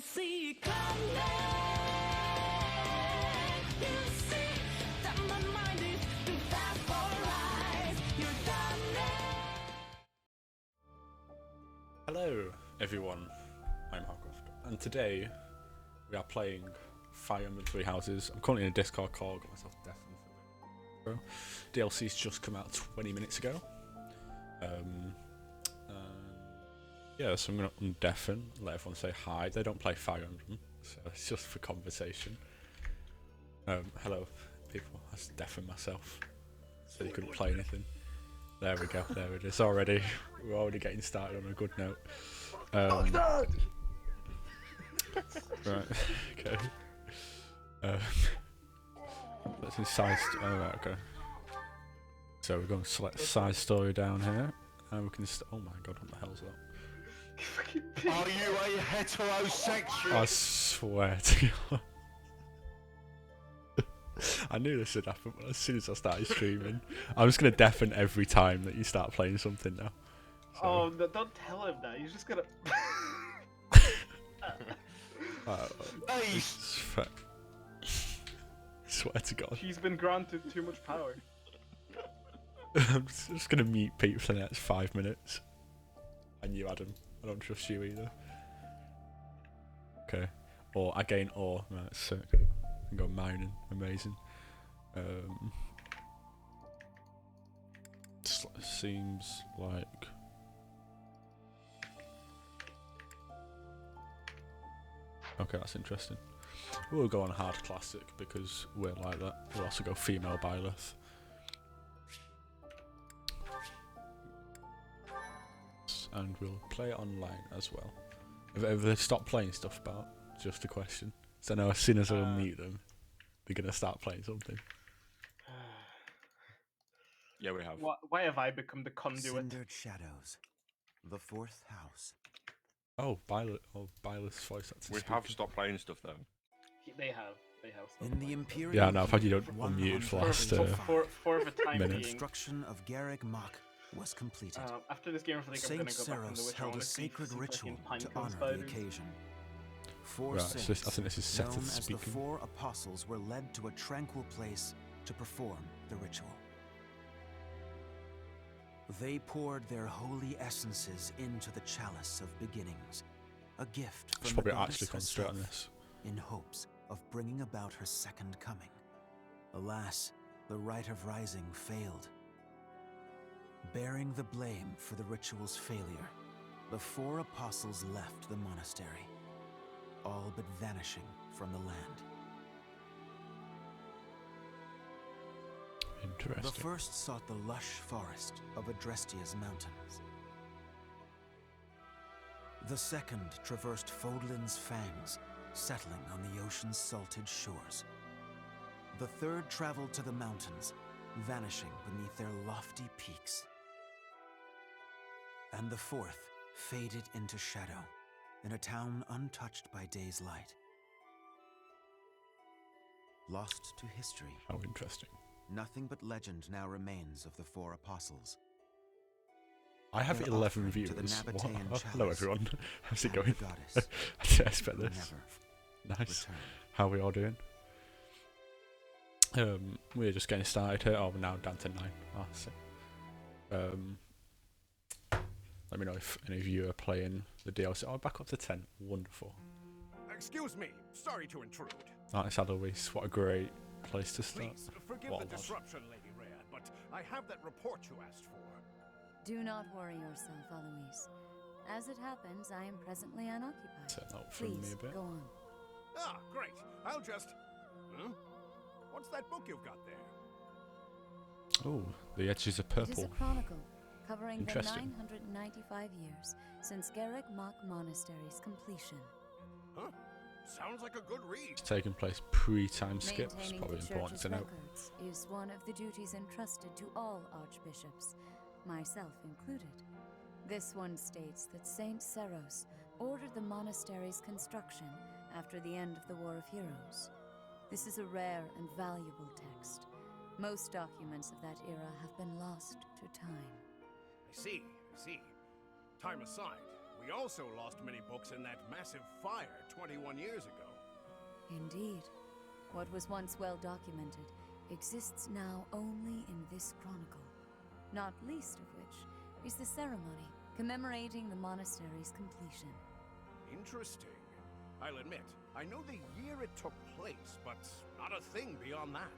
See it coming. You see that my mind is too fast for eyes. You're done. Hello everyone, I'm Harcroft, and today we are playing Fire Emblem Three Houses. I'm currently in a Discord call, got myself deafened for a bit. DLC's just come out 20 minutes ago. Yeah, so I'm going to undeafen, let everyone say hi. They don't play Fire Emblem, so it's just for conversation. Hello, people. I just deafened myself, so you couldn't play anything. There we go, there it is already. We're already getting started on a good note. Right, okay. Let's see side right, okay. So we're going to select side story down here, and we can oh my god, what the hell's that? Are you a heterosexual? I swear to God. I knew this would happen, but as soon as I started streaming, I'm just going to deafen every time that you start playing something now. So. Oh, no, don't tell him that. He's just gonna. Swear to God. She's been granted too much power. I'm just going to mute Pete for the next 5 minutes. And you, Adam. I don't trust you either. Okay. Or I gain ore. Right, sick. I can go mining. Amazing. Seems like. Okay, that's interesting. We'll go on hard classic because we're like that. We'll also go female Byleth. And we'll play it online as well. Have they stopped playing stuff, Bart? Just a question. So now as soon as I unmute them, they're going to start playing something. Yeah, we have. Why have I become the conduit? Cindered shadows, the fourth house. Oh, Byleth's voice. We have stopped playing stuff though. They have. In the Imperial. Yeah, no, I've had you unmuted for the last for the time minute. being. Destruction of Garrick Mach was completed. After this game, I think I'm Saint gonna go back on the Seros Witcher. held a sacred ritual to honor the occasion. Four Right, saints, so I think this is Seth known as the speaking. four apostles, were led to a tranquil place to perform the ritual. They poured their holy essences into the chalice of beginnings, a gift I should from probably the goddess actually concentrate on herself, this. in hopes of bringing about her second coming. Alas, the Rite of Rising failed. Bearing the blame for the ritual's failure, the four apostles left the monastery, all but vanishing from the land. Interesting. The first sought the lush forest of Adrestia's mountains. The second traversed Fodlin's fangs, settling on the ocean's salted shores. The third traveled to the mountains, vanishing beneath their lofty peaks. And the fourth faded into shadow, in a town untouched by day's light. Lost to history. How interesting. Nothing but legend now remains of the four apostles. I have Their 11 offering to viewers. the What? Nabatean Oh, hello chalice everyone. How's it and going? the goddess I didn't expect who this. never Nice. returned. How are we all doing? We're just getting started here. Oh, we're now down to 9. Oh, sick. Let me know if any of you are playing the DLC. Oh, back up to 10. Wonderful. Excuse me, sorry to intrude. Nice, Alois. What a great place to start. Please, forgive What the a lad. disruption, Lady Rhea, but I have that report you asked for. Do not worry yourself, Alois. As it happens, I am presently unoccupied. Set that up from me Please, a bit. go on. Ah, great. I'll just... Huh? What's that book you've got there? Oh, the edges are It is a purple. chronicle covering the Interesting. 995 years since Garrick Mach Monastery's completion. Huh? Sounds like a good read. It's taking place pre-time skip. It's Maintaining probably the important church's to know. records is one of the duties entrusted to all archbishops, myself included. This one states that Saint Seros ordered the monastery's construction after the end of the War of Heroes. This is a rare and valuable text. Most documents of that era have been lost to time. I see. Time aside, we also lost many books in that massive fire 21 years ago. Indeed. What was once well documented exists now only in this chronicle, not least of which is the ceremony commemorating the monastery's completion. Interesting. I'll admit, I know the year it took place, but not a thing beyond that.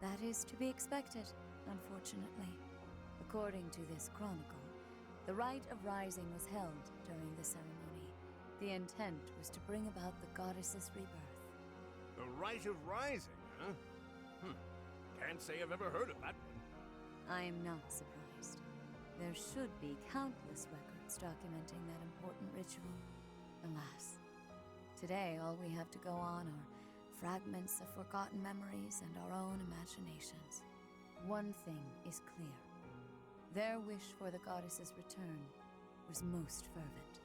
That is to be expected, unfortunately. According to this chronicle, the Rite of Rising was held during the ceremony. The intent was to bring about the goddess's rebirth. The Rite of Rising, huh? Can't say I've ever heard of that one. I am not surprised. There should be countless records documenting that important ritual. Alas, today all we have to go on are fragments of forgotten memories and our own imaginations. One thing is clear. Their wish for the goddess's return was most fervent.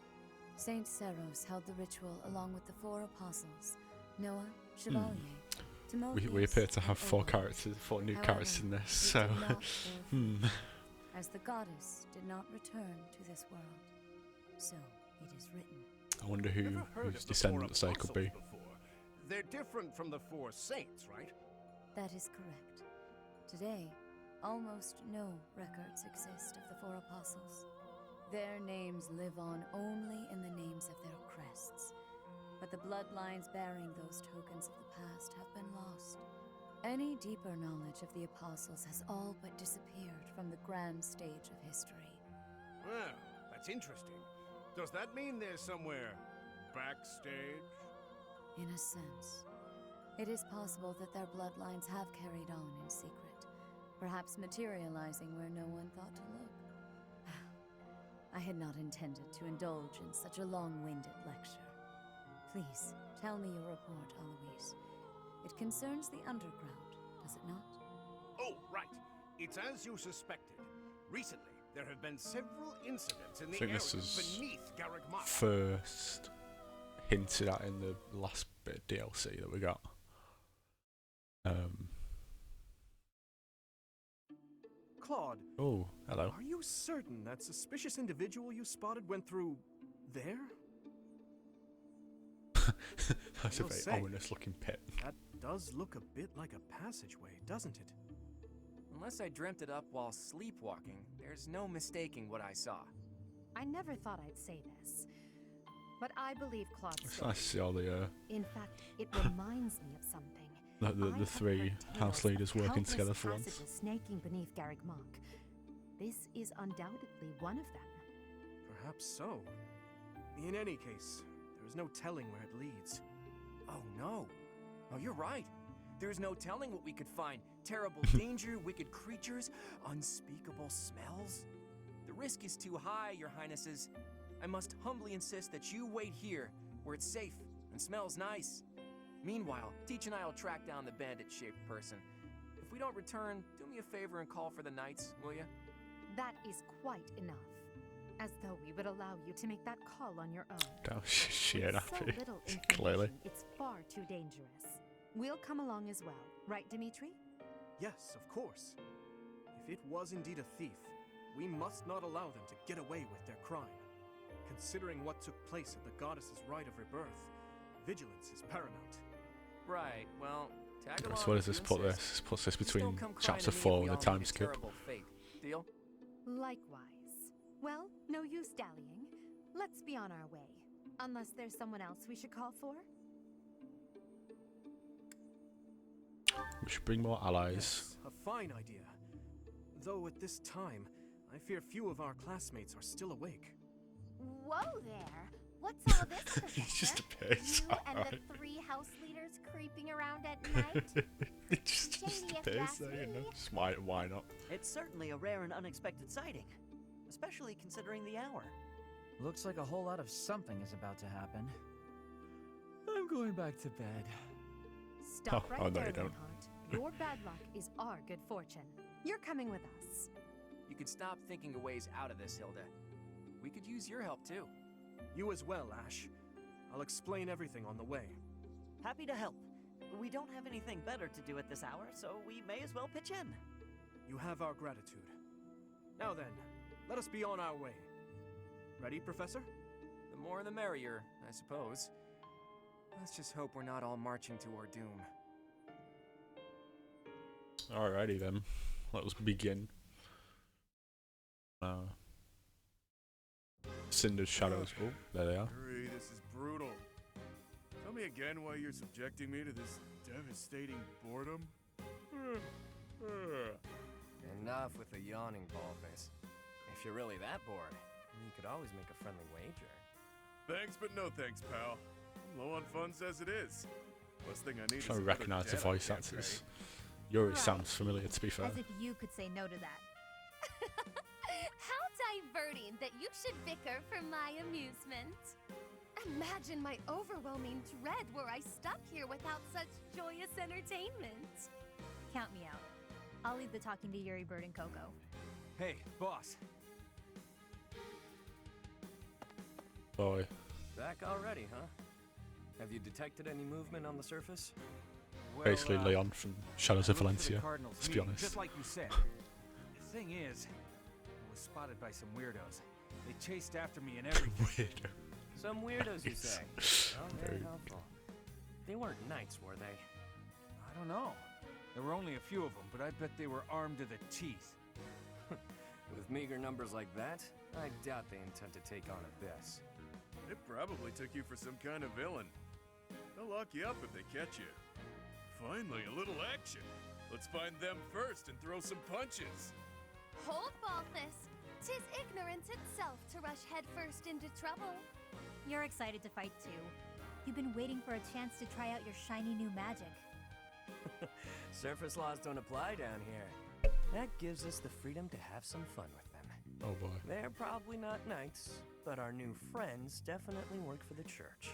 Saint Seros held the ritual along with the 4 apostles, Noah, Chevalier, Timotheus, We appear to have and 4 Owen. characters, 4 new However, characters in this, it so did not bear fruit, as the goddess did not return to this world. So it is written. I wonder Never heard whose of the 4 descendants they could be. apostles before. They're different from the 4 saints, right? That is correct. Today, almost no records exist of the 4 apostles. Their names live on only in the names of their crests. But the bloodlines bearing those tokens of the past have been lost. Any deeper knowledge of the apostles has all but disappeared from the grand stage of history. Well, that's interesting. Does that mean they're somewhere backstage? In a sense, it is possible that their bloodlines have carried on in secret, perhaps materializing where no one thought to look. I had not intended to indulge in such a long-winded lecture. Please, tell me your report, Alois. It concerns the underground, does it not? Oh, right. It's as you suspected. Recently, there have been several incidents in the think area this is beneath Garrick Mine. First hinted at in the last bit of DLC that we got. Claude, Oh, hello. are you certain that suspicious individual you spotted went through there? That's a will very say. ominous looking pit. That does look a bit like a passageway, doesn't it? Unless I dreamt it up while sleepwalking, there's no mistaking what I saw. I never thought I'd say this, but I believe Claude's It's story. nice to see all the In fact, it reminds me of something. I the have 3 heard house tales of leaders working countless together for once. passages snaking beneath Garrick Monk. This is undoubtedly one of them. Perhaps so. In any case, there is no telling where it leads. Oh no. Oh, you're right. There's no telling what we could find. Terrible danger, wicked creatures, unspeakable smells. The risk is too high, your highnesses. I must humbly insist that you wait here, where it's safe and smells nice. Meanwhile, Teach and I will track down the bandit-shaped person. If we don't return, do me a favor and call for the knights, will you? That is quite enough. As though we would allow you to make that call on your own. Damn, she ain't With so happy. little Clearly. information, it's far too dangerous. We'll come along as well, right, Dimitri? Yes, of course. If it was indeed a thief, we must not allow them to get away with their crime. Considering what took place at the goddess's Rite of Rebirth, vigilance is paramount. Right, well, tag along. So what does if this you put insist. this? This puts this Just between don't come crying chapter to me 4 if and we the all time meet a skip. terrible fate. Deal? Likewise. Well, no use dallying. Let's be on our way. Unless there's someone else we should call for? We should bring more allies. Yes, a fine idea. Though at this time, I fear few of our classmates are still awake. Whoa there! What's all this, He just Professor? appears. You and alright. the 3 house leaders creeping around at night? It just Shady if you appears ask there, you know. me. Just why not? It's certainly a rare and unexpected sighting, especially considering the hour. Looks like a whole lot of something is about to happen. I'm going back to bed. Stop Oh, right oh, no, there, you don't. Leonhardt. Your bad luck is our good fortune. You're coming with us. You can stop thinking of ways out of this, Hilda. we could use your help too. You as well, Ash. I'll explain everything on the way. Happy to help. We don't have anything better to do at this hour, so we may as well pitch in. You have our gratitude. Now then, let us be on our way. Ready, Professor? The more the merrier, I suppose. Let's just hope we're not all marching to our doom. Alrighty then, let us begin. Cindered shadows. Oh, there they are. Hurry, this is brutal. Tell me again why you're subjecting me to this devastating boredom? Enough with the yawning, Baldface. If you're really that bored, you could always make a friendly wager. Thanks, but no thanks, pal. I'm low on funds as it is. Last thing I need is I another recognise the debt I voice can't actors. pay. Yuri Right. sounds familiar, to be fair. As if you could say no to that. How diverting that you should bicker for my amusement. Imagine my overwhelming dread were I stuck here without such joyous entertainment. Count me out. I'll leave the talking to Yuri, Bird, and Coco. Hey, boss. Boy. Back already, huh? Have you detected any movement on the surface? Basically Leon from Shadows of I looked for the Valencia, Cardinals let's be meeting, honest. Just like you said. The thing is, I was spotted by some weirdos. They chased after me and everything. Weirdo. Some weirdos, you say? Oh, very Very- helpful. They weren't knights, were they? I don't know. There were only a few of them, but I bet they were armed to the teeth. With meager numbers like that, I doubt they intend to take on Abyss. They probably took you for some kind of villain. They'll lock you up if they catch you. Finally, a little action. Let's find them first and throw some punches. Hold, Balthus. 'Tis ignorance itself to rush headfirst into trouble. You're excited to fight too. You've been waiting for a chance to try out your shiny new magic. Surface laws don't apply down here. That gives us the freedom to have some fun with them. Oh boy. They're probably not knights, but our new friends definitely work for the church.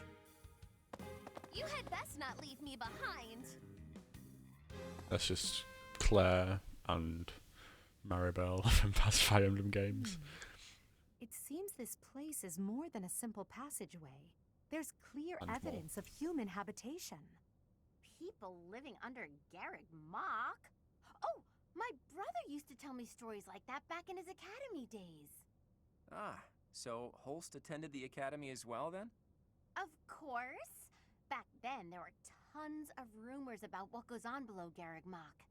You had best not leave me behind. That's just Claire and Maribel from past Fire Emblem games. It seems this place is more than a simple passageway. There's clear And more. evidence of human habitation. People living under Garrick Mock? Oh, my brother used to tell me stories like that back in his academy days. Ah, so Holst attended the academy as well then? Of course. Back then, there were tons of rumors about what goes on below Garrick Mock.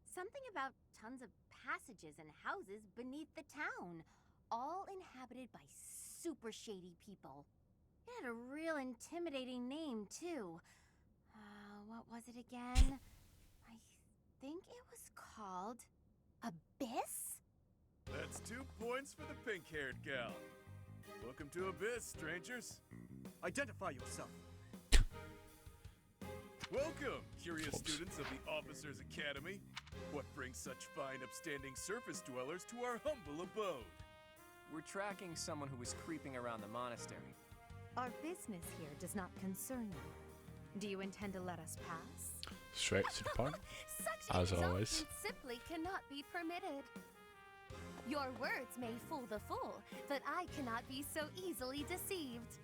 Something about tons of passages and houses beneath the town, all inhabited by super shady people. It had a real intimidating name, too. What was it again? I think it was called Abyss? That's 2 points for the pink-haired gal. Welcome to Abyss, strangers. Identify yourself. Welcome, curious Oops. students of the Officers Academy. What brings such fine, upstanding surface dwellers to our humble abode? We're tracking someone who was creeping around the monastery. Our business here does not concern you. Do you intend to let us pass? Straight to the point, Such as insults always. simply cannot be permitted. Your words may fool the fool, but I cannot be so easily deceived.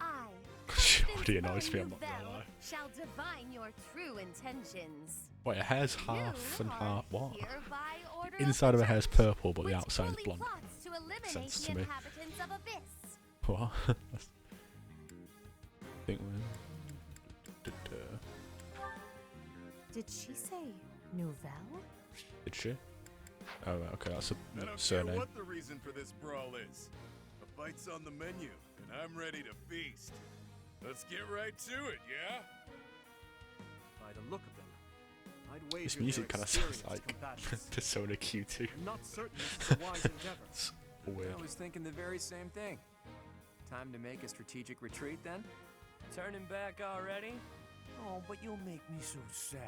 I, She Constance already annoys me, I'm not Nouvelle, gonna lie. shall divine your true intentions. Wait, her hair's You half and are half. What? here by order Inside of her hair's church, purple, but the which outside's fully blonde. plots to eliminate Sense the to me. inhabitants of Abyss. What? I think we're. Did she say Nouvelle? Did she? Oh, right, okay, that's a I don't care surname. what the reason for this brawl is. A fight's on the menu, and I'm ready to feast. Let's get right to it, yeah? By the look of them, I'd wager This music they're kind of sounds experienced like combatants. Persona Q2. I'm not certain this is a wise endeavor. It's weird. I was thinking the very same thing. Time to make a strategic retreat then? Turning back already? Oh, but you'll make me so sad.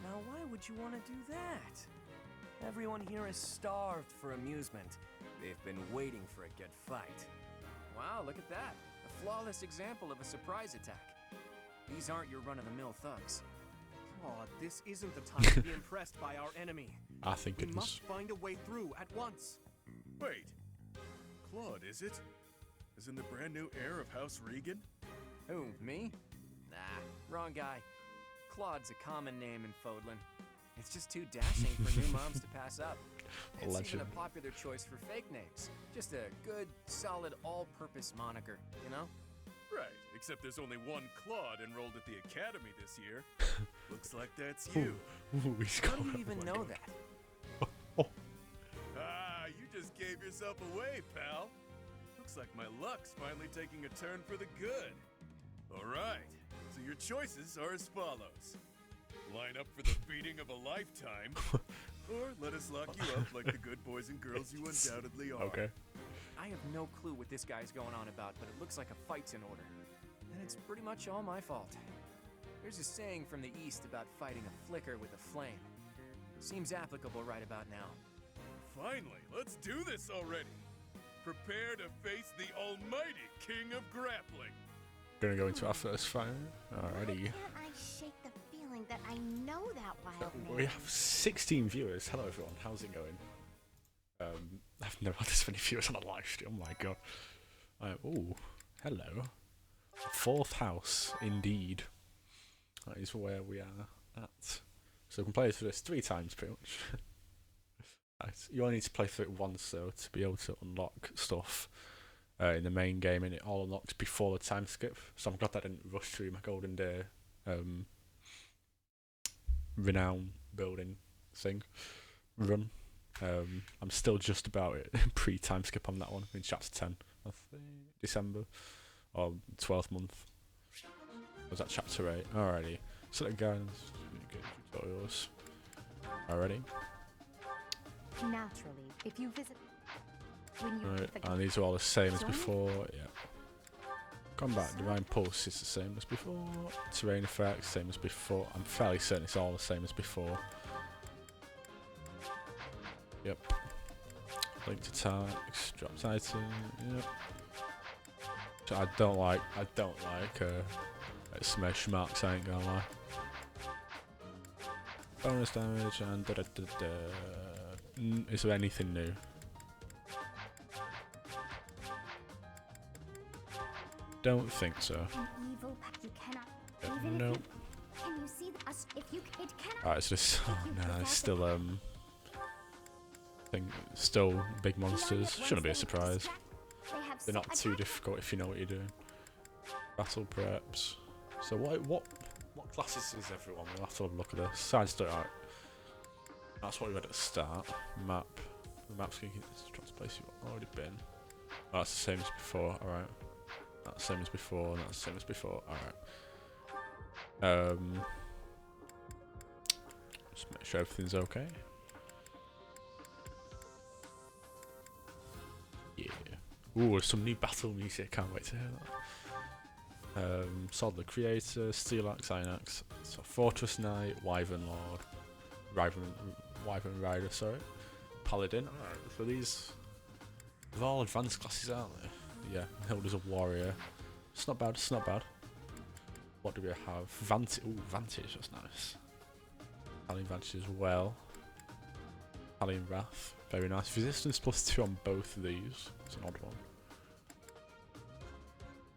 Now, why would you want to do that? Everyone here is starved for amusement. They've been waiting for a good fight. Wow, look at that. A flawless example of a surprise attack. These aren't your run-of-the-mill thugs. Oh, this isn't the time to be impressed by our enemy. I think We it must is. find a way through at once. Wait. Claude, is it? As in the brand new heir of House Regan? Who, me? Nah, wrong guy. Claude's a common name in Fodlan. It's just too dashing for new moms to pass up. It's even a popular choice for fake names. Just a good, solid, all-purpose moniker, you know? Right, except there's only one Claude enrolled at the academy this year. Looks like that's you. How do you even know that? Ah, you just gave yourself away, pal. Looks like my luck's finally taking a turn for the good. All right, so your choices are as follows. Line up for the beating of a lifetime, or let us lock you up like the good boys and girls you undoubtedly are. Okay. I have no clue what this guy's going on about, but it looks like a fight's in order. And it's pretty much all my fault. There's a saying from the East about fighting a flicker with a flame. Seems applicable right about now. Finally, let's do this already. Prepare to face the almighty king of grappling. Gonna go into our first fight. Alrighty. Can't I shake the feeling that I know that wild man? We have 16 viewers. Hello everyone, how's it going? I've never had this many viewers on a live stream. Oh my god. Oh, hello. Fourth house, indeed. That is where we are at. So we can play through this 3 times pretty much. Nice. You only need to play through it once though to be able to unlock stuff in the main game, and it all unlocks before the time skip. So I'm glad that I didn't rush through my Golden Day renown building thing run. I'm still just about it pre-time skip on that one in chapter 10 of December or 12th month. Was that chapter 8? Alrighty. So again, tutorials. Alrighty. Naturally, if you visit when you Right, and these are all the same as before. Yeah. Combat Divine Pulse is the same as before. Terrain effects same as before. I'm fairly certain it's all the same as before. Yep. Linked attacks, dropped item. Yep. So I don't like exclamation marks. I ain't gonna lie. Bonus damage and da da da da. Is there anything new? Don't think so. Nope. Can you see us? If you it cannot. Alright, so this. Oh no, it's still still big monsters. Shouldn't be a surprise. They're not too difficult if you know what you're doing. Battle preps. So what classes is everyone? We'll have to have a look at this. Side story. Alright. That's what we had at the start. Map. The map's going to try to place you've already been. Oh, that's the same as before. Alright. That's the same as before. And that's the same as before. Alright. Just make sure everything's okay. Yeah. Ooh, some new battle music. Can't wait to hear that. Sword the Creator, Steel Axe, Iron Axe. So Fortress Knight, Wyvern Lord, Wyvern Rider, sorry. Paladin. Alright, so these they're all advanced classes, aren't they? Yeah, Hilda's a warrior. It's not bad, it's not bad. What do we have? Vantage, ooh, Vantage, that's nice. Italian Vantage as well. Italian Wrath, very nice. Resistance +2 on both of these. It's an odd one.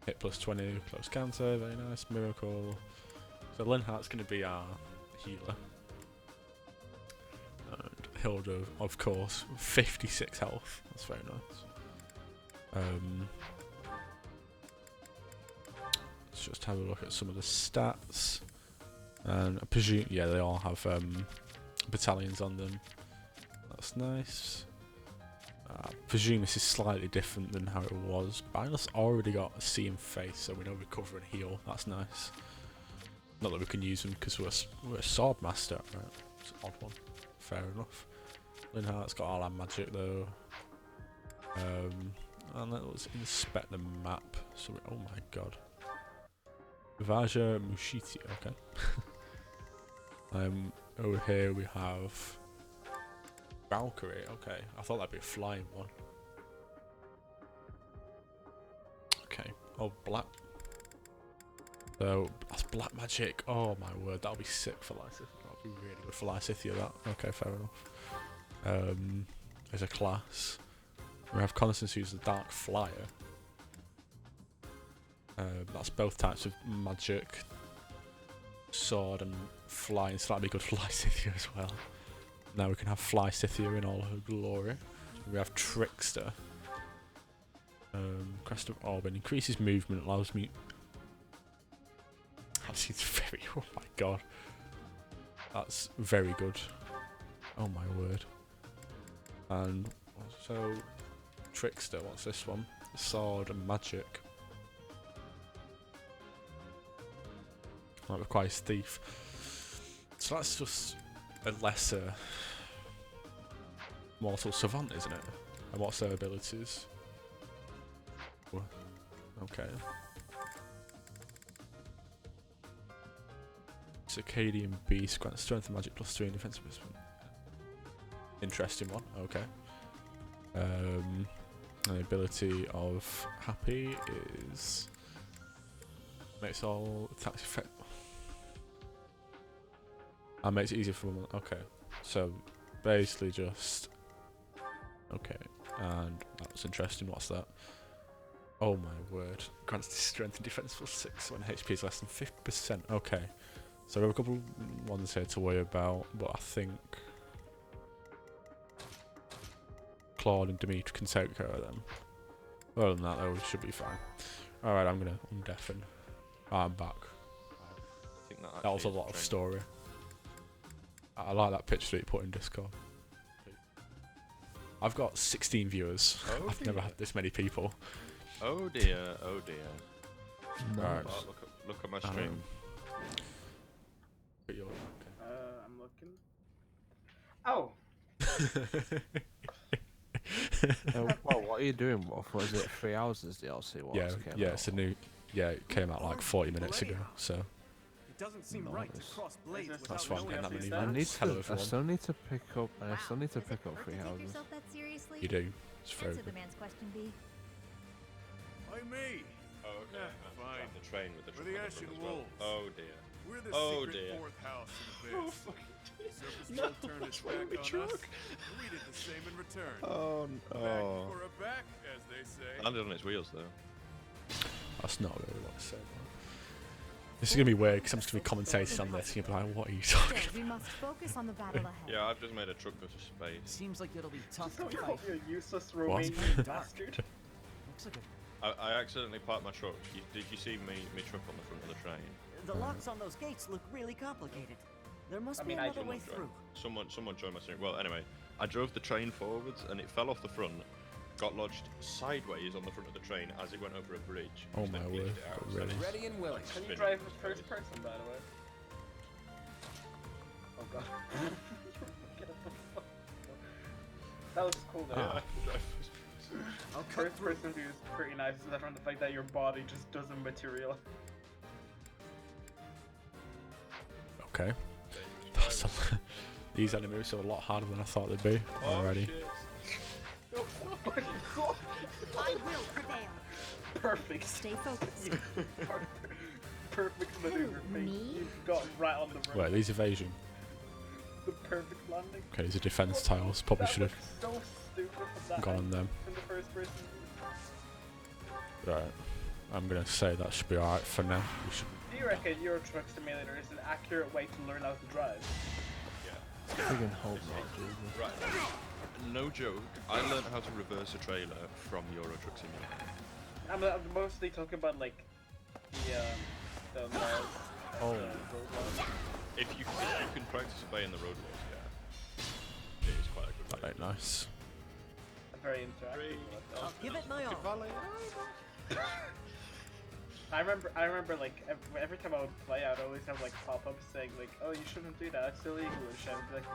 Hit +20, close counter, very nice. Miracle. So Linhart's going to be our healer. And Hilda, of course, 56 health. That's very nice. Let's just have a look at some of the stats. And I presume, yeah, they all have battalions on them. That's nice. I presume this is slightly different than how it was. Byleth's already got a See and Face, so we know recover and heal. That's nice. Not that we can use them because we're a sword master, right? It's an odd one. Fair enough. Linhart's got all our magic though. And let's inspect the map. So oh my god. Vaja Mushiti, okay. Over here we have Valkyrie, okay. I thought that'd be a flying one. Okay. Oh, black. So that's black magic. Oh my word, that'll be sick for Lysithia. That'll be really good for Lysithia, that. Okay, fair enough. There's a class. We have Constance, who's the Dark Flyer. That's both types of magic. Sword and flying, so that'd be good for Lysithia as well. Now we can have Fly Scythia in all her glory. We have Trickster. Crest of Orban increases movement, allows me. That's very. Oh my god, that's very good. Oh my word. And so Trickster, what's this one? Sword and magic. That requires Thief. So that's just a lesser Mortal Savant, isn't it? And what's their abilities? Okay. Circadian Beast grants strength and magic +3 and defense. Interesting one. Okay. And the ability of Happy is makes all attacks effect. And makes it easier for them. Okay. So basically just okay. And that was interesting. What's that? Oh my word. Grants strength and defense +6 when HP is less than 50%. Okay. So there are a couple ones here to worry about, but I think Claude and Dimitri can take care of them. Other than that, though, we should be fine. Alright, I'm gonna undeafen. I'm back. I think that was a lot of story. I like that picture that you put in Discord. I've got 16 viewers. Oh I've never had this many people. Oh dear, oh dear. Right. Oh, look at my stream. I'm looking. Oh. Well, what are you doing, Wolf? Was it 3 hours as DLC? Yeah, yeah, it's a new. Yeah, it came out like 40 minutes ago, so. It doesn't seem right to cross blades without That's fine. knowing Getting that many every minutes. step. Hello, I everyone. still need to pick up. I still need to pick up 3 houses. You do. It's very Answer the good. man's question, B. Why me? Oh, okay. Fine. The train with the We're the Ashen as well. Wolves. Oh dear. We're the Oh, secret dear. fourth house in the Oh, base. fucking Surface No, Troll turned its why back don't we on us, truck? and we did the same in return. Oh, Back for a back, as they say. Landed on its wheels though. That's not really what I said. This is gonna be weird because I'm just gonna be commentating on this. And you'll be like, "What are you talking Still, we must focus on the battle ahead. Yeah, I've just made a truck go to space. Seems like it'll be tough Don't to you fight. call me a useless What? Romanian bastard? Looks like I accidentally parked my truck. Did you see me truck on the front of the train? The locks on those gates look really complicated. There must I be mean, I another do way not through. Someone joined my steering. Well, anyway, I drove the train forwards and it fell off the front, got lodged sideways on the front of the train as it went over a bridge. Oh which my then word, glitched it out, really? and it's Ready and willing. Can you spinning. drive with first person, by the way? Oh god. Get the fuck. That was cool though. Yeah. I'll cut First person view is pretty nice, aside from the fact that your body just doesn't materialize. Okay. That's a, these enemies are a lot harder than I thought they'd be already. Oh my god! I will prevail. Perfect. Stay focused. Perfect maneuver, mate. Me? You've got right on the road. Wait, these evasion. The perfect landing. Okay, these are defense tiles. Probably That should have looks so stupid from that gone on angle them. from the first person view. Right. I'm gonna say that should be alright for now. We should. Do you reckon Euro Truck Simulator is an accurate way to learn how to drive? Friggin' hope not, Jesus. Right. No joke. I learned how to reverse a trailer from Euro Truck Simulator. I'm mostly talking about like the laws. Oh. The road laws. If you can practice obeying the road laws, yeah, it is quite a good That way. ain't nice. Very interactive. I'll give it my all. I remember like every time I would play, I'd always have like pop-ups saying like, "Oh, you shouldn't do that. It's illegal." And I'd be like,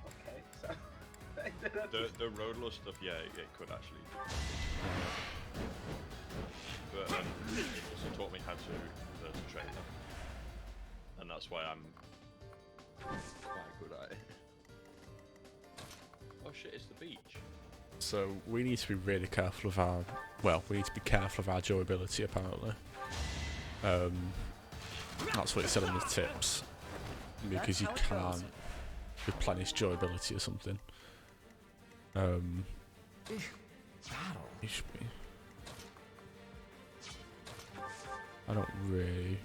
"Okay." So I did that. The road law stuff, yeah, it could actually. But it also taught me how to reverse a trailer, and that's why I'm quite good at it. Oh shit! It's the beach. So we need to be really careful of our. Well, we need to be careful of our durability apparently. That's what it said on the tips. Because you can't replenish durability or something. battle. He should be. I don't really.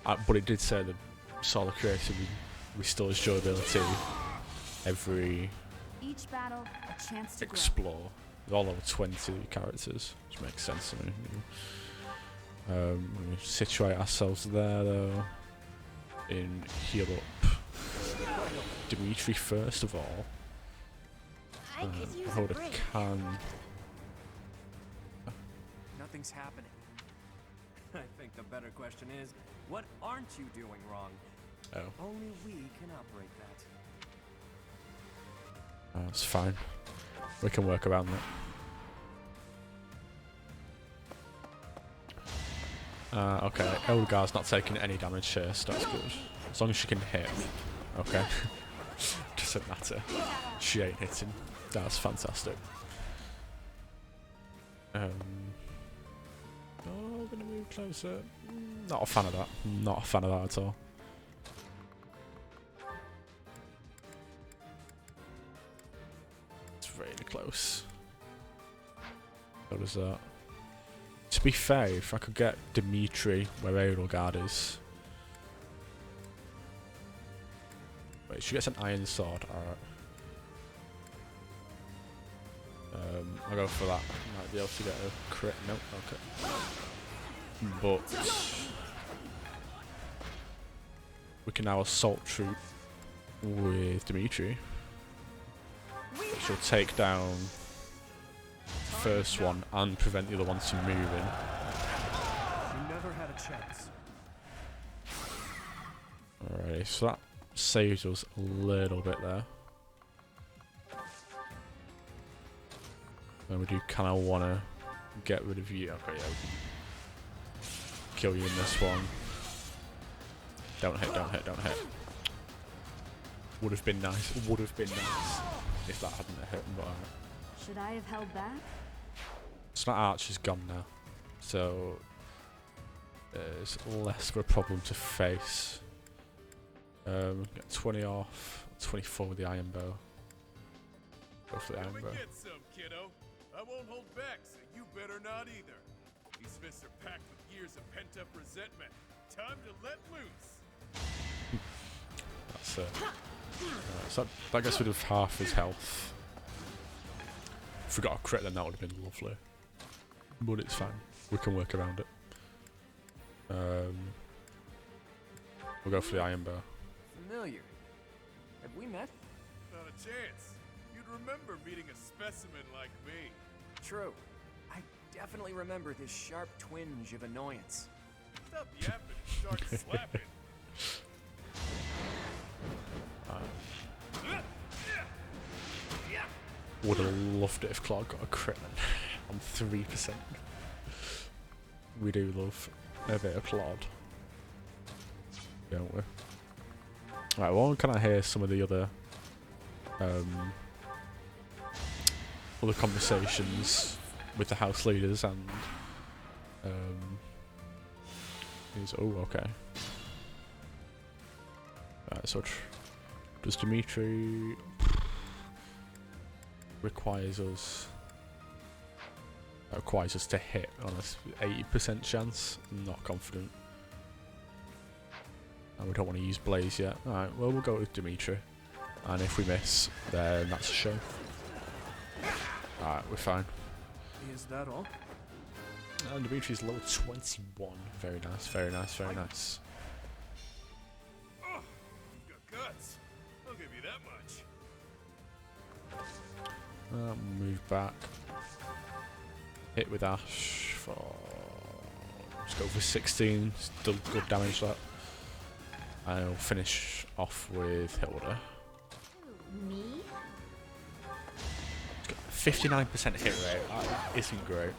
But it did say that Solar Creative restores durability every Each battle, a chance to explore. There's all over 20 characters, which makes sense to me. We're going to situate ourselves there though. In heal up Dimitri first of all. I could use a hold a break. can. Nothing's happening. I think the better question is, what aren't you doing wrong? Oh. Only we can operate that. That's fine. We can work around that. Okay, Elgar's not taking any damage here, so that's good. As long as she can hit. Okay. Doesn't matter. She ain't hitting. That's fantastic. Oh, we're gonna move closer. Not a fan of that. Not a fan of that at all. It's really close. What is that? To be fair, if I could get Dimitri where Edelgard is. Wait, she gets an iron sword. Alright. I'll go for that. Might be able to get a crit. Nope, okay. But we can now assault troop with Dimitri. Which will take down the first one and prevent the other ones from moving. You never had a chance. Alright, so that saves us a little bit there. And we do kind of want to get rid of you. Okay, yeah, we can kill you in this one. Don't hit, don't hit, don't hit. Would have been nice. Would have been nice if that hadn't hit. But Should I have held back? so that archer's gone now, so there's less of a problem to face. Get 20 off, 24 with the iron bow. Go for the iron bow. Get some, kiddo. I won't hold back, so you better not either. These fists are packed with years of pent-up resentment. Time to let loose. That's it. So that gets rid of half his health. If we got a crit, then that would have been lovely. But it's fine. We can work around it. We'll go for the iron bow. Familiar. Have we met? Not a chance. You'd remember meeting a specimen like me. True. I definitely remember this sharp twinge of annoyance. Stop yapping and start slapping. Would have loved it if Clark got a crit on 3%. We do love a bit of Claude, don't we? Right, well, can I hear some of the other conversations with the house leaders and oh, okay. Right, so does Dimitri requires us to hit on a 80% chance? Not confident. And we don't want to use Blaze yet. Alright, well, we'll go with Dimitri. And if we miss, then that's a show. Alright, we're fine. Is that all? And Dimitri's level 21. Very nice, very nice, very nice. Oh, you got guts. I'll give you that much. Move back. Hit with Ash for... Let's go for 16. Still good damage that. And I'll finish off with Hilda. Me? 59% hit rate. That isn't great.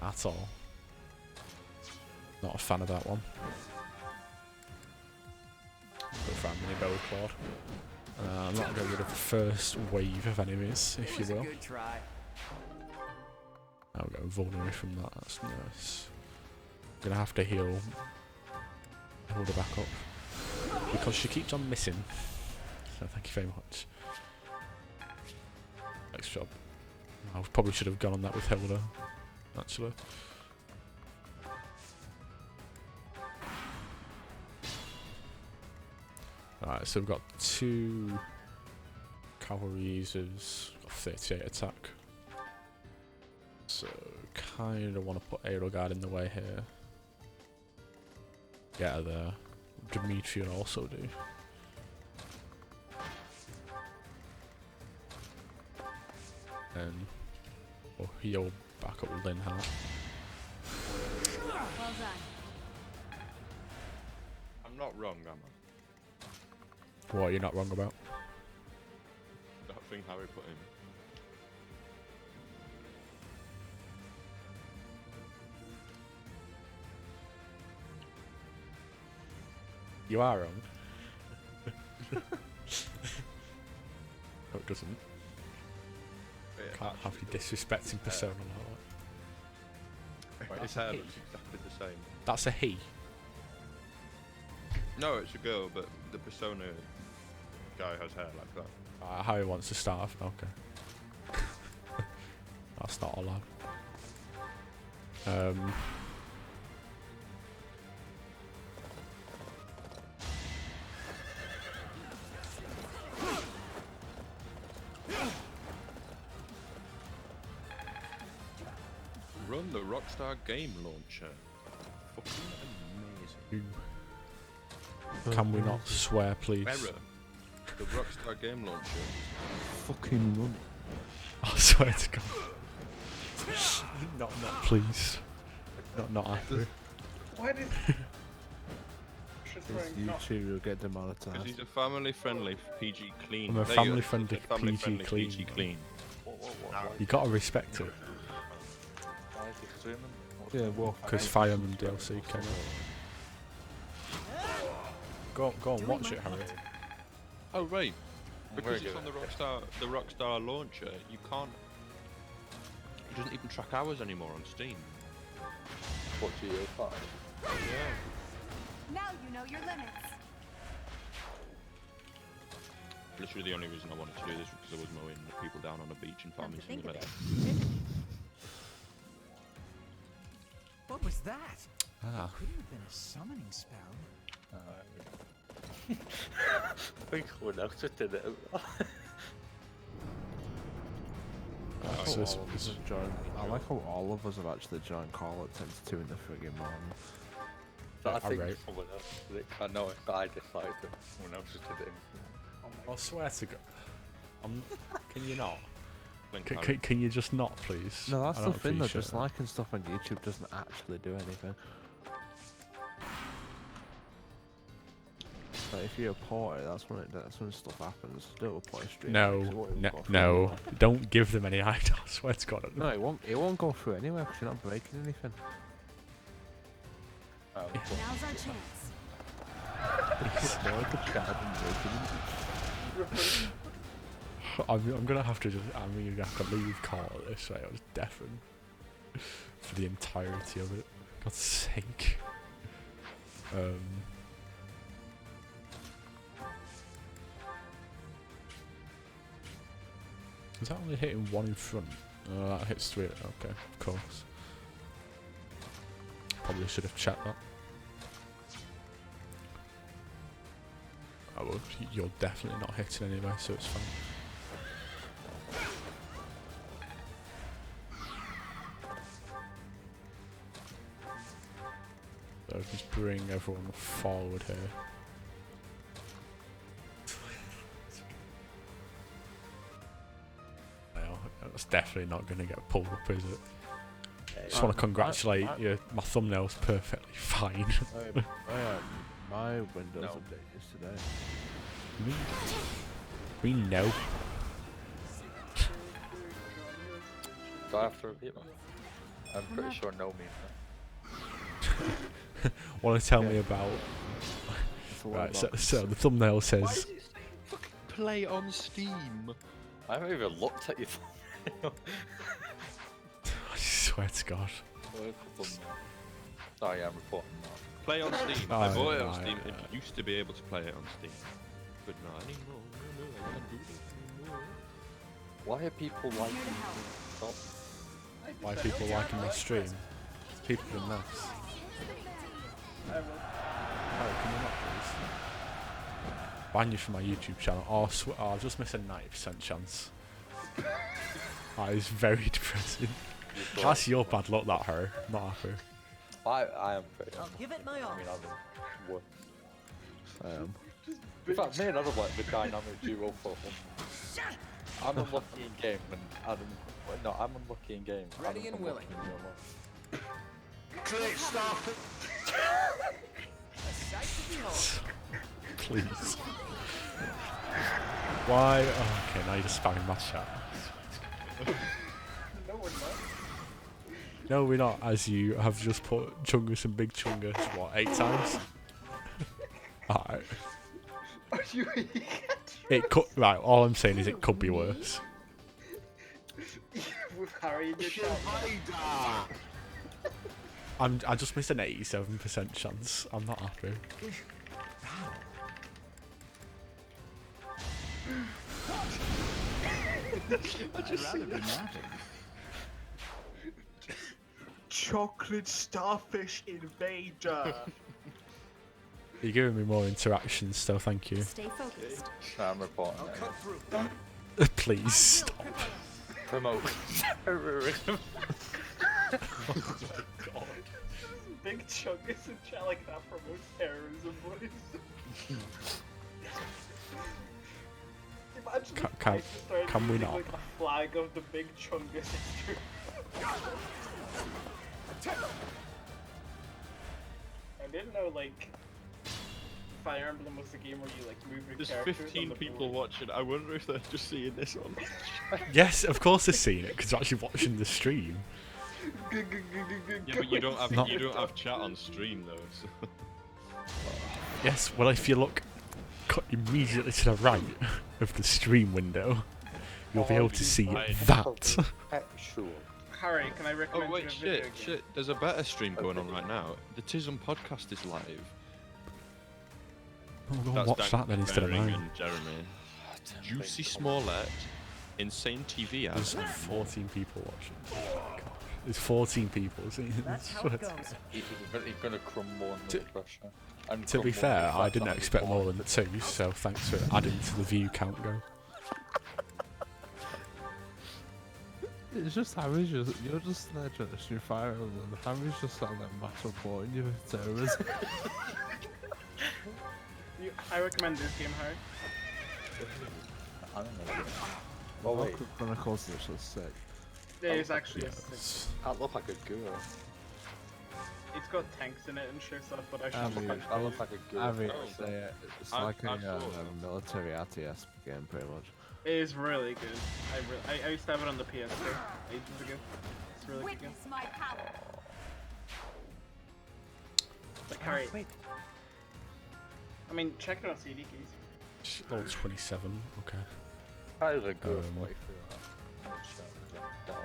At all. Not a fan of that one. Go for a mini bow with Claude. I'm not going to get rid of the first wave of enemies, if you will. Good try. I'll go vulnerable from that, that's nice. I'm going to have to heal Hilda back up. Because she keeps on missing. So thank you very much. Nice job. I probably should have gone on that with Hilda, actually. Alright, so we've got 2 cavalry users, got 38 attack. So, kind of want to put Aero Guard in the way here. Get her there. Dimitri will also do. And he'll back up with Linhart. Well done. I'm not wrong, am I? What are you not wrong about? That thing Harry put in. You are wrong. No, it doesn't. Can't have you disrespecting Persona like that. His hair looks exactly the same. That's a he. No, it's a girl, but the Persona guy has hair like that. Harry wants to start off. Okay. That's not allowed. Run the Rockstar game launcher. Fucking amazing. Can we not swear, please? Error. The Rockstar game launcher. Fucking run. I swear to God. Not, please. Not happy. Why did... This YouTube will get demonetized. Because he's a family-friendly PG clean. I'm a family-friendly PG clean. You gotta respect it. Yeah, well, because Fireman DLC came out. Go on, watch it, Harry. Oh right, because it's on the Rockstar launcher, you can't. It doesn't even track hours anymore on Steam. What, GO5? Yeah. Now you know your limits. Literally the only reason I wanted to do this was because I was mowing people down on a beach and farming Cindered. What was that? Ah. Couldn't have been a summoning spell. I think someone else just did it. I like how all of us have actually joined call at 10 to 2 in the friggin' morning. But I think right. someone else did it. I know it, but I dislike it. Someone else just did it. I swear to God. Can you not? Link Can you just not, please? No, that's I the don't thing though, appreciate just that. liking stuff on YouTube doesn't actually do anything. Like if you report it, that's when stuff happens. Don't report a stream. No, don't give them any idea. I swear to God. No, it won't go through anyway because you're not breaking anything. Now's our chance. I'm gonna have to just. I'm gonna have to leave call at this way. I was deafened for the entirety of it. God's sake. Is that only hitting one in front? Oh, that hits 3. Okay, of course. Probably should have checked that. Oh well, you're definitely not hitting anyway, so it's fine. So just bring everyone forward here. Well, that's definitely not going to get pulled up, is it? Just want to congratulate you. My thumbnail's perfectly fine. My Windows update is today. We know. Do I have to repeat that? I'm pretty sure no means that. Want to tell me about? Right, so the thumbnail says. Why does it say fucking play on Steam? I haven't even looked at your thumbnail. I swear to God. Oh yeah, I'm reporting now. Play on Steam. Oh, I bought it on yeah, Steam. yeah. It used to be able to play it on Steam, but not anymore. No, I can't do this anymore. Why are people liking top. Why people liking my stream? It's people in this. I will. Oh, can you not please? Ban you from my YouTube channel. Oh, I just missed a 90% chance. That is very depressing. That's your bad luck, that her, not happy. I am pretty. I'll give it my all. I mean, I'm one. In fact, me and Adam like the dynamic duo for one. I'm unlucky in game and Adam. No, I'm unlucky in game. Ready and willing. Great stuff. A sight to behold. Please. Why? Oh, okay, now you're just spamming my chat. No, we're not. No, we're not, as you have just put Chungus and Big Chungus, what, 8 times? Alright. Are you? It could, right, all I'm saying is it could be worse. With Harry in your chat. I just missed an 87% chance. I'm not happy. I'd rather be napping. Chocolate starfish invader. You're giving me more interactions, so thank you. Stay focused. I'm reporting. Please stop. Promote terrorism. Oh my god. Big Chungus in chat like that promotes terrorism, boys. Imagine Can we not? Like a flag of the Big Chungus. I didn't know like Fire Emblem was the game where you like move your There's characters 15 on the people board. watching. I wonder if they're just seeing this on. Yes, of course they're seeing it, because they're actually watching the stream. Yeah, but you don't have chat on stream though. So. Yes, well if you look immediately to the right of the stream window, you'll be able to see that. Harry, can I recommend Oh wait, you a video game? shit! There's a better stream going on right now. The Tism podcast is live. Oh, go and watch that then instead of mine. And Jeremy. Juicy Smollett, Insane TV There's ads. 14 people watching. Oh my god. There's 14 people seeing That's this. how it goes. He's gonna crumble under the pressure. And To be crumble fair, under I the didn't fact expect that more than 2, so thanks for adding to the view count go. It's just Harry's just, you're just there trying to shoot fire and Harry's just sat there mass reporting you for terrorism. I recommend this game, Harry. I don't know. Oh wait. Chronicles is just sick. Yeah, it's actually a sick. I look like a guru. It's got tanks in it and shit stuff, but I I should mean, I look like a guru. I mean, it's like a saw military RTS game, pretty much. It is really good. I used to have it on the PS2 ages ago. It's a really good game. Witness my power. Like, Harry, Wait, I mean, check it on CD keys. Level 27, okay. That is a good Um, way through that. Down.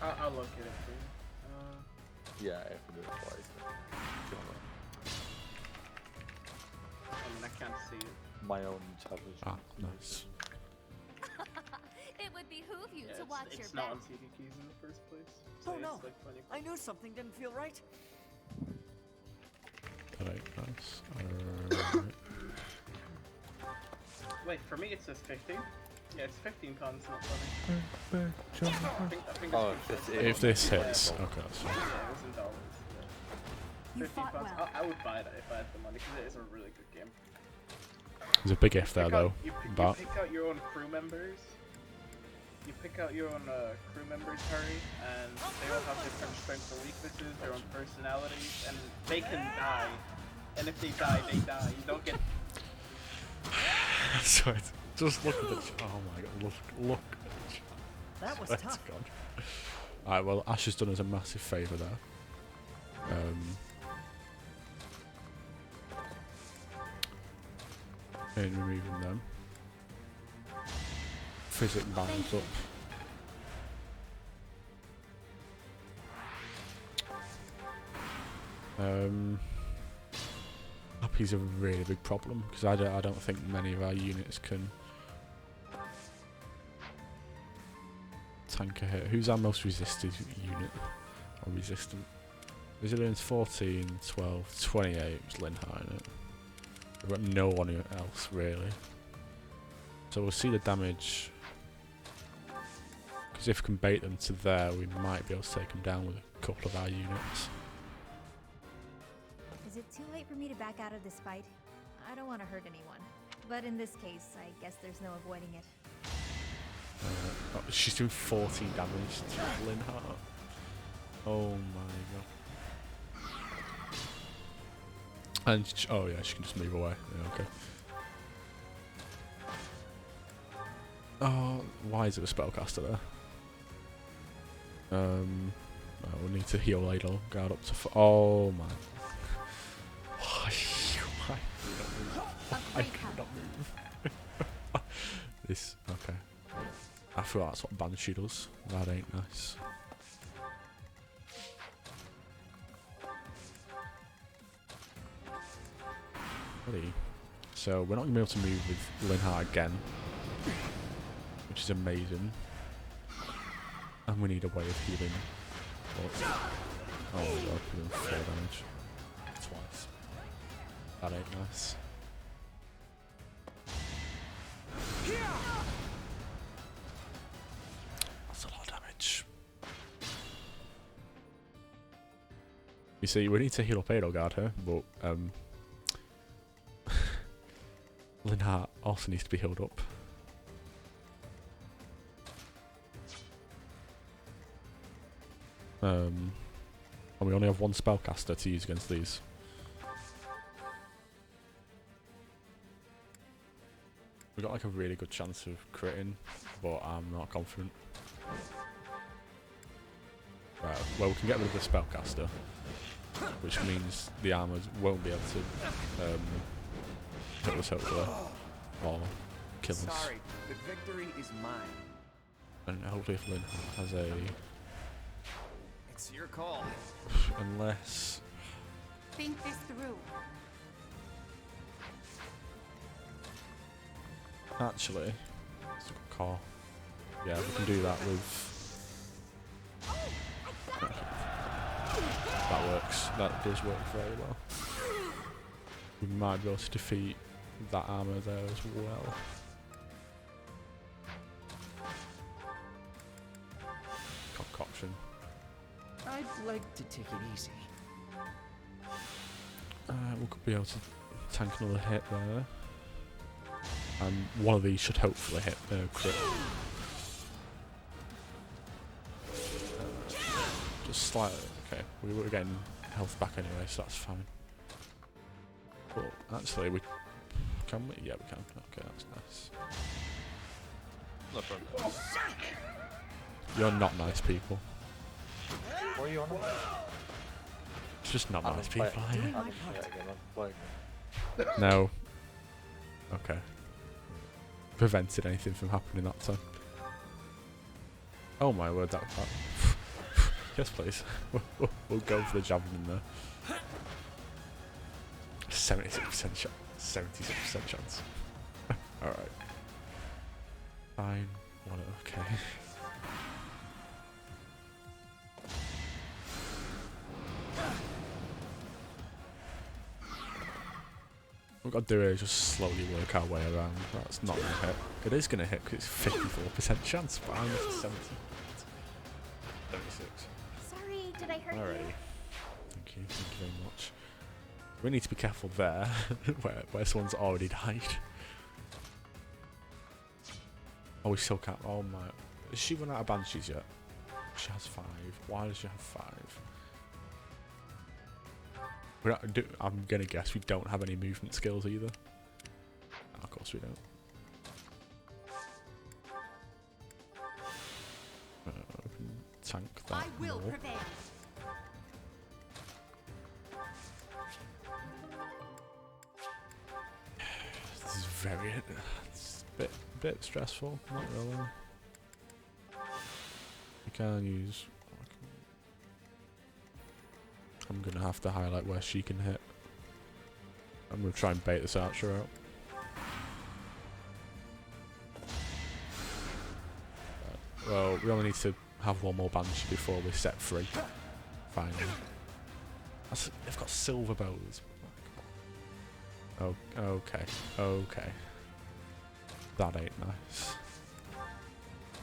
I'll locate it for you. Yeah, if we do it twice. I mean, I can't see it. My own television. Ah, nice. It would behoove you Yeah, to watch it's your not back. on CD keys in the first place. So Oh, it's no. like 20. I knew something didn't feel right. Alright, nice. Wait, for me it says 15. Yeah, it's 15 pounds, not 20. I think Oh, it's If this hits, okay, that's fine. Yeah, it was in dollars. You 15 fought pounds. well. I would buy that if I had the money, because it is a really good game. There's a big if there Pick though. out- you But pick out your own crew members. You pick out your own crew members, Harry, and they all have different strengths or weaknesses, their own personalities, and they can die. And if they die, they die. You don't get. sorry, just look at the chat. Oh my god, look at the chat. That was Swear to tough. God. Alright, well, Ash has done us a massive favour there. In removing them. Physic bounds up. Happy's a really big problem because I don't think many of our units can tank a hit. Who's our most resisted unit? Or resistant? Resilience 14, 12, 28 was Linhart in it. We've got no one else really. So we'll see the damage. Because if we can bait them to there, we might be able to take them down with a couple of our units. Is it too late for me to back out of this fight? I don't want to hurt anyone. But in this case, I guess there's no avoiding it. Oh, she's doing 14 damage to Linhart. Oh my god. And oh yeah, she can just move away. Yeah, okay. Oh, why is it a spellcaster there? Oh, we need to heal Ladle. Guard up to oh my. Why can you not move? This okay. I feel that's what Banshee does. That ain't nice. Ready. So we're not gonna be able to move with Linhart again, which is amazing. And we need a way of healing. But, oh my god, we're doing 4 damage. Twice. That ain't nice. That's a lot of damage. You see, we need to heal up Edelgard here, but Linhart also needs to be healed up. And we only have one spellcaster to use against these. We've got like a really good chance of critting, but I'm not confident. Right, well we can get rid of the spellcaster, which means the armors won't be able to hit us hopefully, or kill us. Sorry, the victory is mine. And hopefully if Lynn has a... It's your call. Unless... Think this through. Actually, it's a good call. Yeah, we can do that with... That works. That does work very well. We might be able to defeat that armor there as well. Concoction. I'd like to take it easy. We could be able to tank another hit there. And one of these should hopefully hit crit. Just slightly. Okay, we were getting health back anyway, so that's fine. But actually, we can we? Yeah, we can. Okay, that's nice. No problem. You're not nice people. What are you on? It's just not nice people. Are you? No. Okay. Prevented anything from happening that time. Oh my word, that yes, please. We'll go for the javelin there. 76% shot. 76% chance. Alright. Fine. What? Okay. What we've got to do is just slowly work our way around. That's not going to hit. It is going to hit because it's 54% chance, but I'm at 70. 76. Sorry, did I hurt you? Alrighty. Thank you very much. We need to be careful there, where someone's already died. Oh, we still can't. Oh my. Has she run out of banshees yet? She has 5. Why does she have 5? I'm gonna guess we don't have any movement skills either. Oh, of course we don't. We can tank that. I will more. prevail. This is very. It's a bit stressful. Not really. You can use. I'm gonna have to highlight where she can hit. I'm gonna try and bait this archer out. well, we only need to have one more banshee before we're set free. Finally. They've got silver bows. Oh, okay. Okay. That ain't nice.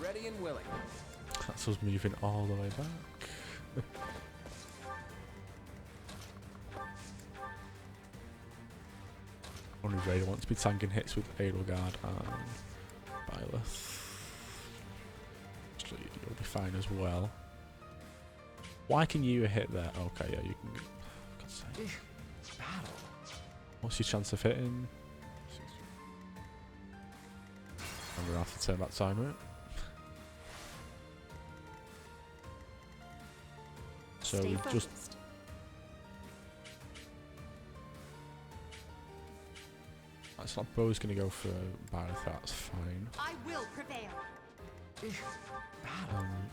Ready and willing. That's us moving all the way back. Only Raider wants to be tanking hits with Edelgard and Byleth. Actually, you'll be fine as well. Why can you hit there? Okay, yeah, you can. God's sake. What's your chance of hitting? I'm gonna have to turn that timer. So Stay we've just. focused. It's not Bo's gonna go for Byleth, that's fine. I will prevail. You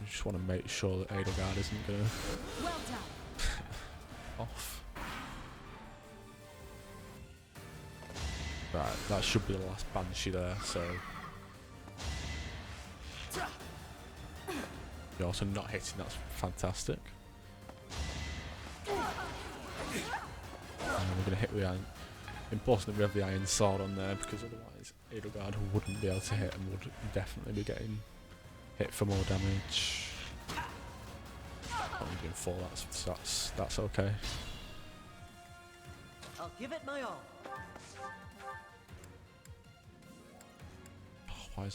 just want to make sure that Edelgard isn't gonna Well done. off. Right, that should be the last Banshee there, so. You're also not hitting, that's fantastic. And we're gonna hit with the iron. Important that we have the iron sword on there because otherwise Edelgard wouldn't be able to hit and would definitely be getting hit for more damage. Only doing 4, that's okay. I'll give it my all. Oh, why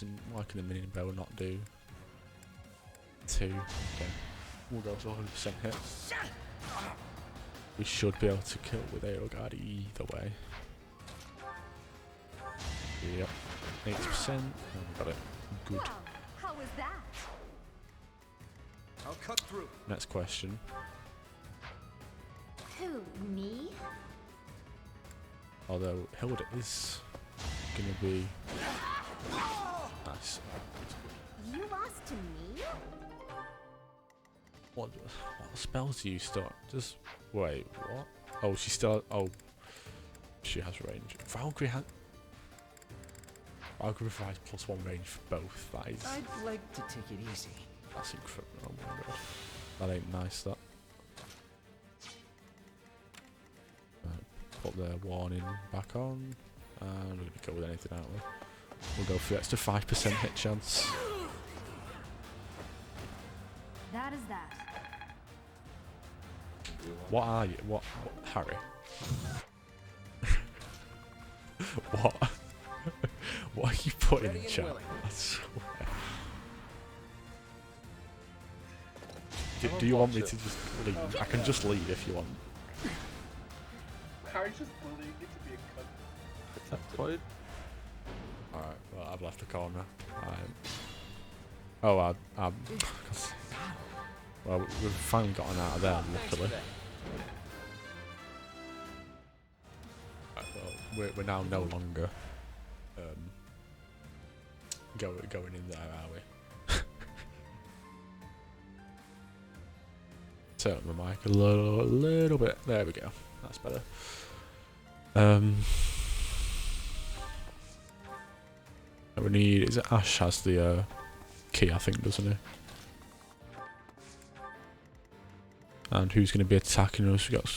can the minion bow not do 2? Okay. We'll go to 100% hit. We should be able to kill with Edelgard either way. Yep. 80%. Oh, we got it. Good. Wow, how was that? I'll cut through. Next question. Who, me? Although Hilda is gonna be nice. You lost to me? What spells do you start? Just wait, what? Oh, she still. Oh, she has range. Valkyrie provides +1 range for both. That is. I'd like to take it easy. That's incredible. Oh my god, that ain't nice. That. Put the warning back on, and we're gonna go with anything out there. We'll go for the extra 5% hit chance. That is that. What are you? What Harry? What? What are you putting in chat? I swear. Do you want me to just leave? I can just leave if you want. Harry's just bullying you to be a cunt. Alright, well, I've left the corner. Oh, well, we've finally gotten out of there, luckily. Right, well, we're now no longer going in there, are we? Turn my mic a little bit. There we go. That's better. We need. Is it Ash has the key? I think, doesn't he? And who's going to be attacking us? We got.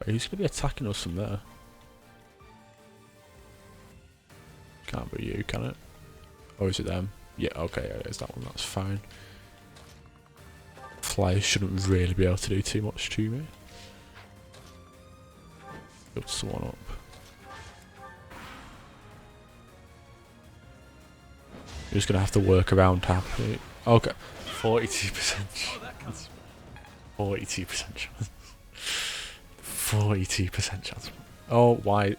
Who's going to be attacking us from there? Can't be you, can it? Or is it them? Yeah, okay, it is that one. That's fine. Flyers shouldn't really be able to do too much to me. Build someone up. You're just gonna have to work around happily. Okay, 42% chance. 42% chance. 42% chance. Oh, why?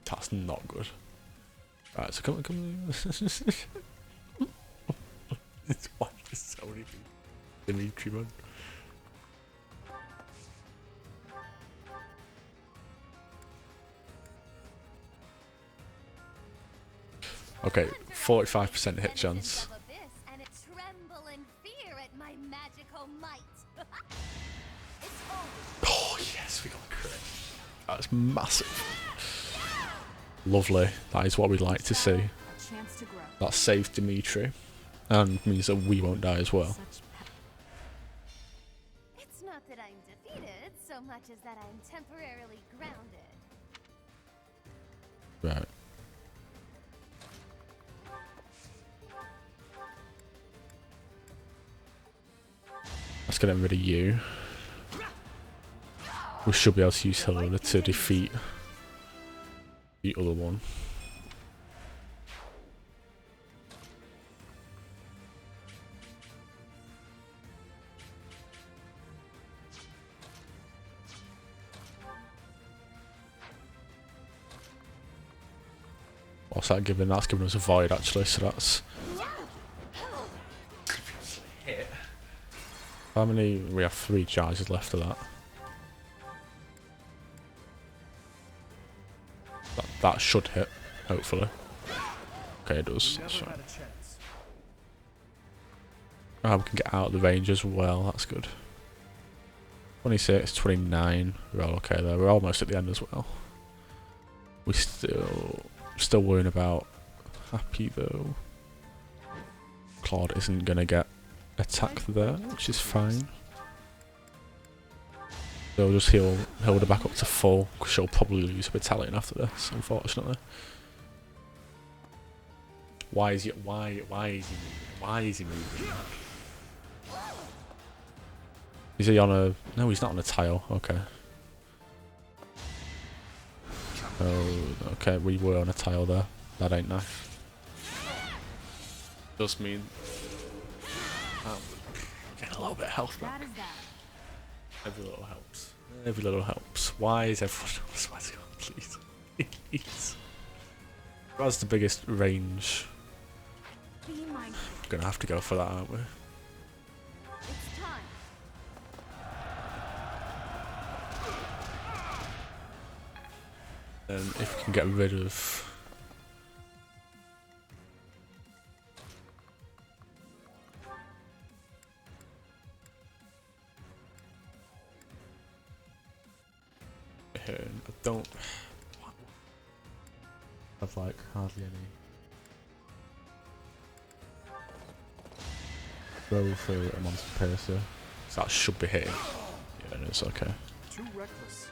That's not good. Right, so come on. It's why there's so many people. Dimitri, man. Okay, 45% hit chance. And tremble in fear at my magical might. Oh yes, we got a crit. That's massive. Lovely. That is what we'd like to see. Chance to grow. That saved Dimitri, and means that we won't die as well. It's not that I'm defeated so much as that I'm temporarily grounded. Right. Let's get rid of you. We should be able to use Hilda to defeat the other one. What's that giving? That's giving us a void actually, so that's... How many? We have 3 charges left of that. That should hit, hopefully. Okay, it does. So. Oh, we can get out of the range as well, that's good. 26, 29, we're all okay there. We're almost at the end as well. We still worrying about Happy though. Claude isn't gonna get attacked there, which is fine. They'll just heal Hilda back up to full, because she'll probably lose a battalion after this, unfortunately. Why is he moving? Is he on a... No, he's not on a tile, okay. Oh, okay, we were on a tile there. That ain't nice. Does mean... getting a little bit of health back. Every little helps. Every little helps. Why is everyone... I swear to God, please. Please. Who has the biggest range? We're gonna have to go for that, aren't we? And if we can get rid of... I don't have like hardly any roll for a monster piercer. So that should be hitting. Yeah, it's okay. Too reckless.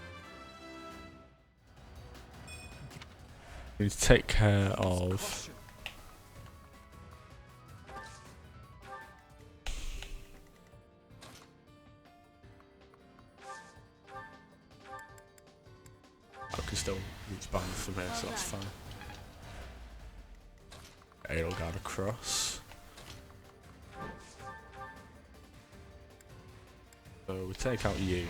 We need to take care of... I can still reach band from here, so that's fine. Edelgard across. So we take out you.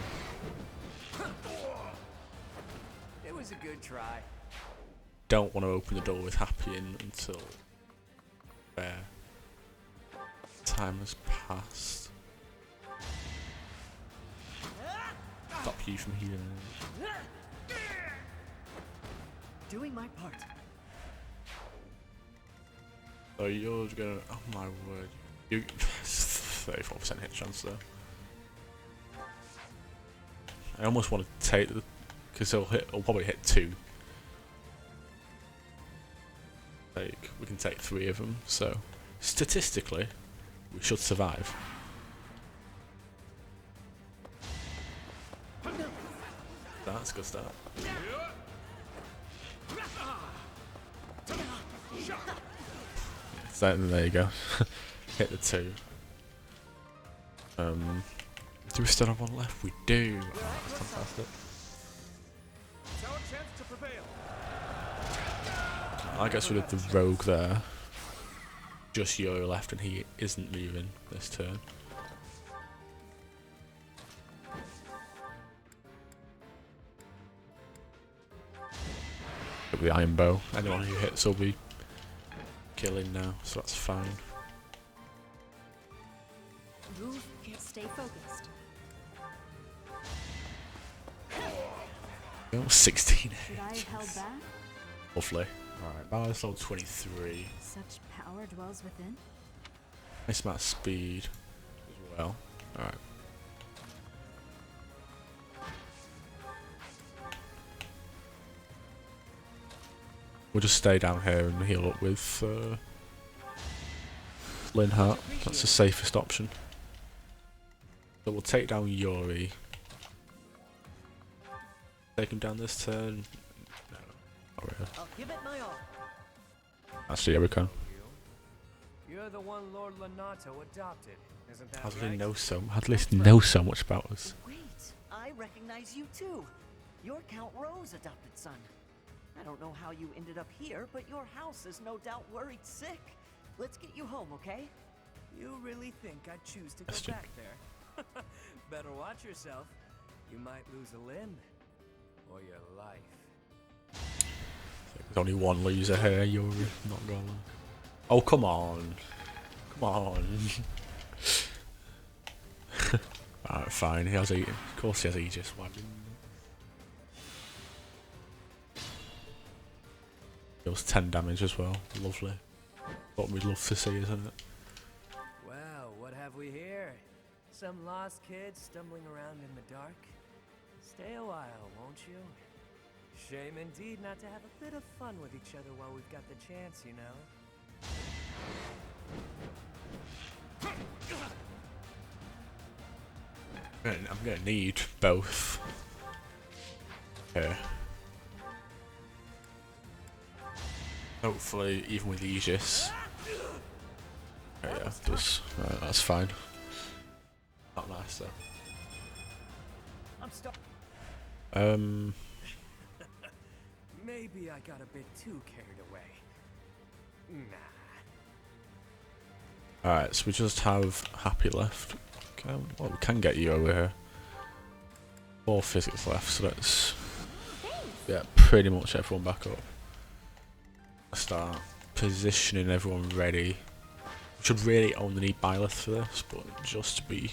It was a good try. Don't want to open the door with Happy in until time has passed. Stop you from healing. Doing my part. So you're gonna... Oh my word. You 34% hit chance there. I almost want to take the... Because he'll probably hit 2. We can take 3 of them, so statistically we should survive. That's a good start. So there you go. Hit the 2. Do we still have one left? We do. Oh, that's fantastic. I guess we did the rogue there. Just Yo left and he isn't moving this turn. With the iron bow. Anyone who hits will be killing now, so that's fine. Stay focused. 16 Should I have held back? Lovely. Alright, balance level 23. Such power dwells within. Nice amount of speed as well. Alright. We'll just stay down here and heal up with Linhardt. That's the safest option. So we'll take down Yuri. Take him down this turn. No, not really. I'll give it my all. Actually, yeah, we can. You're the one Lord Lenato adopted, isn't that How do they right? know so? How do they know so much about us? Wait, I recognize you too. You're Count Rose' adopted son. I don't know how you ended up here, but your house is no doubt worried sick. Let's get you home, okay? You really think I'd choose to go Question. back there? Better watch yourself. You might lose a limb. Or your life. There's only one loser here, Yuri. Not gonna lie. Oh, come on. Come on. Alright, fine. He has Aegis. Of course he has Aegis. Why didn't he? Deals 10 damage as well. Lovely. What we'd love to see, isn't it? Well, what have we here? Some lost kids stumbling around in the dark? Stay a while, won't you? Shame indeed not to have a bit of fun with each other while we've got the chance, you know? I'm gonna need both. Here. Hopefully, even with Aegis. Oh yeah, it does. That's fine. Not nice though. I'm stuck. Maybe I got a bit too carried away. Nah. Alright, so we just have Happy left. Okay, well, we can get you over here. 4 physics left, so let's get pretty much everyone back up. Start positioning everyone ready. We should really only need Byleth for this, but just to be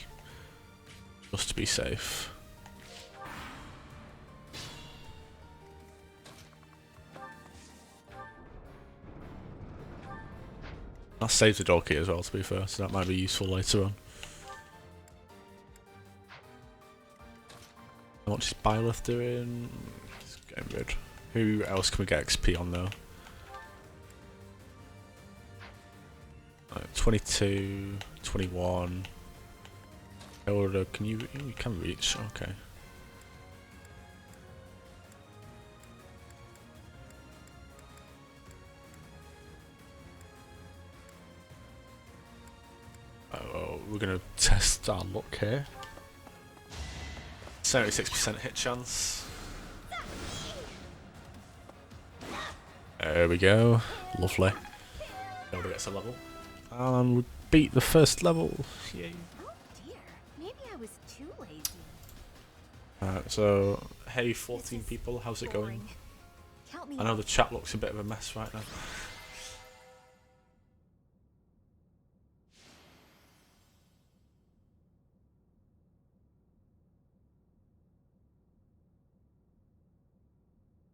safe. That saves the door key as well, to be fair, so that might be useful later on. How much is Byleth doing? It's getting rid. Who else can we get XP on though? 22, 21. Elder, can you can reach? Okay. Oh, we're gonna test our luck here. 76% hit chance. There we go. Lovely. Elder gets a level. And we beat the first level. Yay. Oh dear, maybe I was too lazy. Alright, so hey 14 people, how's it going? Count me I know out. the chat looks a bit of a mess right now.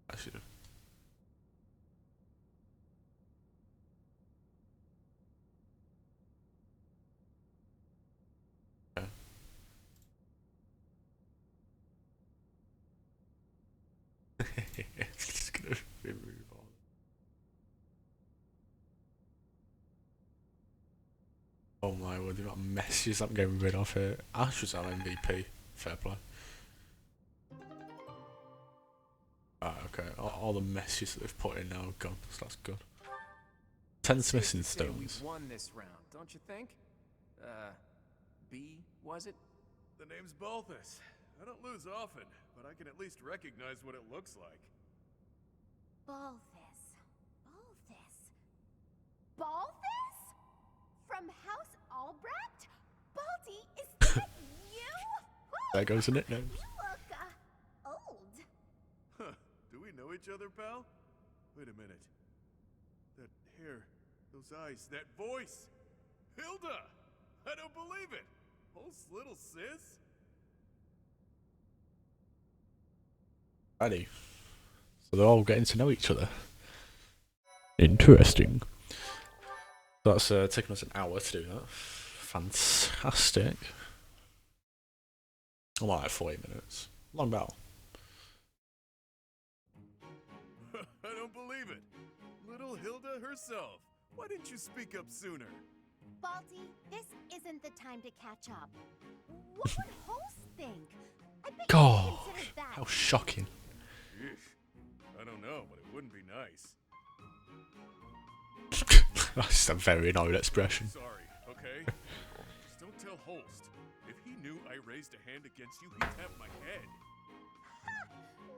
I should have. Just gonna remove all. Oh my word, the amount of messages I'm getting rid of here. Ash was our MVP. Fair play. Ah, okay. All the messages that they've put in now are gone, so that's good. 10 smithing stones. We won this round, don't you think? B, was it? The name's Balthus. I don't lose often, but I can at least recognize what it looks like. Balthus. Balthus? From House Albrecht? Baldy, is that you? There goes the nickname. You look, old. Huh. Do we know each other, pal? Wait a minute. That hair, those eyes, that voice. Hilda! I don't believe it! Hulk's little sis? Righty. So they're all getting to know each other. Interesting. That's taken us an hour to do that. Fantastic. I'm like 40 minutes. Long battle. I don't believe it. Hilda herself. Why didn't you speak up sooner? Balti, this isn't the time to catch up. What would hosts think? I bet you God, considered that. how shocking. Eesh. I don't know, but it wouldn't be nice. That's a very annoyed expression. Sorry, okay? Just don't tell Holst. If he knew I raised a hand against you, he'd have my head.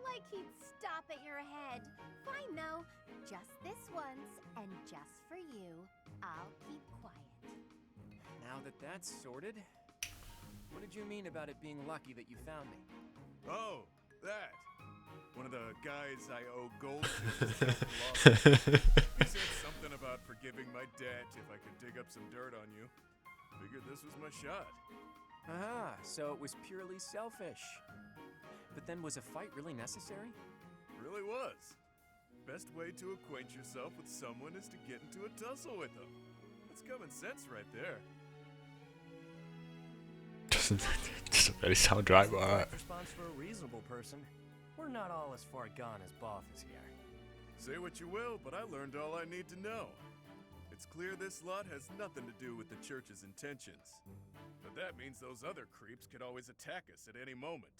Like he'd stop at your head. Fine though. Just this once, and just for you, I'll keep quiet. Now that that's sorted, what did you mean about it being lucky that you found me? Oh, that. One of the guys I owe gold to. He said something about forgiving my debt if I could dig up some dirt on you. Figured this was my shot. Ah, so it was purely selfish. But then was a fight really necessary? Really was. Best way to acquaint yourself with someone is to get into a tussle with them. That's common sense right there. Doesn't really sound right, but alright. Response for a reasonable person. We're not all as far gone as Both is here. Say what you will, but I learned all I need to know. It's clear this lot has nothing to do with the church's intentions. But that means those other creeps could always attack us at any moment.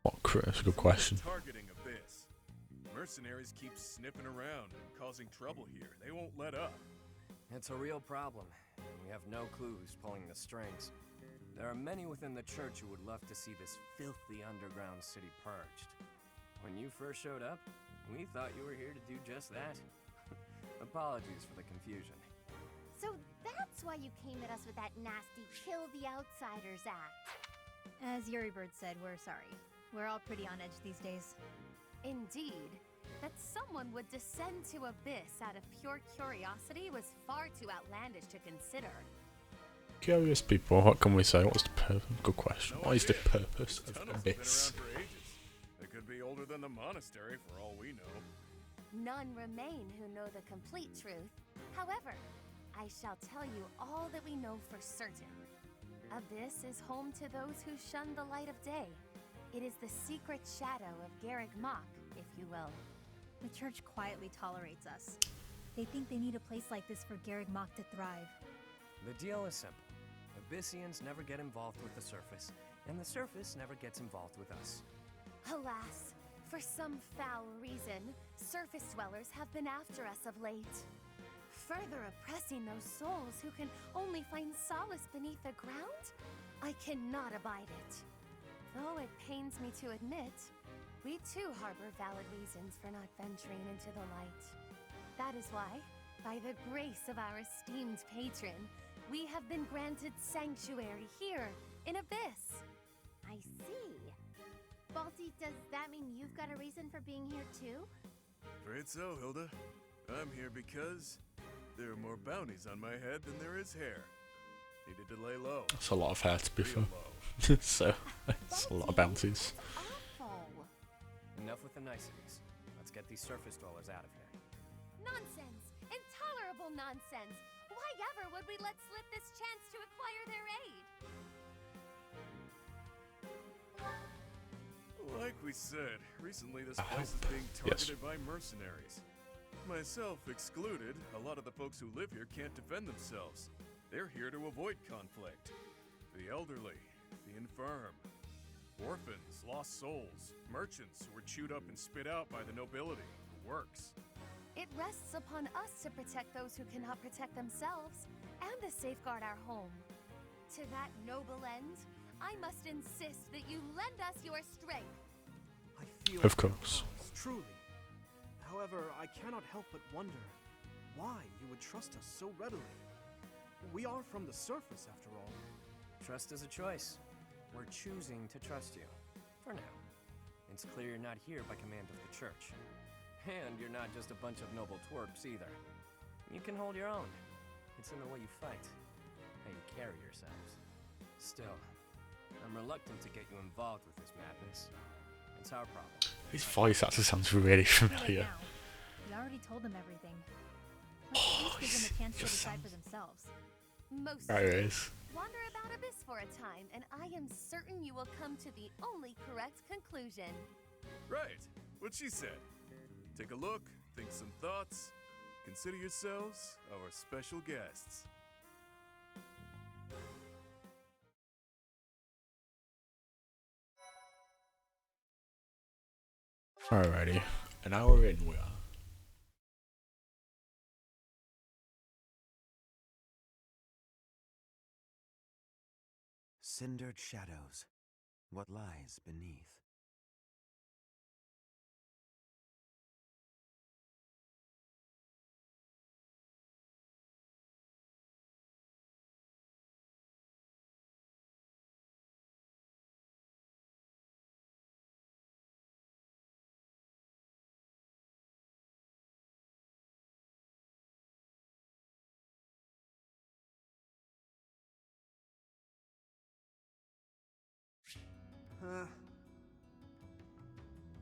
What crew? That's a good question. Targeting Abyss. Mercenaries keep sniffing around and causing trouble here. They won't let up. It's a real problem. We have no clue who's pulling the strings. There are many within the church who would love to see this filthy underground city purged. When you first showed up, we thought you were here to do just that. Apologies for the confusion. So that's why you came at us with that nasty kill the outsiders act. As Yuribird said, we're sorry. We're all pretty on edge these days. Indeed. That someone would descend to Abyss out of pure curiosity was far too outlandish to consider. Curious people, what can we say? What's the purpose? Good question. What is the purpose of Abyss? They could be older than the monastery for all we know. None remain who know the complete truth. However, I shall tell you all that we know for certain. Abyss is home to those who shun the light of day. It is the secret shadow of Garrick Mach, if you will. The church quietly tolerates us. They think they need a place like this for Garrick Mach to thrive. The deal is simple. Abyssians never get involved with the surface, and the surface never gets involved with us. Alas, for some foul reason, surface dwellers have been after us of late. Further oppressing those souls who can only find solace beneath the ground? I cannot abide it. Though it pains me to admit, we too harbor valid reasons for not venturing into the light. That is why, by the grace of our esteemed patron, we have been granted sanctuary here in Abyss. I see. Balti, does that mean you've got a reason for being here too? Afraid so, Hilda. I'm here because there are more bounties on my head than there is hair. Needed to lay low. That's a lot of hair to be fair. So, it's a lot of bounties. Enough with the niceties. Let's get these surface dwellers out of here. Nonsense! Intolerable nonsense! Why ever would we let slip this chance to acquire their aid? Like we said, recently this place is being targeted by mercenaries. Myself excluded, a lot of the folks who live here can't defend themselves. They're here to avoid conflict. The elderly, the infirm, orphans, lost souls, merchants who were chewed up and spit out by the nobility, the works. It rests upon us to protect those who cannot protect themselves, and to safeguard our home. To that noble end, I must insist that you lend us your strength. I feel Of course. Truly. However, I cannot help but wonder why you would trust us so readily. We are from the surface, after all. Trust is a choice. We're choosing to trust you. For now. It's clear you're not here by command of the church. And you're not just a bunch of noble twerps either. You can hold your own. It's in the way you fight. How you carry yourselves. Still, I'm reluctant to get you involved with this madness. It's our problem. His voice actually sounds really familiar. We already told them everything. Let's at least give them a chance to decide for themselves. Most There it is. Wander about Abyss for a time, and I am certain you will come to the only correct conclusion. Right, what she said. Take a look, think some thoughts. Consider yourselves our special guests. Alrighty, an hour in we are. Cindered shadows. What lies beneath?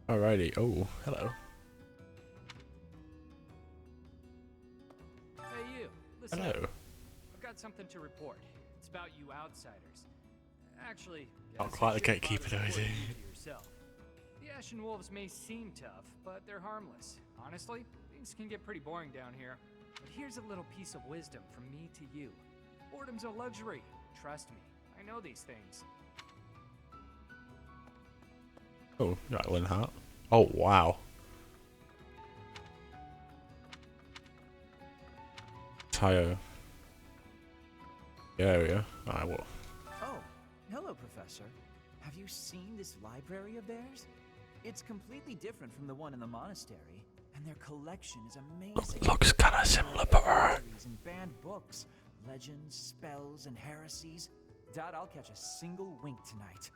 Alrighty. Oh, hello. Hey you, listen Hello. up. I've got something to report. It's about you outsiders. Actually, Not guess quite I the should have gatekeeper brought though, it is he? forward to yourself. The Ashen Wolves may seem tough, but they're harmless. Honestly, things can get pretty boring down here. But here's a little piece of wisdom from me to you. Boredom's a luxury. Trust me, I know these things. Oh, Rattling Heart. Oh, wow. Tayo. The area. Alright, what? Oh, hello, Professor. Have you seen this library of theirs? It's completely different from the one in the monastery, and their collection is amazing. Looks kinda similar, but And banned books, legends, spells, and heresies. Doubt I'll catch a single wink tonight.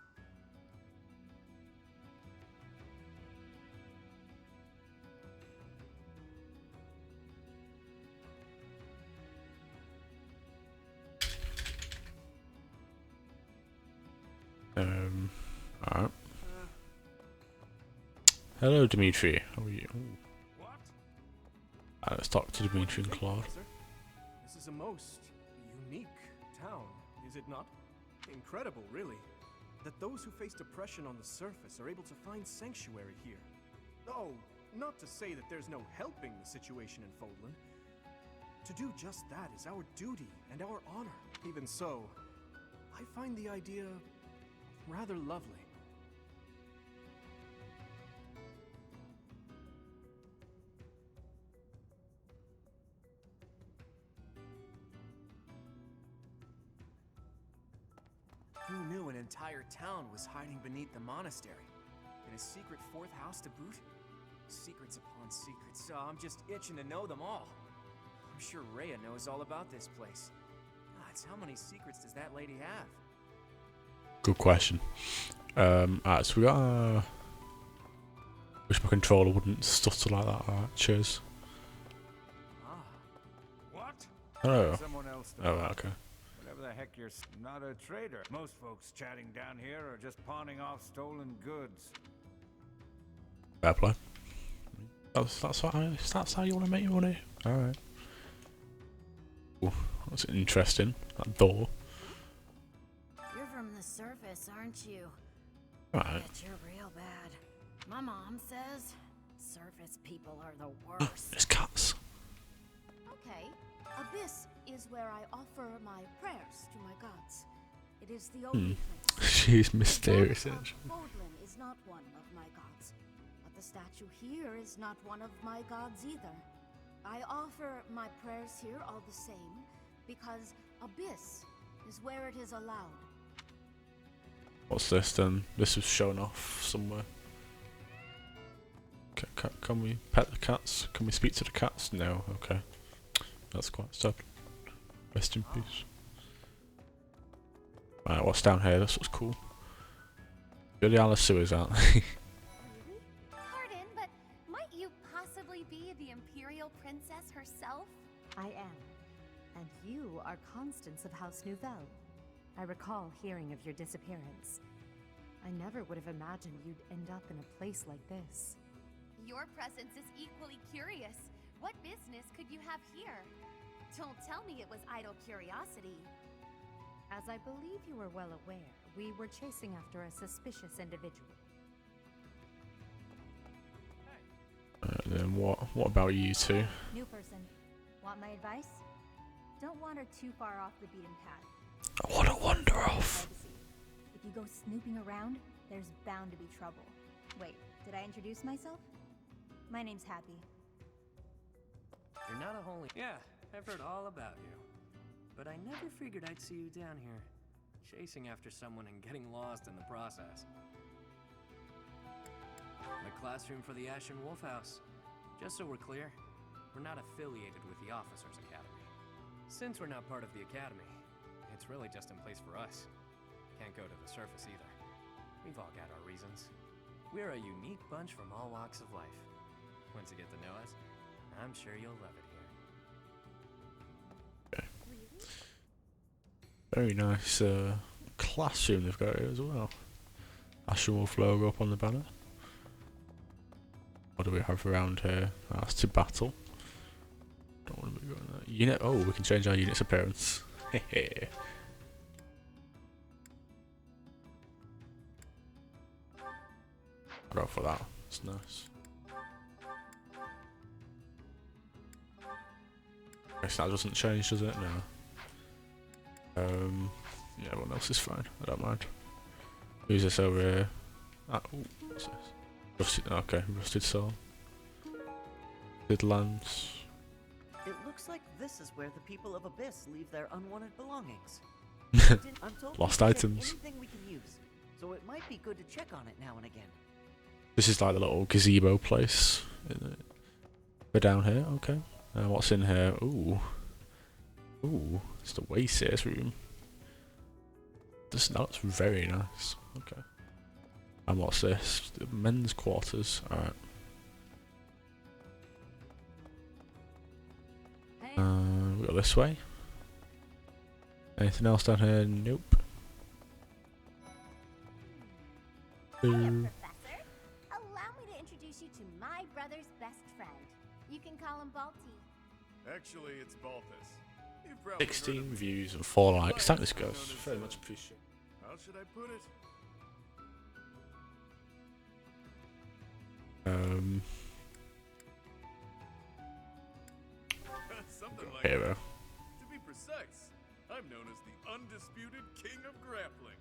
Alright. Hello, Dimitri. How are you? Let's talk to Dimitri and Claude. This is a most unique town, is it not? Incredible, really, that those who faced oppression on the surface are able to find sanctuary here. Oh, not to say that there's no helping the situation in Fodlan. To do just that is our duty and our honor. Even so, I find the idea rather lovely. Who knew an entire town was hiding beneath the monastery? In a secret fourth house to boot? Secrets upon secrets, so I'm just itching to know them all. I'm sure Rhea knows all about this place. Gods, how many secrets does that lady have? Good question. Alright, so we got a... Wish my controller wouldn't stutter like that. Alright, cheers. What? Hello. Someone else. Oh, right, okay. Whatever the heck, you're not a trader. Most folks chatting down here are just pawning off stolen goods. Fair play. That's how you want to make your money. Alright. That's interesting. That door. You're from the surface, aren't you? Right. Bet you're real bad. My mom says surface people are the worst. There's cats. Okay. Abyss is where I offer my prayers to my gods. It is the only place. She's mysterious, isn't she? Fodlan is not one of my gods, but the statue here is not one of my gods either. I offer my prayers here all the same, because Abyss is where it is allowed. What's this then? This was shown off somewhere. Can we pet the cats? Can we speak to the cats? No, okay. That's quite sad. Rest in peace. Right, what's down here? This looks cool. Really Alice sewers, aren't they? Pardon, but might you possibly be the Imperial Princess herself? I am. And you are Constance of House Nouvelle. I recall hearing of your disappearance. I never would have imagined you'd end up in a place like this. Your presence is equally curious. What business could you have here? Don't tell me it was idle curiosity. As I believe you are well aware, we were chasing after a suspicious individual. And what about you two? New person. Want my advice? Don't wander too far off the beaten path. I want to wander off. If you go snooping around, there's bound to be trouble. Wait, did I introduce myself? My name's Happy. You're not a holy. Yeah, I've heard all about you. But I never figured I'd see you down here, chasing after someone and getting lost in the process. The classroom for the Ashen Wolf House. Just so we're clear, we're not affiliated with the Officers Academy. Since we're not part of the Academy, it's really just in place for us. Can't go to the surface either. We've all got our reasons. We're a unique bunch from all walks of life. Once you get to know us, I'm sure you'll love it here. Very nice classroom they've got here as well. Ashen Wolf logo up on the banner. What do we have around here? Oh, that's to battle. Don't want to be going there. Unit. Oh, we can change our unit's appearance. Hehe. I'll go for that. It's nice. Guess that doesn't change, does it? No. Yeah, everyone else is fine. I don't mind. Who's this over here? Ah, ooh, what's this? Rusted. Okay, rusted soul. Good lands. It looks like this is where the people of Abyss leave their unwanted belongings. I'm told Lost we can check items. anything we can use, so it might be good to check on it now and again. This is like the little gazebo place. We're down here. Okay. What's in here? Ooh. Ooh. It's the Wayseers room. This looks very nice. Okay. And what's this? The men's quarters. Alright. We go this way. Anything else down here? Nope. Hiya, Professor. Allow me to introduce you to my brother's best friend. You can call him Balti. Actually, it's Baltus. You've probably 16 views and 4 likes. Thank this goes. Very much appreciate. How should I put it? Something like Hero. that. To be precise, I'm known as the undisputed king of grappling.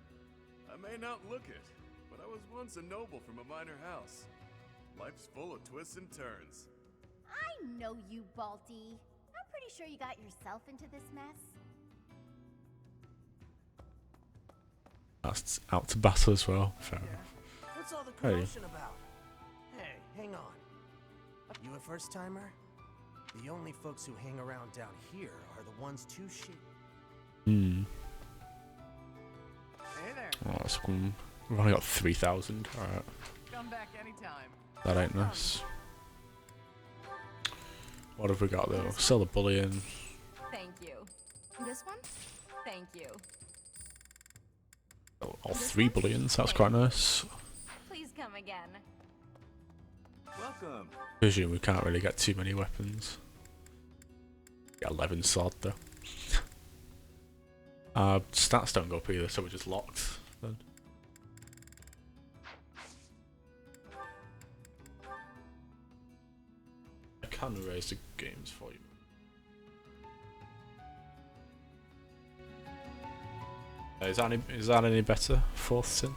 I may not look it, but I was once a noble from a minor house. Life's full of twists and turns. I know you, Balti. I'm pretty sure you got yourself into this mess. That's out to battle as well. Fair enough. What's all the Hey. commotion about? Hey, hang on. You a first timer? The only folks who hang around down here are the ones too shit. Hmm. Hey there. Oh, that's cool. We've only got 3,000. Alright. Come back anytime. That ain't nice. What have we got though? Sell the bullion. Thank you. This one? Thank you. All 3 bullions. That's quite nice. Please come again. Welcome. Presume we can't really get too many weapons. Get 11 sword though. Stats don't go up either, so we're just locked then. I can raise the games for you. Is that any better? 4th sin?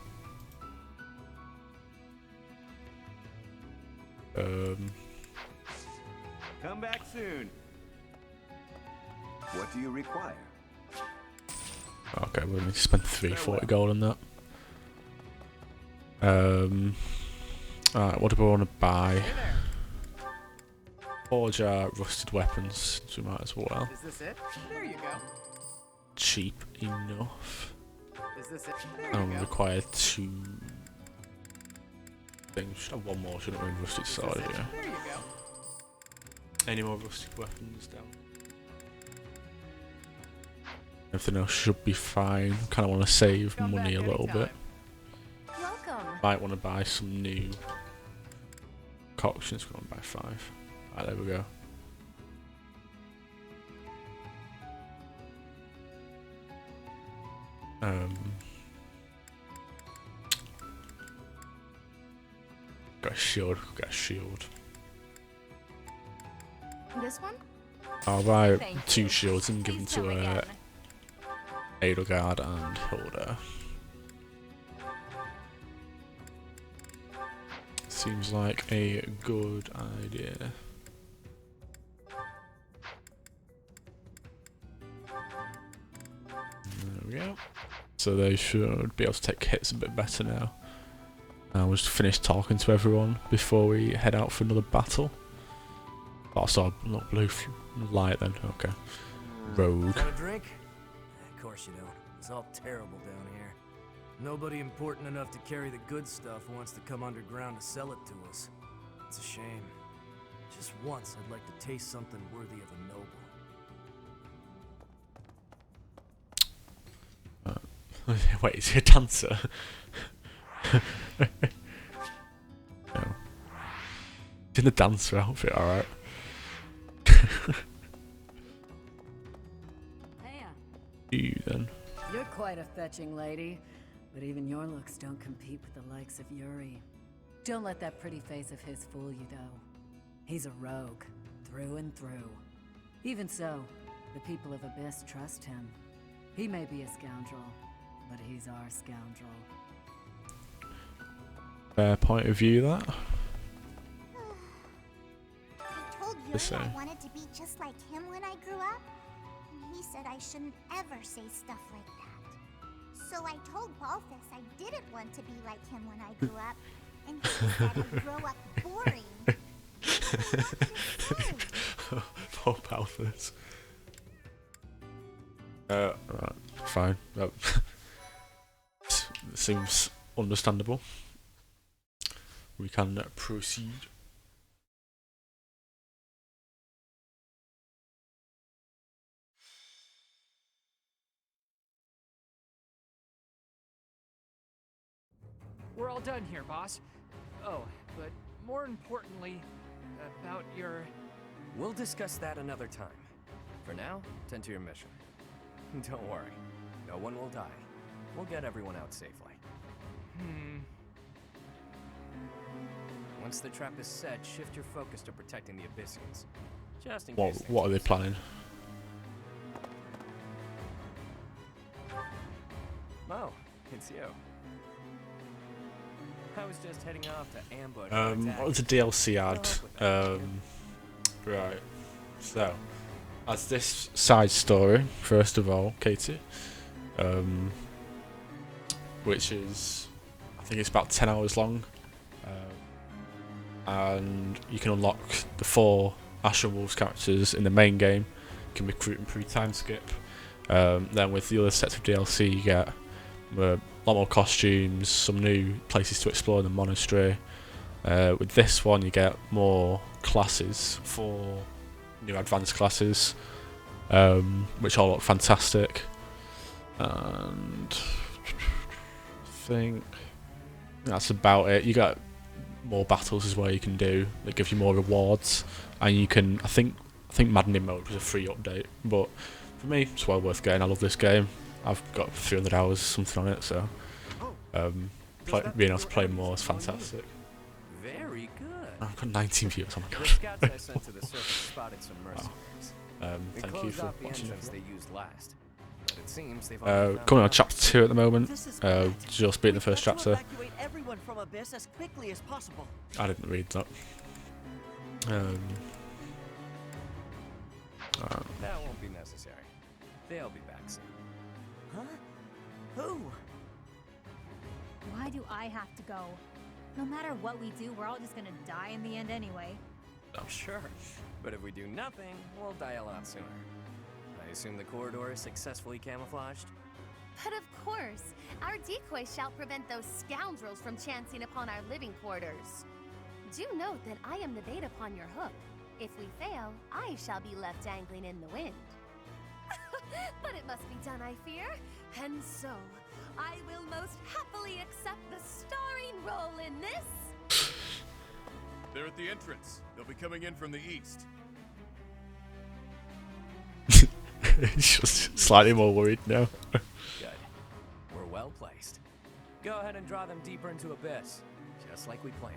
Come back soon. What do you require? Okay, we'll need to spend 340 gold on that. Alright, what do we want to buy? Forge our rusted weapons, so we might as well. Is this it? There you go. Cheap enough. Is this it? There you go. Require 2 things. Should have 1 more, shouldn't we? Rusted sword, yeah. There you go. Any more rusted weapons down? Everything else should be fine. Kind of want to save money a little bit. Welcome. Might want to buy some new concoctions. We're going to buy 5. Alright, there we go. Got a shield. Got a shield. This one? I'll buy Thank 2 you. shields and give them Please to come again. Edelgard and Hilda. Seems like a good idea. There we go. So they should be able to take hits a bit better now. We'll just finish talking to everyone before we head out for another battle. Oh, I saw a little blue light then, okay. Rogue. Want a drink? Of course you don't. It's all terrible down here. Nobody important enough to carry the good stuff wants to come underground to sell it to us. It's a shame. Just once I'd like to taste something worthy of a noble. Wait, is he a dancer? No. He's in the dancer outfit, alright. You then. You're quite a fetching lady, but even your looks don't compete with the likes of Yuri. Don't let that pretty face of his fool you, though. He's a rogue, through and through. Even so, the people of Abyss trust him. He may be a scoundrel, but he's our scoundrel. Fair point of view, that. I told Yuri So. I wanted to be just like him when I grew up, and he said I shouldn't ever say stuff like that. So I told Balthus I didn't want to be like him when I grew up, and he said I'd grow up boring. Poor Balthus. Right, fine. That seems understandable. We can proceed. We're all done here, boss. Oh, but more importantly, about your... We'll discuss that another time. For now, tend to your mission. Don't worry, no one will die. We'll get everyone out safely. Once the trap is set, shift your focus to protecting the Abyssians. Just in case. What are they planning? Mo, it's you. I was just heading off to ambush. What was the DLC ad? Right. So, as this side story, first of all, Katie, which is, I think it's about 10 hours long, and you can unlock the 4 Ashen Wolves characters in the main game. You can recruit them through time skip. Then with the other sets of DLC, you get a lot more costumes, some new places to explore in the monastery. With this one, you get more classes, 4 new advanced classes, which all look fantastic. And I think that's about it. You got more battles as well you can do that give you more rewards, and you can, I think Maddening mode was a free update, but for me it's well worth getting. I love this game. I've got 300 hours something on it, so being able to play more is fantastic. Very good. I've got 19 views, oh my The god. scouts I sent to the surface spotted some mercenaries. We Thank you closed for off the watching, entrance everyone. they used last. But it seems they've already found Coming on out. chapter 2 at the moment. Just beat the first chapter. Evacuate everyone from Abyss as quickly as possible. I didn't read that. That won't be necessary. They'll be back soon. Huh? Who? Why do I have to go? No matter what we do, we're all just gonna die in the end anyway. Sure. But if we do nothing, we'll die a lot sooner. I assume the corridor is successfully camouflaged? But of course, our decoy shall prevent those scoundrels from chancing upon our living quarters. Do note that I am the bait upon your hook. If we fail, I shall be left dangling in the wind. But it must be done, I fear. And so, I will most happily accept the starring role in this. They're at the entrance. They'll be coming in from the east. He's just slightly more worried now. Good. We're well placed. Go ahead and draw them deeper into Abyss, just like we planned.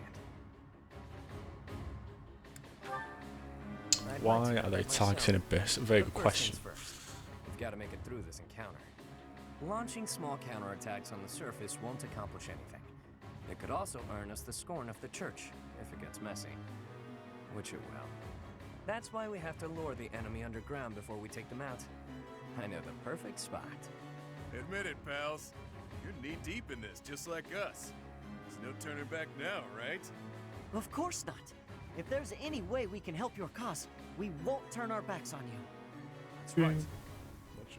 I I'd Why like to are know they that targeting myself. Abyss? Very But good first things question. first, we've got to make it through this encounter. Launching small counterattacks on the surface won't accomplish anything. It could also earn us the scorn of the church, if it gets messy. Which it will. That's why we have to lure the enemy underground before we take them out. I know the perfect spot. Admit it, pals. You're knee-deep in this, just like us. There's no turning back now, right? Of course not. If there's any way we can help your cause, we won't turn our backs on you. That's right.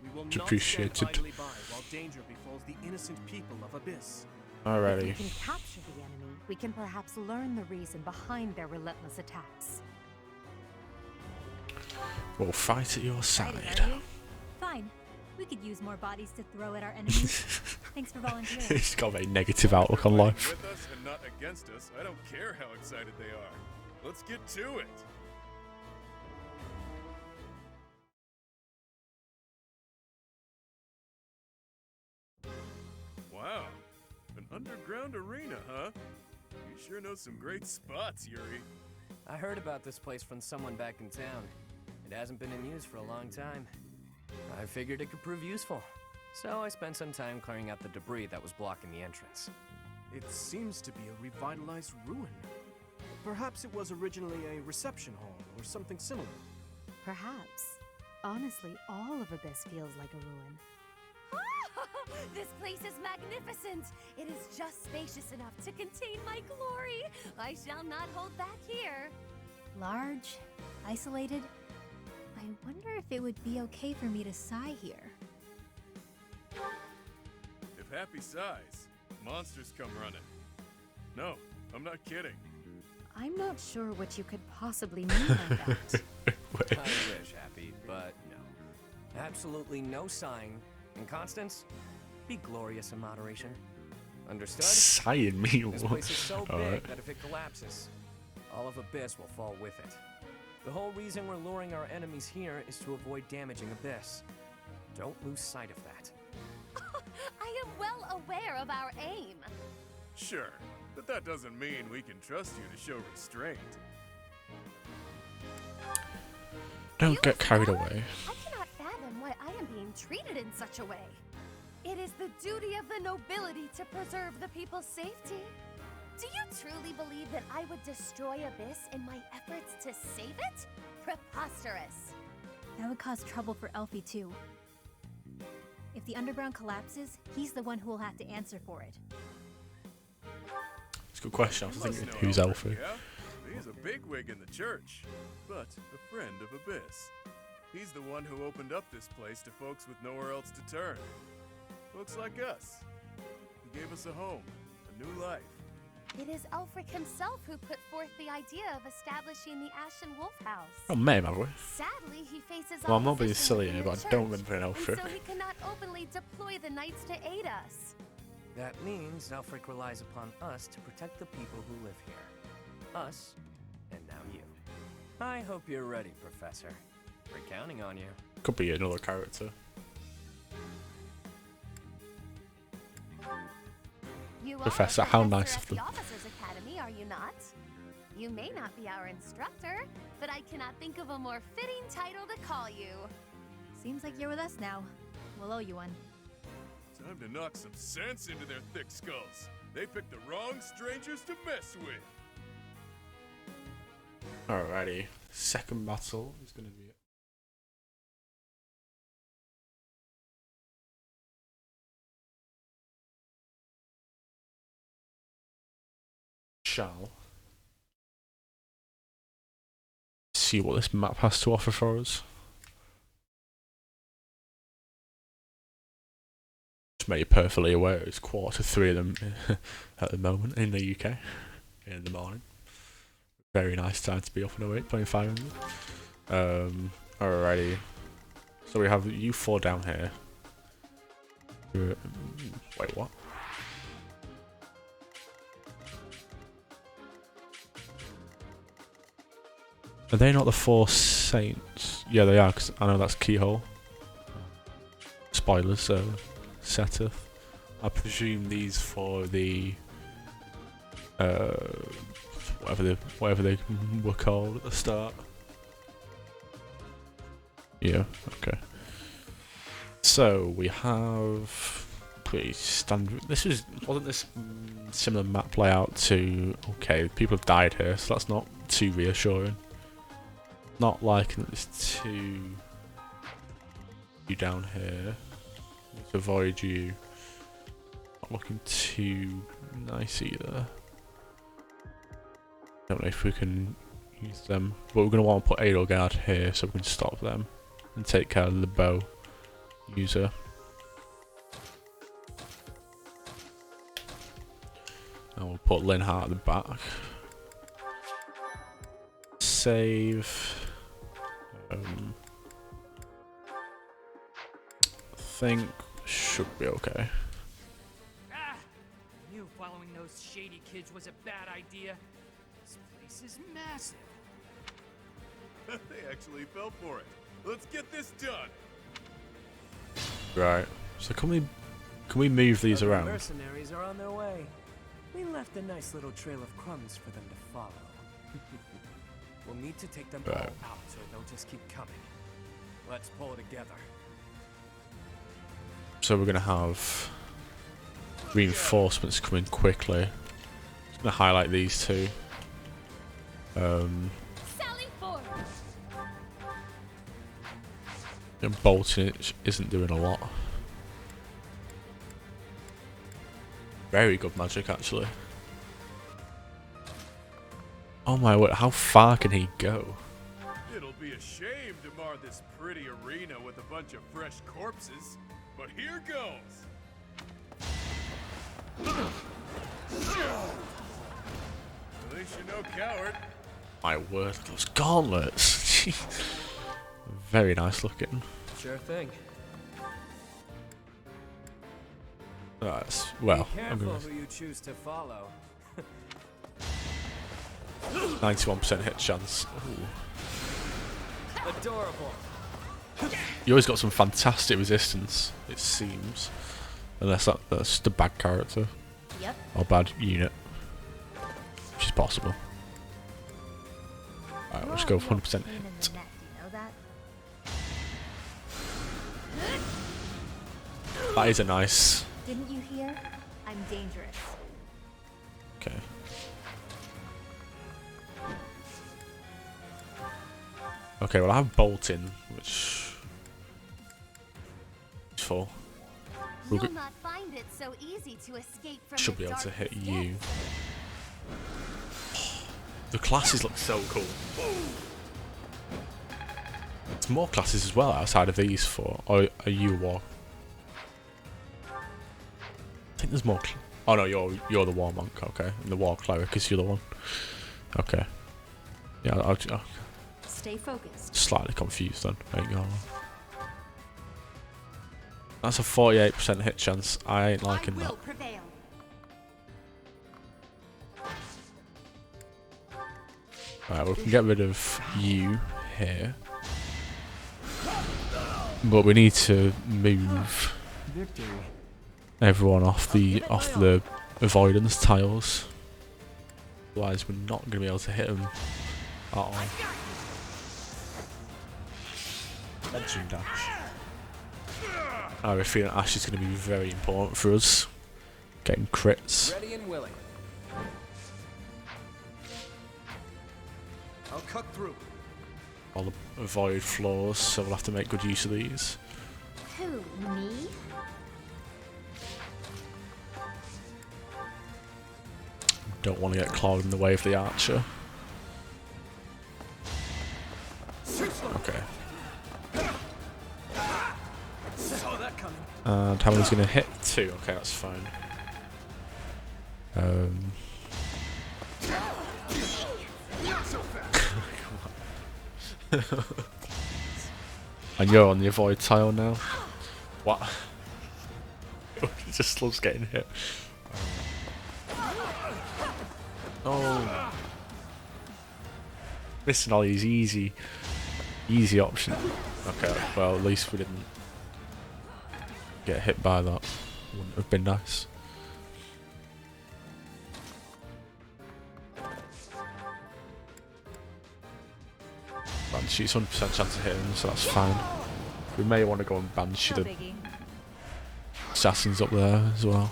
We will Much not appreciated. stand idly by while danger befalls the innocent people of Abyss. If Alrighty. we can capture the enemy, we can perhaps learn the reason behind their relentless attacks. We'll fight at your side. Excited, are you? Fine. We could use more bodies to throw at our enemies. Thanks for volunteering. He's got a very negative outlook on life. With us and not against us, I don't care how excited they are. Let's get to it. Wow, an underground arena, huh? You sure know some great spots, Yuri. I heard about this place from someone back in town. It hasn't been in use for a long time. I figured it could prove useful. So I spent some time clearing out the debris that was blocking the entrance. It seems to be a revitalized ruin. Perhaps it was originally a reception hall or something similar. Perhaps. Honestly, all of Abyss feels like a ruin. This place is magnificent! It is just spacious enough to contain my glory! I shall not hold back here! Large, isolated. I wonder if it would be okay for me to sigh here. If Happy sighs, monsters come running. No, I'm not kidding. I'm not sure what you could possibly mean by that. I wish, Happy, but no. Absolutely no sighing. And Constance, be glorious in moderation. Understood? Sighing me. This place is so big Alright. that if it collapses, all of Abyss will fall with it. The whole reason we're luring our enemies here is to avoid damaging Abyss. Don't lose sight of that. I am well aware of our aim. Sure, but that doesn't mean we can trust you to show restraint. Don't get carried away. I cannot fathom why I am being treated in such a way. It is the duty of the nobility to preserve the people's safety. Do you truly believe that I would destroy Abyss in my efforts to save it? Preposterous. That would cause trouble for Elfie too. If the underground collapses, he's the one who will have to answer for it. It's a good question. I was You must thinking, know who's Alfred, Alfie? yeah? He's a bigwig in the church, but a friend of Abyss. He's the one who opened up this place to folks with nowhere else to turn. Folks like us. He gave us a home, a new life. It is Ulfric himself who put forth the idea of establishing the Ashen Wolf House. Oh, mate, have we? Sadly, he faces Well, I'm not being opposition silly within here, the but I don't church, remember an and Ulfric. so he cannot openly deploy the knights to aid us. That means Alfric relies upon us to protect the people who live here. Us, and now you. I hope you're ready, Professor. We're counting on you. Could be another character. You Professor, are a how professor nice at of the them. Officers Academy, are you not? You may not be our instructor, but I cannot think of a more fitting title to call you. Seems like you're with us now. We'll owe you one. Time to knock some sense into their thick skulls. They picked the wrong strangers to mess with. Alrighty. Second battle is going to be. Shall see what this map has to offer for us. Just make you perfectly aware it's 2:45 of them at the moment in the UK in the morning. Very nice time to be up and awake playing Fire Emblem. Alrighty. So we have you four down here. Wait, what? Are they not the four saints? Yeah, they are, because I know that's Keyhole. Spoilers, so Seteth. I presume these for the whatever they were called at the start. Yeah, okay. So we have pretty standard. Wasn't this similar map layout to? Okay, people have died here, so that's not too reassuring. Not liking that there's you down here. Let's avoid you. Not looking too nice either. Don't know if we can use them, but we're going to want to put Aero Guard here so we can stop them and take care of the bow user. And we'll put Linhart at the back. Save. Think should be okay. Ah! Knew following those shady kids was a bad idea. This place is massive. They actually fell for it. Let's get this done. Right. So can we move these Other around? Mercenaries are on their way. We left a nice little trail of crumbs for them to follow. We'll need to take them Right. all out so they'll just keep coming. Let's pull together. So we're gonna have reinforcements coming quickly. Just gonna highlight these two. Sally forward. And bolting it isn't doing a lot. Very good magic, actually. Oh my word, how far can he go? It'll be a shame to mar this pretty arena with a bunch of fresh corpses, but here goes. At least you're no coward. My word, those gauntlets. Very nice looking. Sure thing. That's, well, Be I'm careful gonna who you choose to follow. 91% hit chance. Ooh. Adorable. You always got some fantastic resistance, it seems. Unless that's just a bad character. Yep. Or bad unit. Which is possible. Alright, let's go for 100% hit. You know that? That is a nice. Didn't you hear? I'm dangerous. Okay. Okay, well I have bolting, which is full. You'll not find it so easy to escape from Should the be able to dark hit pits. you. The classes look so cool. There's more classes as well outside of these four. Or are you a war? I think there's more. Oh no, you're the war monk. Okay, and the war cleric is the other one. Okay. Yeah, I'll Stay focused. slightly confused then. There you go. That's a 48% hit chance. I ain't liking that. Will prevail. Right, we can get rid of you here. But we need to move Victory. everyone off the avoidance tiles. Otherwise we're not going to be able to hit them at all. Mention dash. I have a feeling Ash is going to be very important for us. Getting crits. Ready and willing. I'll cut through. All the avoid floors, so we'll have to make good use of these. Who, me? Don't want to get clogged in the way of the archer. Okay. Saw that coming. And how many's going to hit? 2. Okay, that's fine. And you're on the avoid tile now. What? He just loves getting hit. Oh. Missing all these easy options. Okay, well at least we didn't get hit by that. Wouldn't have been nice. Banshee's 100% chance of hitting, so that's fine. We may want to go and Banshee the assassins up there as well.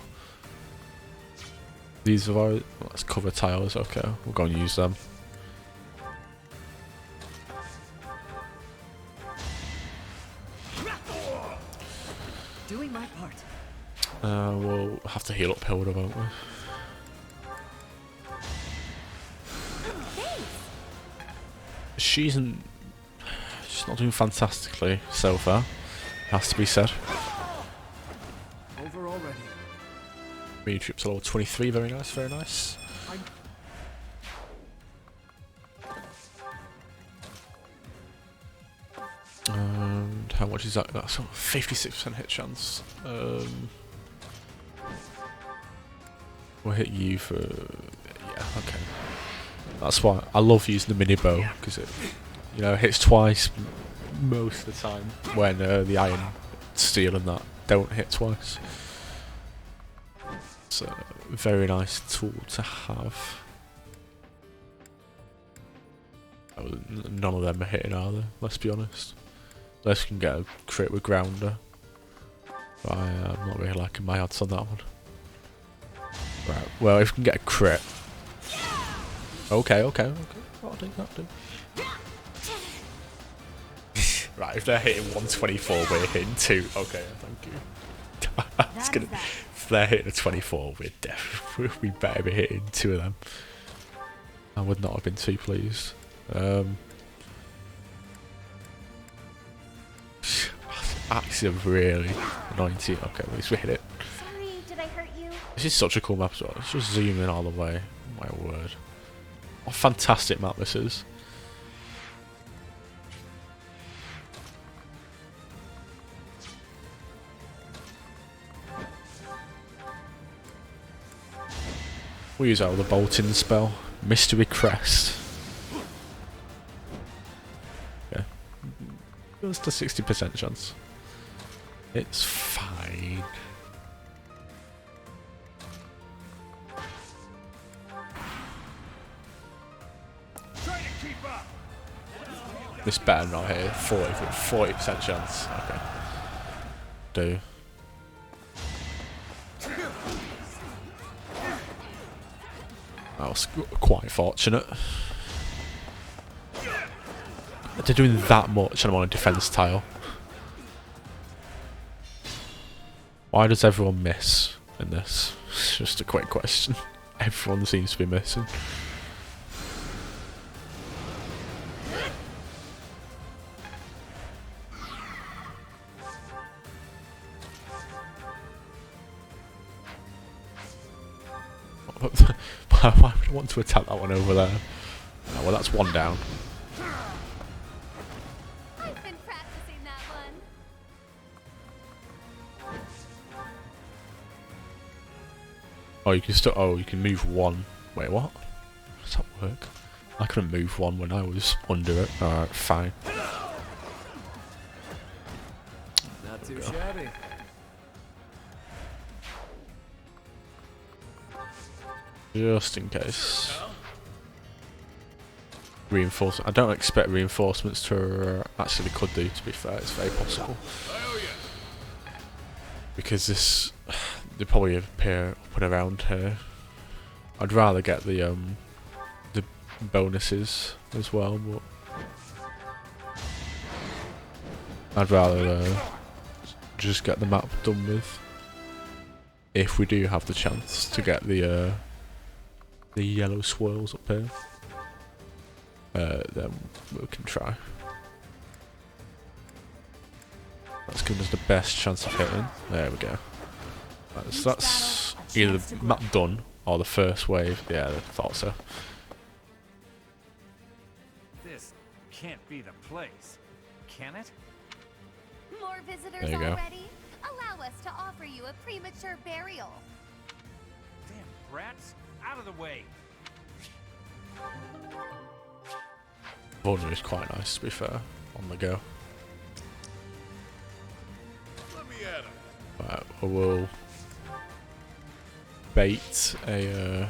These are our, let's cover tiles, okay, we'll go and use them. Doing my part. We'll have to heal up Hilda, won't we? She's not doing fantastically so far, has to be said. Over already. Mini troops level 23, very nice, very nice. And how much is that? That's a 56% hit chance. We'll hit you for, yeah, okay. That's why I love using the mini bow, because it, you know, hits twice most of the time when the iron, steel and that don't hit twice. It's a very nice tool to have. Oh, none of them are hitting, are they? Let's be honest. Unless we can get a crit with grounder. But I'm not really liking my odds on that one. Right, well, if we can get a crit. Okay. That'll do. Right, if they're hitting 124, we're hitting 2. Okay, thank you. That's gonna, if they're hitting a 24, we better be hitting 2 of them. I would not have been too pleased. Actually, a really annoying team. Okay, at least we hit it. Sorry, did I hurt you? This is such a cool map as well. Let's just zoom in all the way. My word. What a fantastic map this is. We'll use out the bolting spell. Mystery Crest. Yeah. Just a 60% chance. It's fine. This better not hit. 40% chance. Okay. Do. That was quite fortunate. They're doing that much and I'm on a defense tile. Why does everyone miss in this? It's just a quick question. Everyone seems to be missing. Why would I want to attack that one over there? Oh, well, that's one down. I've been practicing that one. Oh, you can still. Oh, you can move one. Wait, what? Does that work? I couldn't move one when I was under it. Alright, fine. Not too shabby. Just in case. Reinforcement. I don't expect reinforcements to actually could do, to be fair. It's very possible. Because this, they probably appear up and around here. I'd rather get the bonuses as well, but I'd rather just get the map done with. If we do have the chance to get the yellow swirls up here, then we can try. That's giving us the best chance of hitting. There we go. Right, so that's either the map done or the first wave. Yeah, I thought so. This can't be the place, can it? More visitors There you go. already? Allow us to offer you a premature burial. Damn brats, out of the way. Vulture is quite nice, to be fair, on the go. Let me at him. Right, I will bait a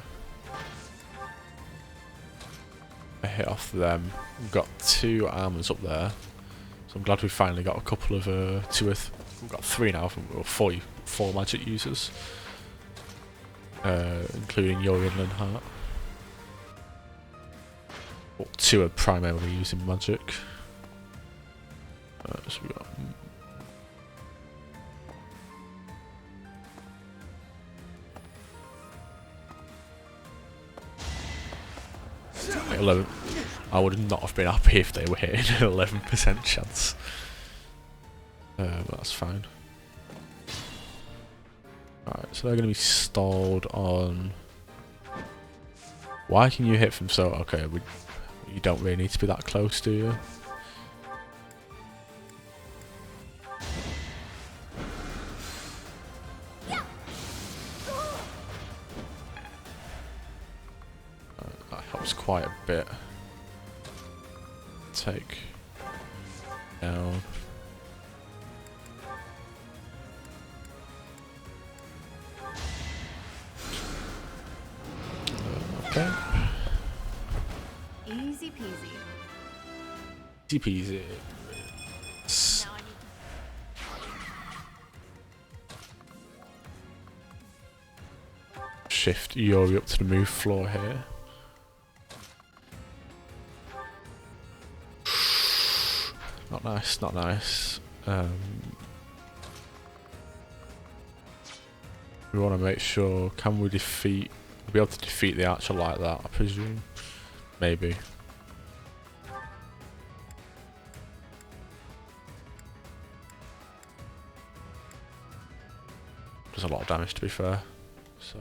hit off them. We've got 2 armors up there, so I'm glad we finally got a couple of we've got 3 now from 4 magic users, including Yuri and Linhart. Well, 2 are primarily using magic. So we got. I would not have been happy if they were hitting an 11% chance. That's fine. Alright, so they're going to be stalled on... Why can you hit from so... Okay, you don't really need to be that close, do you? That helps quite a bit. Take down. Okay. Easy peasy. Easy peasy. Shift Yuri up to the move floor here. Not nice, not nice. We want to make sure, can we defeat, we'll be able to defeat the archer like that, I presume? Maybe. Does a lot of damage, to be fair. So.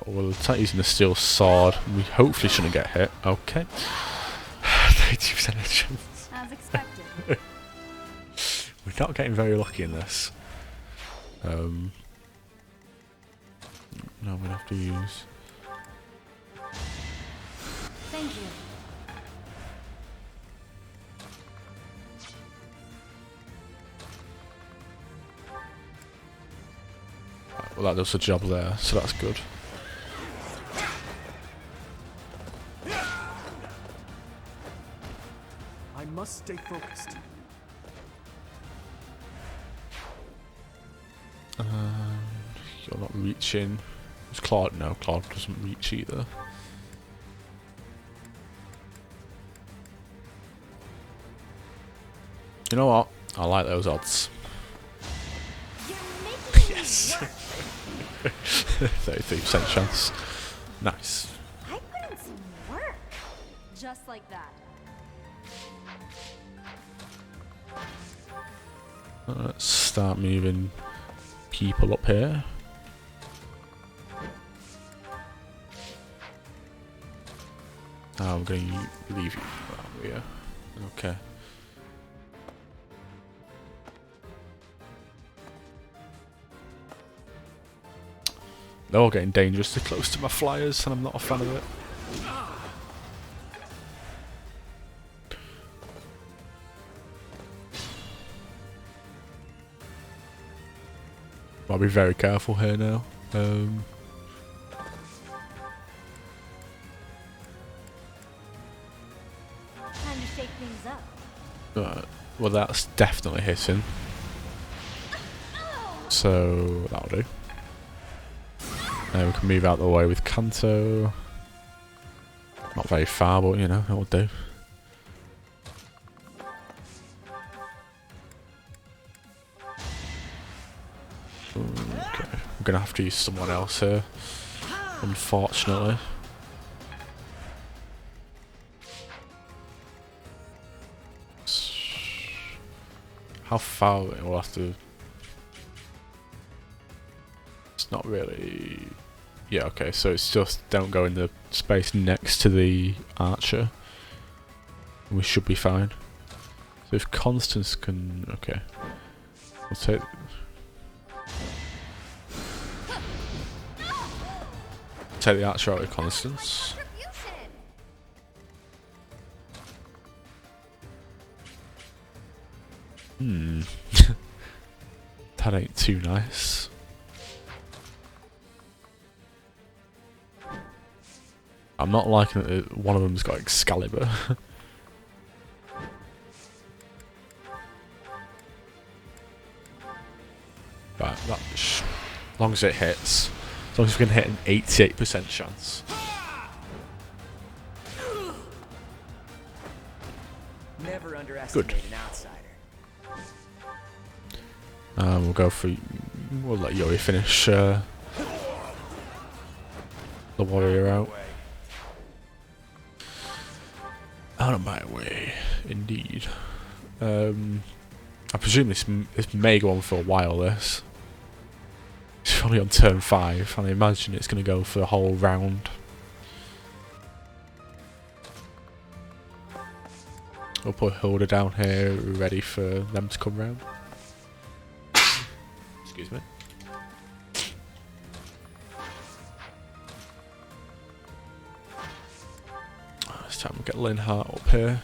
Well, we're using the steel sword. We hopefully shouldn't get hit. Okay. 30% chance. As expected. We're not getting very lucky in this. No, I'm gonna have to use. Thank you. Well, that does the job there, so that's good. I must stay focused. You're not reaching. Is Claude? No, Claude doesn't reach either. You know what? I like those odds. Yes. 33% chance. Nice. I put in some work. Just like that. Let's start moving people up here. I'm going to leave you around here. Okay. They're all getting dangerously close to my flyers, and I'm not a fan of it. I'll be very careful here now. Time to shake things up. Right. Well, that's definitely hitting. So that'll do. We can move out the way with Kanto. Not very far, but you know, it'll do. Okay. I'm gonna have to use someone else here, unfortunately. How far we'll have to. It's not really. Yeah, okay, so it's just don't go in the space next to the archer. We should be fine. So if Constance can. Okay. We'll take. Take the archer out with Constance. That ain't too nice. I'm not liking that one of them's got Excalibur. Right, as long as it hits. As long as we can hit an 88% chance. Never underestimate an outsider. We'll go for. We'll let Yuri finish the warrior out. Out of my way, indeed. I presume this may go on for a while. This. It's only on turn 5, and I imagine it's going to go for a whole round. We'll put Hilda down here, ready for them to come round. Excuse me. This time we'll get Linhart up here.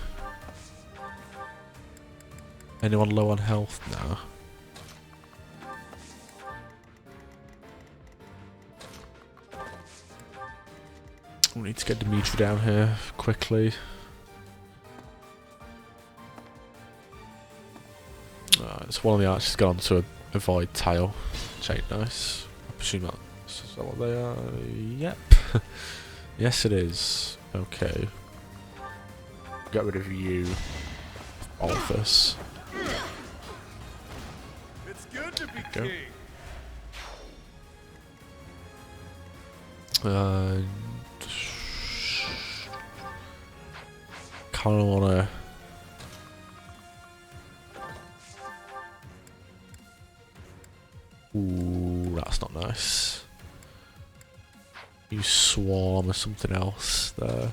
Anyone low on health? No. We need to get Dimitri down here quickly. It's one of the archers got onto a void tile, which ain't nice. I presume that's what they are. Yep. Yes, it is. Okay. Get rid of you, Alphys. It's good to be Go. king. Kind of wanna. Ooh, that's not nice. You swarm or something else there.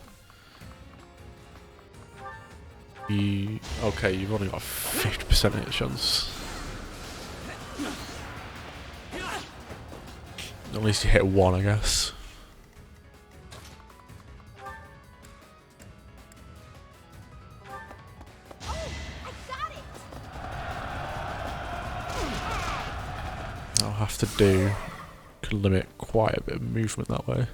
Okay, you've only got a 50% hit chance. At least you hit 1, I guess. I'll have to do. Could limit quite a bit of movement that way.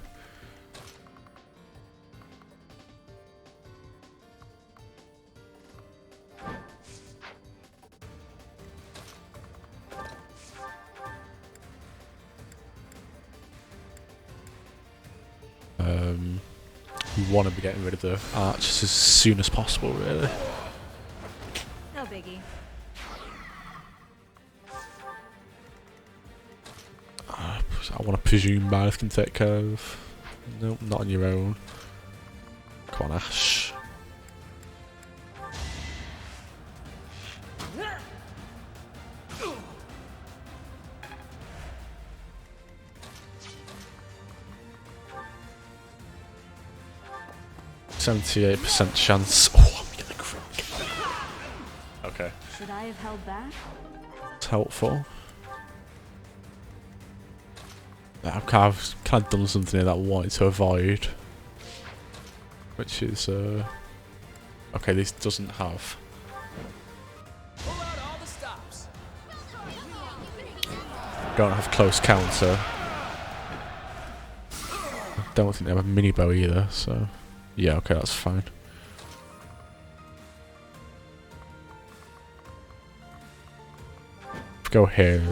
We want to be getting rid of the archers as soon as possible, really. No biggie. I want to presume Marth can take care of. Nope, not on your own. Come on, Ash. %78% chance. Oh, I'm gonna crack. Okay. Should I have held back? It's helpful. I've kind of done something here that I wanted to avoid. Which is, okay, this doesn't have. Don't have close counter. I don't think they have a mini bow either, so. Yeah, okay, that's fine. If we go here,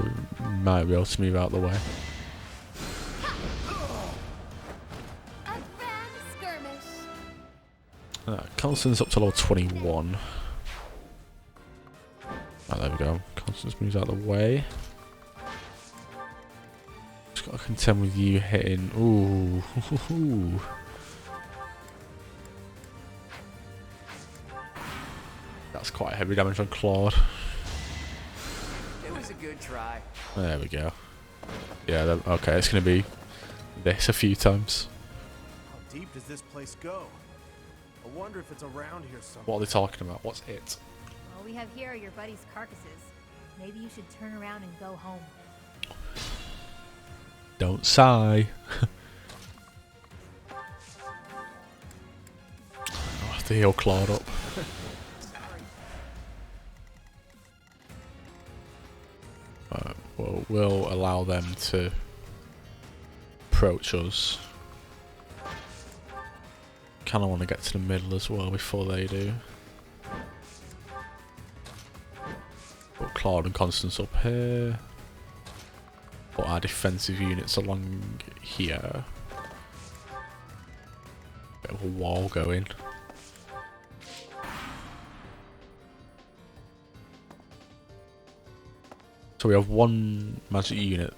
might be able to move out the way. Constance up to level 21. Oh, there we go. Constance moves out of the way. Just gotta contend with you hitting. Ooh. That's quite heavy damage on Claude. It was a good try. There we go. Yeah, okay, it's gonna be this a few times. How deep does this place go? I wonder if it's around here somewhere. What are they talking about? What's it? All we have here are your buddy's carcasses. Maybe you should turn around and go home. Don't sigh. I'll have to heal Claude up. we'll allow them to approach us. Kinda want to get to the middle as well before they do. Put Claude and Constance up here. Put our defensive units along here. Bit of a wall going. So we have one magic unit.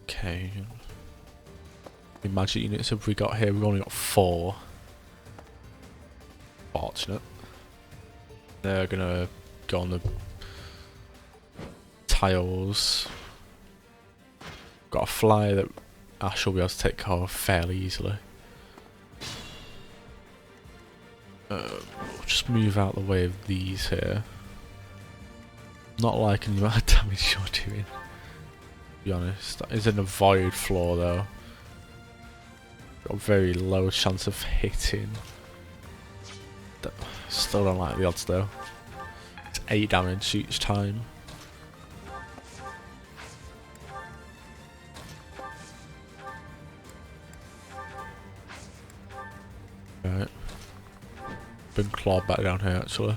Okay. How many magic units have we got here? We've only got 4. Fortunate. They're gonna go on the tiles. Got a flyer that Ash will be able to take care of fairly easily. We'll just move out the way of these here. Not liking the amount of damage you're doing, to be honest. That is an avoid floor though. Got a very low chance of hitting. Still don't like the odds though. It's 8 damage each time. Right. Been clawed back down here actually.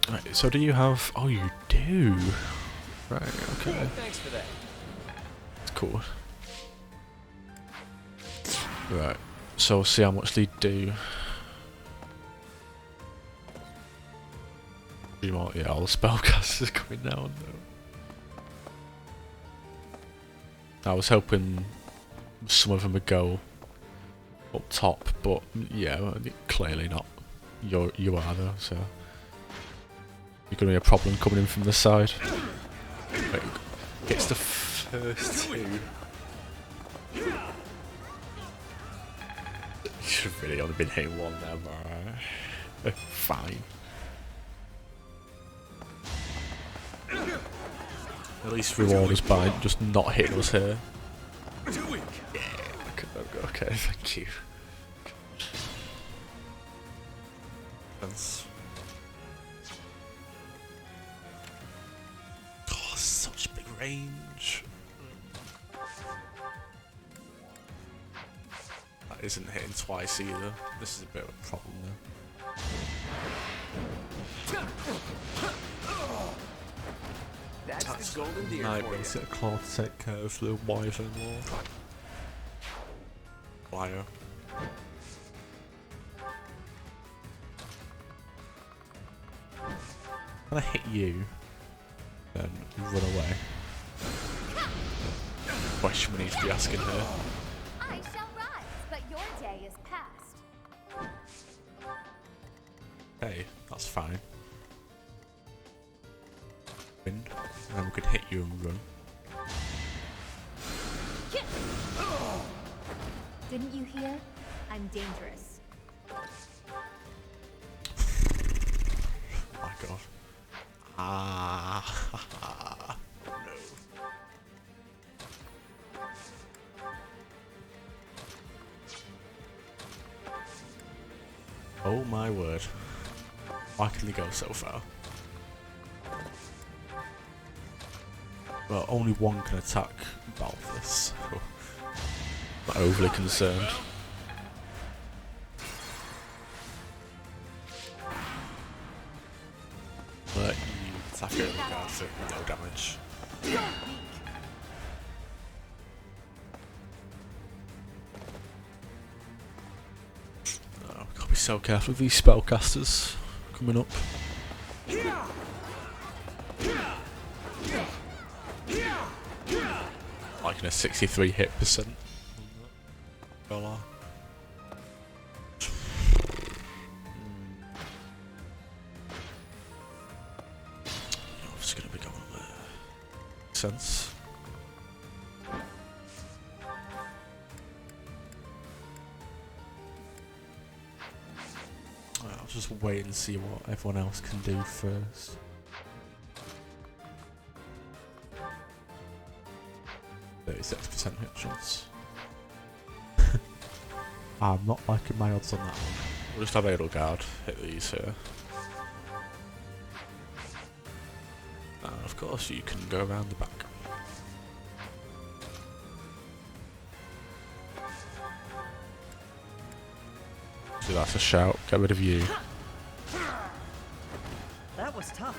Right, so do you have... Oh, you do. Right, okay. Thanks for that. That's cool. Right, so we'll see how much they do. You want, yeah, all the spellcasters coming down though. I was hoping some of them would go up top, but yeah, clearly not. You are though, so you're gonna be a problem coming in from this side. Wait, it's the first 2. Should have really only been hitting 1 there, but fine. At least reward us by just not hitting us here. Yeah, okay, thank you. That's... Oh, such big range. That isn't hitting twice either. This is a bit of a problem though. That's the golden deer Might for be you. a claw to take care of the wyvern wall. Liar. When I hit you, then run away. Question we need to be asking her. I shall rise, but your day is past. Hey, that's fine. Win, and we can hit you and run. Didn't you hear? I'm dangerous. Oh my god. Ah, no. Oh my word. Why can they go so far? Well, only one can attack Balthus. Not overly concerned. But you attack it regardless of no damage. Oh, gotta be so careful with these spellcasters coming up. Like in a 63 hit percent. I'm just gonna be going there. Makes sense. I'll just wait and see what everyone else can do first. %6 hit chance. I'm not liking my odds on that one. We'll just have Edelgard hit these here. And of course you can go around the back. So that's a shout. Get rid of you. That was tough.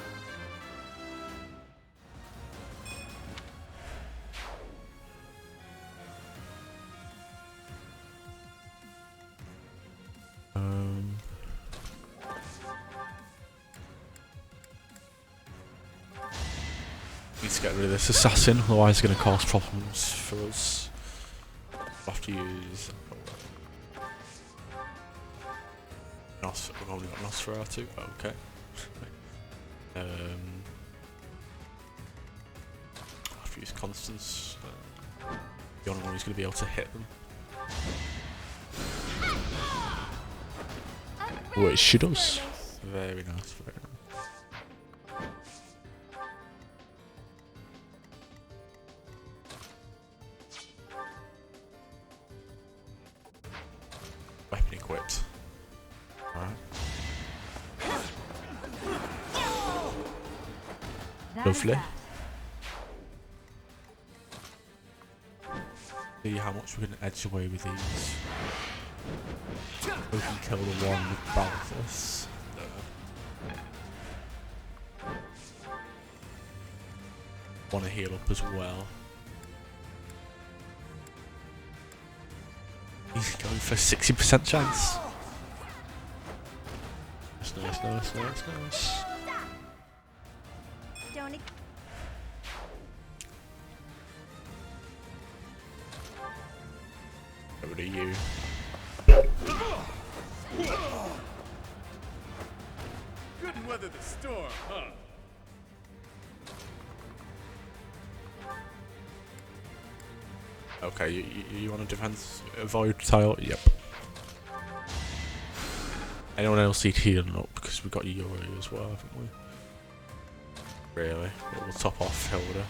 Need to get rid of this assassin, otherwise it's going to cause problems for us. We'll have to use. We've only got Nosferatu. Okay. I'll have to use Constance. The only one who's going to be able to hit them. Which she does. Very nice, very nice. Weapon equipped. Alright. Lovely. See how much we can edge away with these. We can kill the one with Balthus. Want to heal up as well. He's going for 60% chance. Nice. Don't. Over to you. Couldn't weather the storm, huh? Okay, you want a defense avoid tile? Yep. Anyone else need healing up because we got Yuri as well, haven't we? Really? But we'll top off Hilda.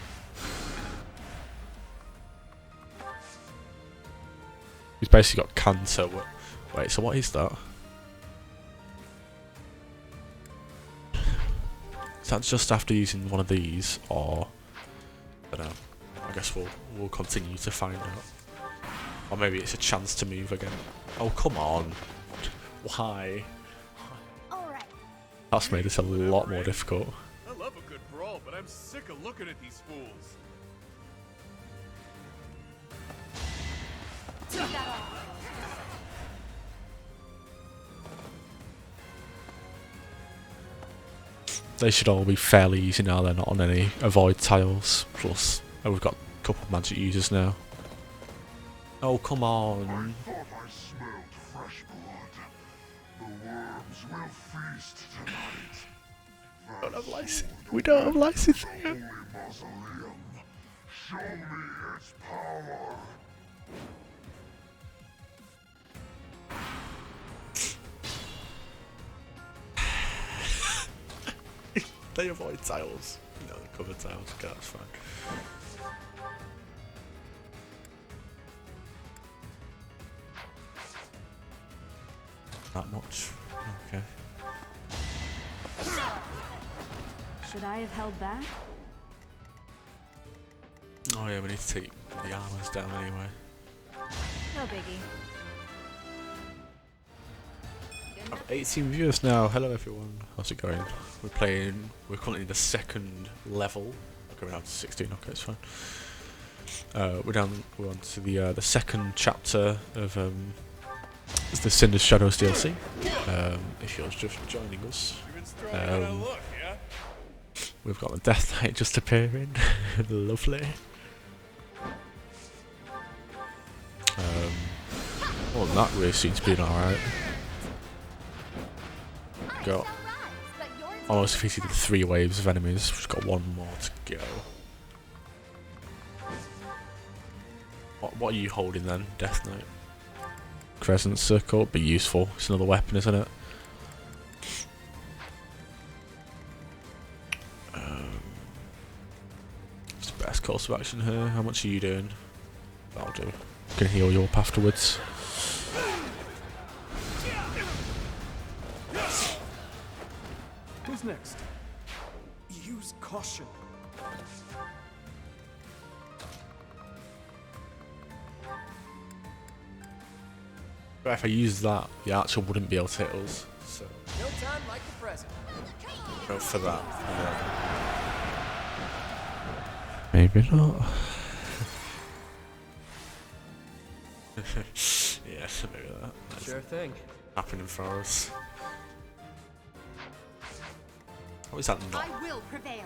He's basically got cancer. Wait, so what is that? Is that just after using one of these, or I don't know? I guess we'll continue to find out. Or maybe it's a chance to move again. Oh come on! Why? That's made this a lot more difficult. I love a good brawl, but I'm sick of looking at these fools. They should all be fairly easy now, they're not on any avoid tiles. Plus, we've got a couple of magic users now. Oh, come on. I thought I smelled fresh blood. The worms will feast tonight. We don't have license. We don't have license here. Holy mausoleum. Show me its power. They avoid tiles. No, they cover tiles. Okay, that's fine. That much. Okay. Should I have held back? Oh yeah, we need to take the armors down anyway. No biggie. I have 18 viewers now. Hello everyone. How's it going? We're currently in the second level. Okay, we're down to 16. Okay, it's fine. We're on to the second chapter of the Cindered Shadows DLC. If you're just joining us, we've got the Death Knight just appearing. Lovely. Well, that really seems to be alright. Got almost defeated the 3 waves of enemies. We've got 1 more to go. What are you holding then, Death Knight? Crescent Circle, be useful. It's another weapon, isn't it? It's the best course of action here. How much are you doing? That'll do. You can heal you up afterwards. happens next? Use caution. But if I use that, the archer wouldn't be able to hit us. So No time like the present. go for that. Maybe not. Yeah, maybe that. That's Sure thing. happening for us. What is that not? I will prevail.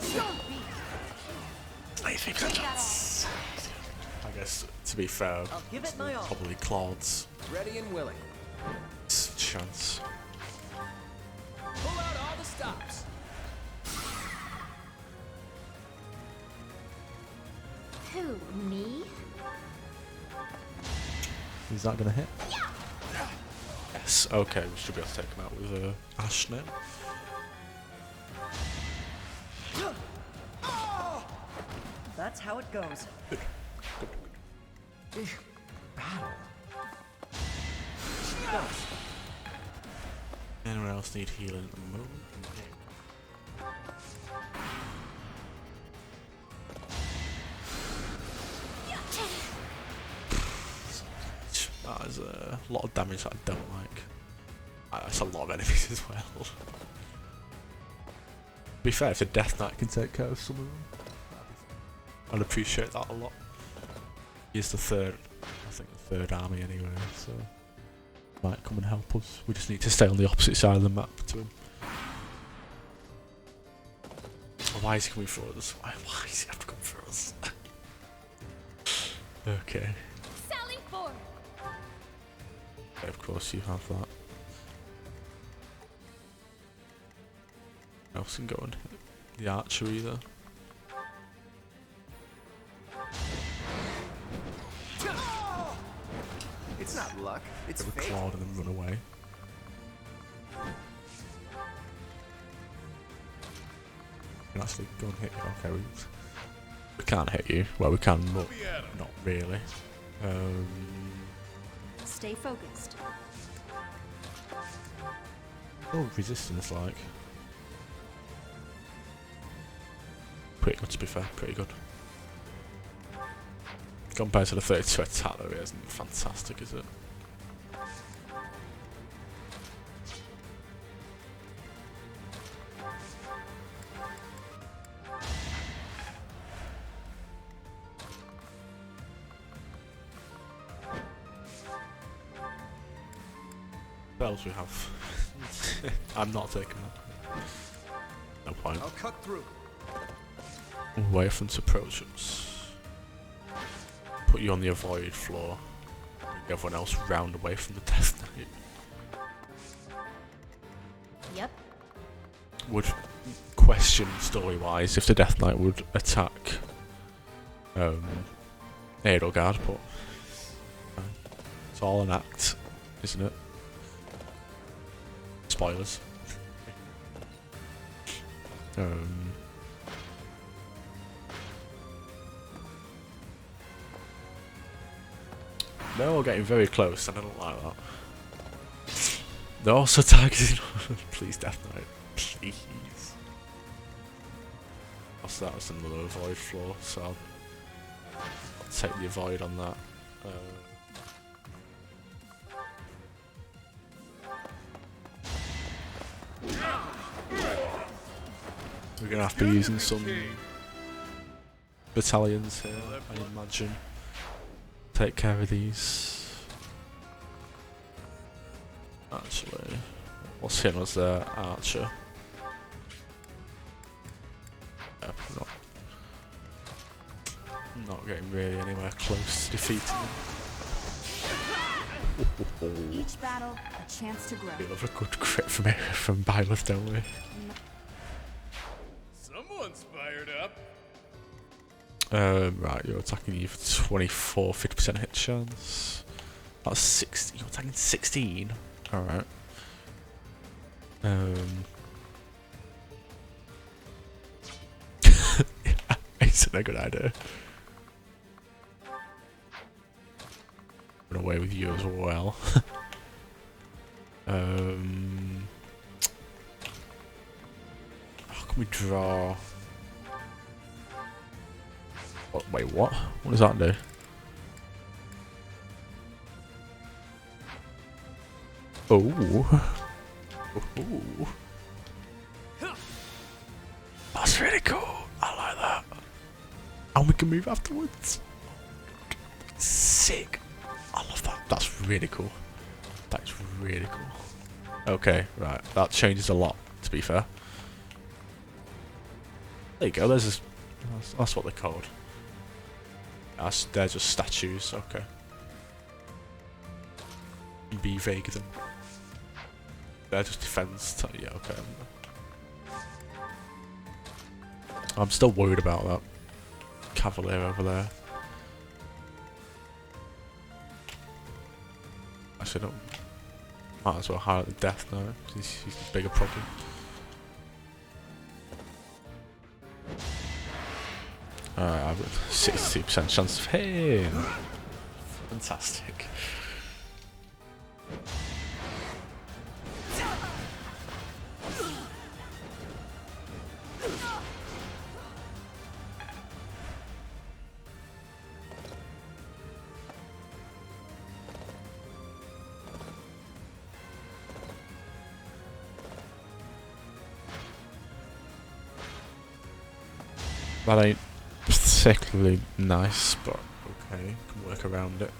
Don't be. 93% chance. I guess, to be fair, I'll give it my all. probably Claude's Ready and willing. chance. Pull out all the stops. Who, me? Is that gonna hit? Yes, okay, we should be able to take him out with Ashen. That's how it goes. Battle. Anyone else need healing at the moment? That is a lot of damage that I don't like. That's a lot of enemies as well. To be fair, if the Death Knight can take care of some of them, I'd appreciate that a lot. He's the third, I think the third army anyway, so might come and help us. We just need to stay on the opposite side of the map to him. Why is he coming for us? Why does he have to come for us? Okay. Sally forth. Okay, of course you have that. Else can go and hit the archer either. It's not luck, it's Get fate. Claude and then run away. Can actually go and hit you. Okay, we can't hit you. Well, we can, but not really. Stay focused. Oh, resistance like. Pretty good to be fair, pretty good. Compared to the 32 attack though, it isn't fantastic, is it? Spells we have. I'm not taking that. No point. I'll cut through. Wait for them to approach us. Put you on the avoid floor. Bring everyone else round away from the Death Knight. Yep. Would question story wise if the Death Knight would attack Edelgard, but it's all an act, isn't it? Spoilers. They're all getting very close, and I don't like that. They're also targeting. Please, Death Knight, please. Also, that was another avoid floor, so I'll take the avoid on that. We're gonna have to be using some battalions here, I imagine. Take care of these. Actually, what's him as the archer? Yep, not getting really anywhere close to defeating him. Each battle, a chance to grow. We love a good crit from Byleth, don't we? Someone's fired up. Right, you're attacking you for 24, 50% hit chance. That's 60. You're attacking 16. Alright. Isn't a good idea. Run away with you as well. can we draw? Oh, wait, what? What does that do? Oh. Ooh. That's really cool. I like that. And we can move afterwards. Sick. I love that. That's really cool. That's really cool. Okay, right. That changes a lot, to be fair. There you go. There's that's what they're called. They're just statues. Okay. Be vague them. They're just defense. Yeah, okay. I'm still worried about that cavalier over there. Actually, don't. Might as well highlight the death now. He's the bigger problem. Alright, I've got 62% chance of hitting. Fantastic. That ain't particularly nice, but okay, can work around it.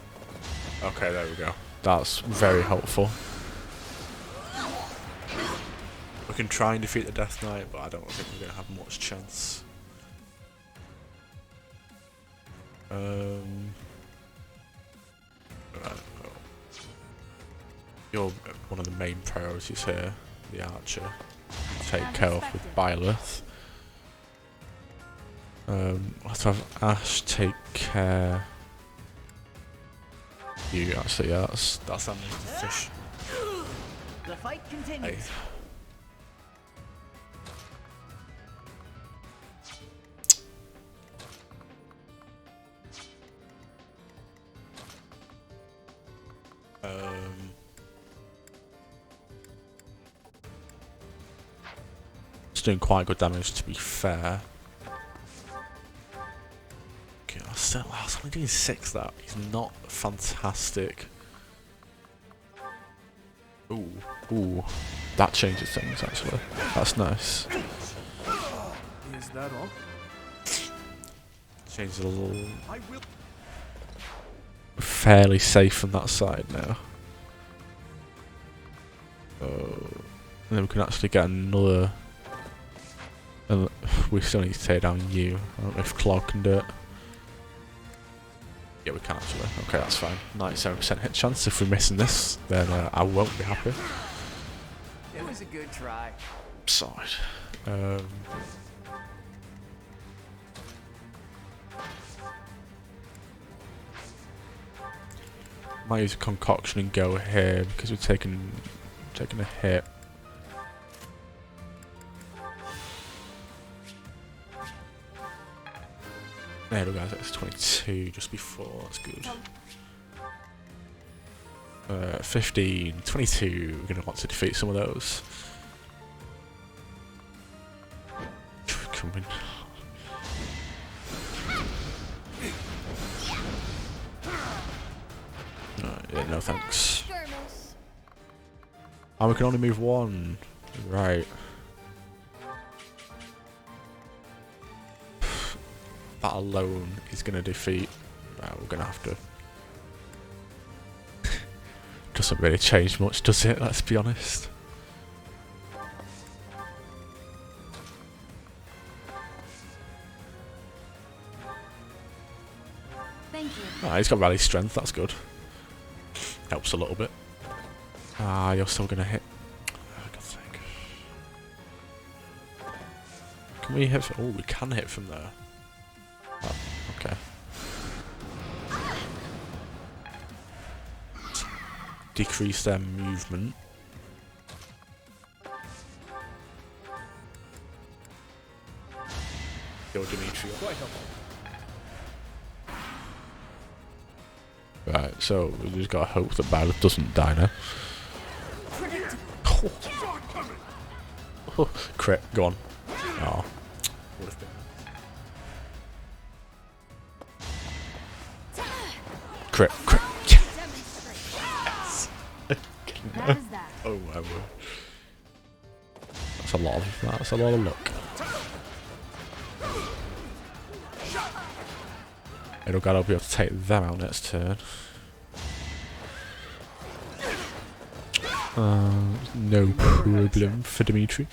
Okay, there we go. That's very helpful. We can try and defeat the Death Knight, but I don't think we're gonna have much chance. You're one of the main priorities here, the archer. Take care of with Byleth. Let's have Ash take care. You actually, yeah, that's that fish. The fight continues. Hey. It's doing quite good damage, to be fair. I was only doing 6 that. He's not fantastic. Ooh. That changes things actually. That's nice. Is that all? Changes a little. We're fairly safe from that side now. And then we can actually get another. We still need to take down you. I don't know if Clog can do it. Yeah, we can actually. Okay, that's fine. 97% hit chance. If we're missing this, then I won't be happy. It was a good try. Side. Might use a concoction and go here because we're taking a hit. There we go, it's 22 just before, that's good. 15, 22, we're going to want to defeat some of those. Coming. Yeah, no thanks. And we can only move one. Right. That alone is going to defeat. We're going to have to. Doesn't really change much, does it? Let's be honest. Thank you. He's got rally strength, that's good. Helps a little bit. You're still going to hit. For God's sake. Can we hit? Oh, we can hit from there. Okay. Decrease their movement. Kill Dimitri. Right, so we just gotta hope that Byleth doesn't die now. Oh. Crit, go on. Oh, would have been. Crit, crit. Yes. That is that. Oh my word. That's a lot of luck. It'll gotta be able to take them out next turn. No problem for Dimitri.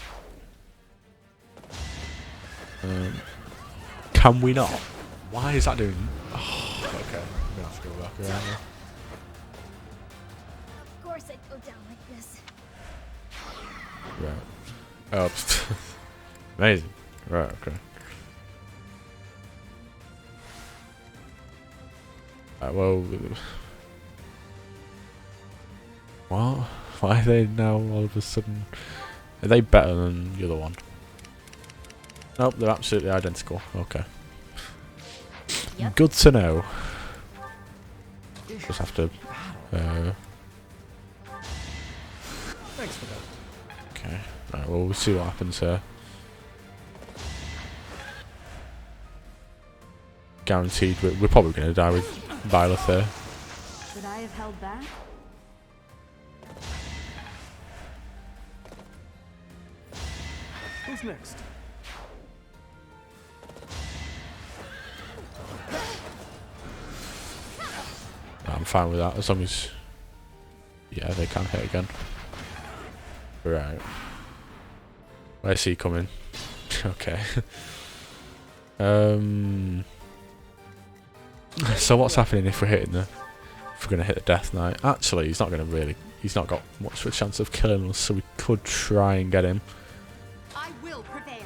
Can we not? Why is that doing? Oh, okay, I'm gonna have to go back around there. Of course I'd go down like this. Right. Oh, amazing. Right, okay. Well, what? Why are they now all of a sudden? Are they better than the other one? Nope, they're absolutely identical. Okay. Yep. Good to know. Just have to. Thanks for that. Okay. Right. Well, we'll see what happens here. Guaranteed, we're probably going to die with Violet there. Should I have held back? Who's next? I'm fine with that as long as. Yeah, they can hit again. Right. Where's he coming? Okay. So what's happening if we're hitting the? If we're gonna hit the Death Knight? Actually, he's not gonna really. He's not got much of a chance of killing us, so we could try and get him. I will prevail.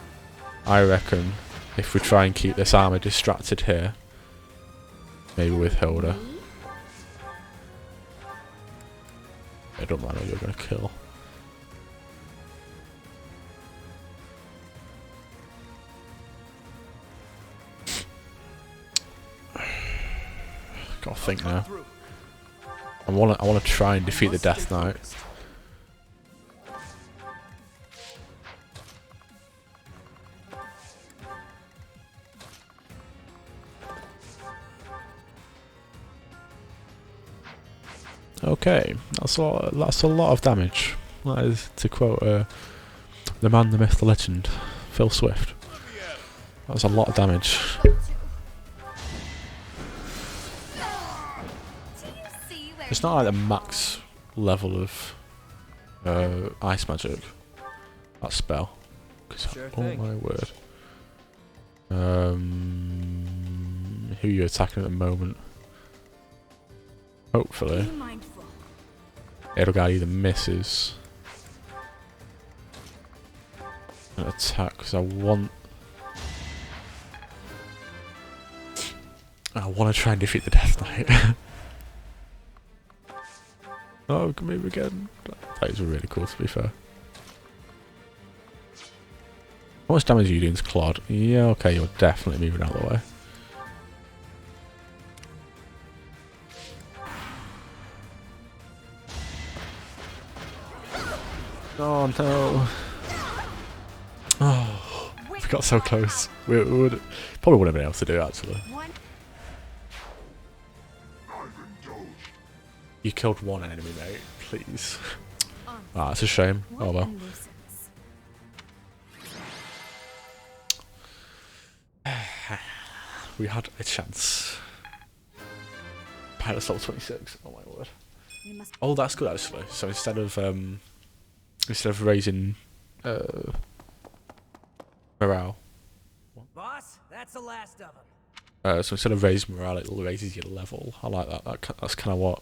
I reckon if we try and keep this armor distracted here, maybe with Hilda. It don't matter who you're gonna kill. Gotta think now. I wanna try and defeat the Death Knight. Okay, that's a lot of damage. That is, to quote the man, the myth, the legend, Phil Swift. That's a lot of damage. It's not like the max level of ice magic. That spell. Sure Oh thing. my word. Who are you attacking at the moment? Hopefully. Edelgard either misses an attack because I want to try and defeat the Death Knight. Oh, we can move again. That is really cool, to be fair. How much damage are you doing to Claude? Yeah, okay, you're definitely moving out of the way. Oh no! Oh, we got so close. We would probably wouldn't have been able to do it actually. You killed one enemy, mate. Please. Ah, it's a shame. Oh well. We had a chance. Pilot's level 26. Oh my word. Oh, that's good actually. So instead of raising morale. Boss, that's the last of them. So instead of raising morale, it raises your level. I like that. That's kind of what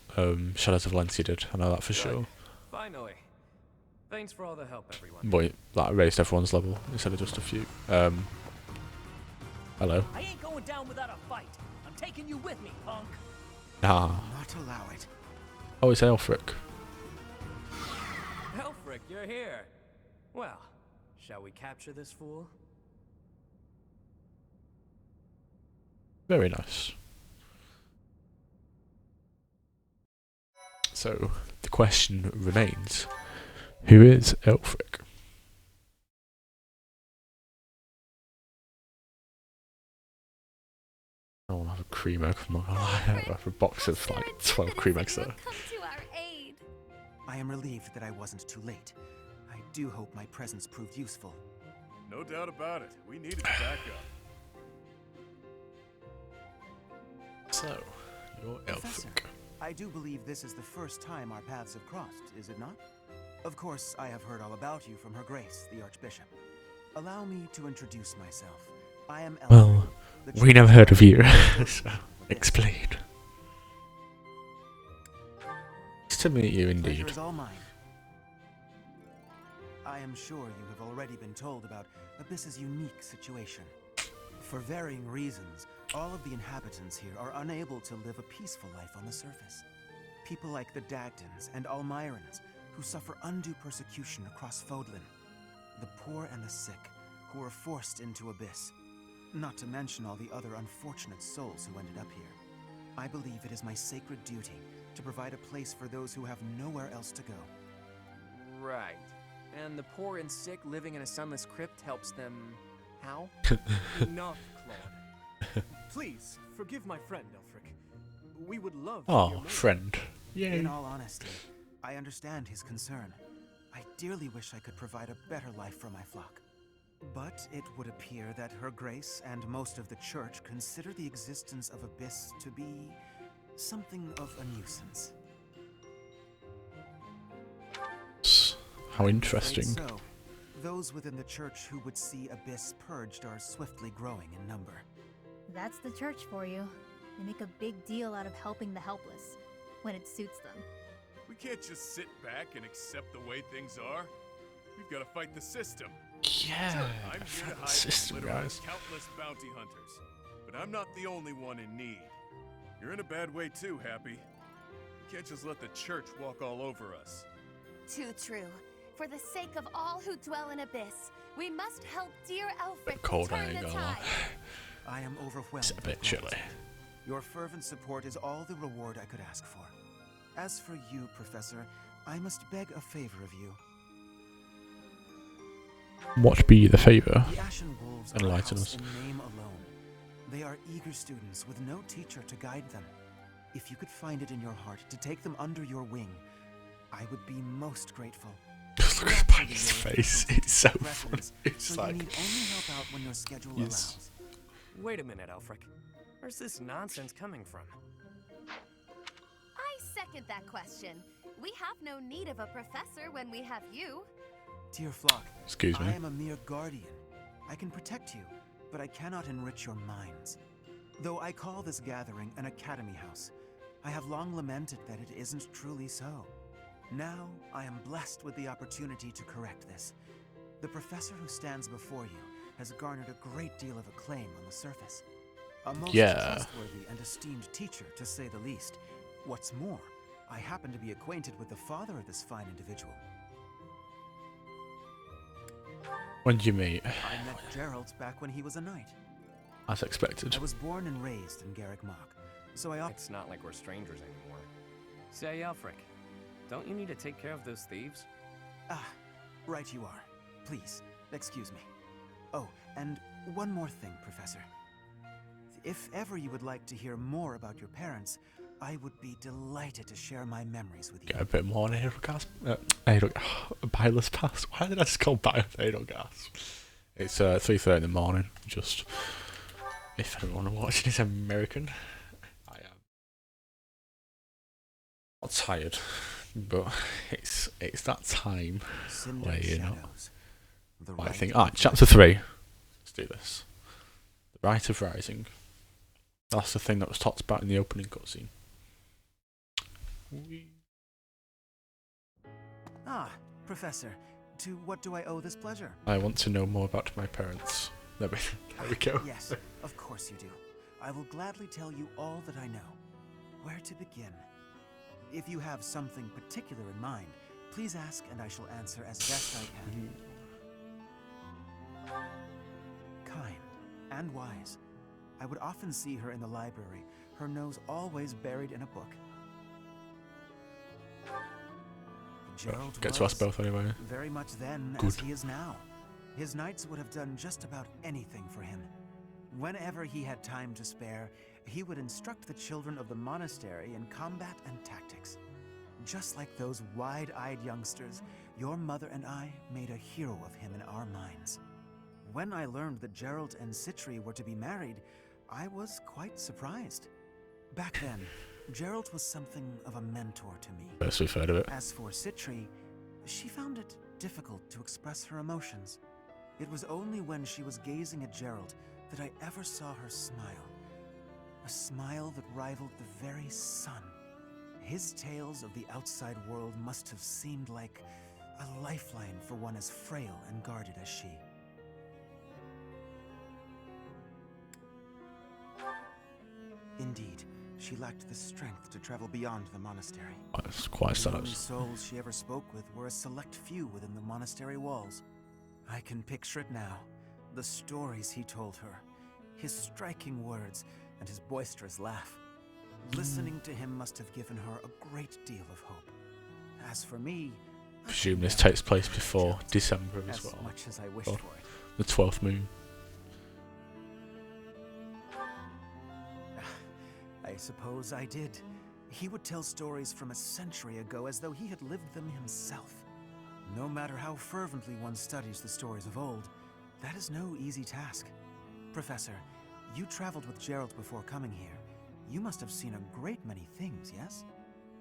Shadows of Valencia did. I know that for sure. Finally. Thanks for all the help, everyone. But that raised everyone's level instead of just a few. Hello. I ain't going down without a fight. I'm taking you with me, punk. Nah. Not allow it. Oh, it's Elfric. Elfric, you're here. Well, shall we capture this fool? Very nice. So, the question remains, who is Elfric? cream egg. I'm not gonna lie. I have a box of like 12 cream eggs there. Come to our aid. I am relieved that I wasn't too late. I do hope my presence proved useful. No doubt about it. We needed the backup. So, you're Professor, Elphic. I do believe this is the first time our paths have crossed, is it not? Of course, I have heard all about you from Her Grace, the Archbishop. Allow me to introduce myself. I am Elphic. Well, we never heard of you, so explain. Nice to meet you indeed. Pleasure is all mine. I am sure you have already been told about Abyss's unique situation. For varying reasons, all of the inhabitants here are unable to live a peaceful life on the surface. People like the Dagdans and Almirans, who suffer undue persecution across Fodlan. The poor and the sick, who are forced into Abyss. Not to mention all the other unfortunate souls who ended up here. I believe it is my sacred duty to provide a place for those who have nowhere else to go. Right. And the poor and sick living in a sunless crypt helps them... how? Enough, Claude. Please, forgive my friend, Elfric. We would love to hear Oh, more. friend. Yay. In all honesty, I understand his concern. I dearly wish I could provide a better life for my flock. But it would appear that Her Grace and most of the Church consider the existence of Abyss to be something of a nuisance. How interesting. So, those within the Church who would see Abyss purged are swiftly growing in number. That's the church for you. They make a big deal out of helping the helpless, when it suits them. We can't just sit back and accept the way things are. We've got to fight the system. Yeah, Sure, I'm here fight to the hide system, from literally guys. countless bounty hunters. But I'm not the only one in need. You're in a bad way too, Happy. You can't just let the church walk all over us. Too true. For the sake of all who dwell in Abyss, we must help dear Elfric Cold, I turn ain't the gonna lie. tide. I am overwhelmed. It's a bit chilly. Your fervent support is all the reward I could ask for. As for you, Professor, I must beg a favor of you. What be the favour? The Ashen Wolves are a Enlighten house us. in name alone. They are eager students with no teacher to guide them. If you could find it in your heart to take them under your wing, I would be most grateful. Look at Spike's face. It's so funny. It's So you like, need only help out when your schedule yes. allows. Wait a minute, Elfric. Where's this nonsense coming from? I second that question. We have no need of a professor when we have you. Dear flock, Excuse me. I am a mere guardian. I can protect you, but I cannot enrich your minds. Though I call this gathering an academy house, I have long lamented that it isn't truly so. Now, I am blessed with the opportunity to correct this. The professor who stands before you has garnered a great deal of acclaim on the surface. A most trustworthy and esteemed teacher, to say the least. What's more, I happen to be acquainted with the father of this fine individual. When did you meet? I met Gerald back when he was a knight. As expected. I was born and raised in Garrick Mach, so I It's not like we're strangers anymore. Say, Elfric, don't you need to take care of those thieves? Ah, right you are. Please, excuse me. Oh, and one more thing, Professor. If ever you would like to hear more about your parents, I would be delighted to share my memories with you. Get a bit more on Byless Pass. Why did I just call Byless Gas? It's 3:30 in the morning. Just if anyone watching is American, I am not tired, but it's that time where you know. I think chapter 3. Let's do this. The Rite of Rising. That's the thing that was talked about in the opening cutscene. Ah, Professor, to what do I owe this pleasure? I want to know more about my parents. There we go. Yes, of course you do. I will gladly tell you all that I know. Where to begin? If you have something particular in mind, please ask and I shall answer as best I can. Kind and wise. I would often see her in the library, her nose always buried in a book. Gerald Get to us both anyway. very much then Good. as he is now. His knights would have done just about anything for him. Whenever he had time to spare, he would instruct the children of the monastery in combat and tactics. Just like those wide-eyed youngsters, your mother and I made a hero of him in our minds. When I learned that Geralt and Citri were to be married, I was quite surprised. Back then, Geralt was something of a mentor to me. First we've heard of it. As for Citri, she found it difficult to express her emotions. It was only when she was gazing at Geralt that I ever saw her smile. A smile that rivaled the very sun. His tales of the outside world must have seemed like a lifeline for one as frail and guarded as she. Indeed, she lacked the strength to travel beyond the monastery. That's quite The only sad. souls she ever spoke with were a select few within the monastery walls. I can picture it now. The stories he told her, his striking words, and his boisterous laugh. Listening to him must have given her a great deal of hope. As for me, I presume this takes place before December as well. much as I wished Or for it. the 12th moon. I suppose I did. He would tell stories from a century ago as though he had lived them himself. No matter how fervently one studies the stories of old, that is no easy task. Professor, you traveled with Geralt before coming here. You must have seen a great many things, yes?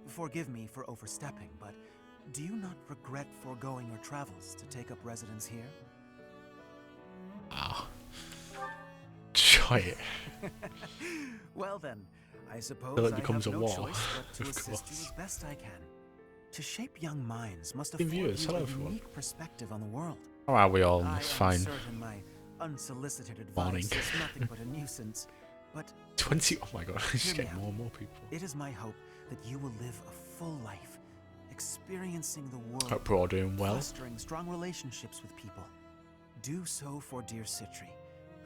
Forgive me for overstepping, but do you not regret foregoing your travels to take up residence here? Ah. Try it. Well then, I suppose Till it I becomes have a no war, choice but to of assist you course. as best I can. To shape young minds must Hey, afford viewers, you hello a everyone. unique perspective on the world. How are we all in I this am fine certain my unsolicited advice morning? is nothing but a nuisance, but 20, oh my god, it's hear just me getting out. more and more people. It is my hope that you will live a full life, experiencing the world, Hope we're all doing well. fostering strong relationships with people. Do so for dear Citri,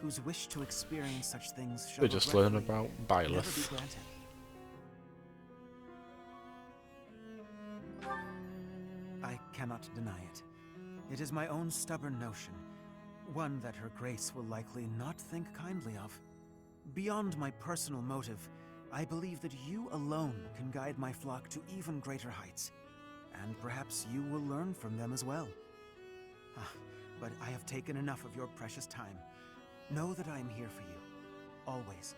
whose wish to experience such things shall We're just learning regretfully about never be Byleth. granted. I cannot deny it. It is my own stubborn notion, one that her grace will likely not think kindly of. Beyond my personal motive, I believe that you alone can guide my flock to even greater heights. And perhaps you will learn from them as well. But I have taken enough of your precious time. Know that I am here for you, always.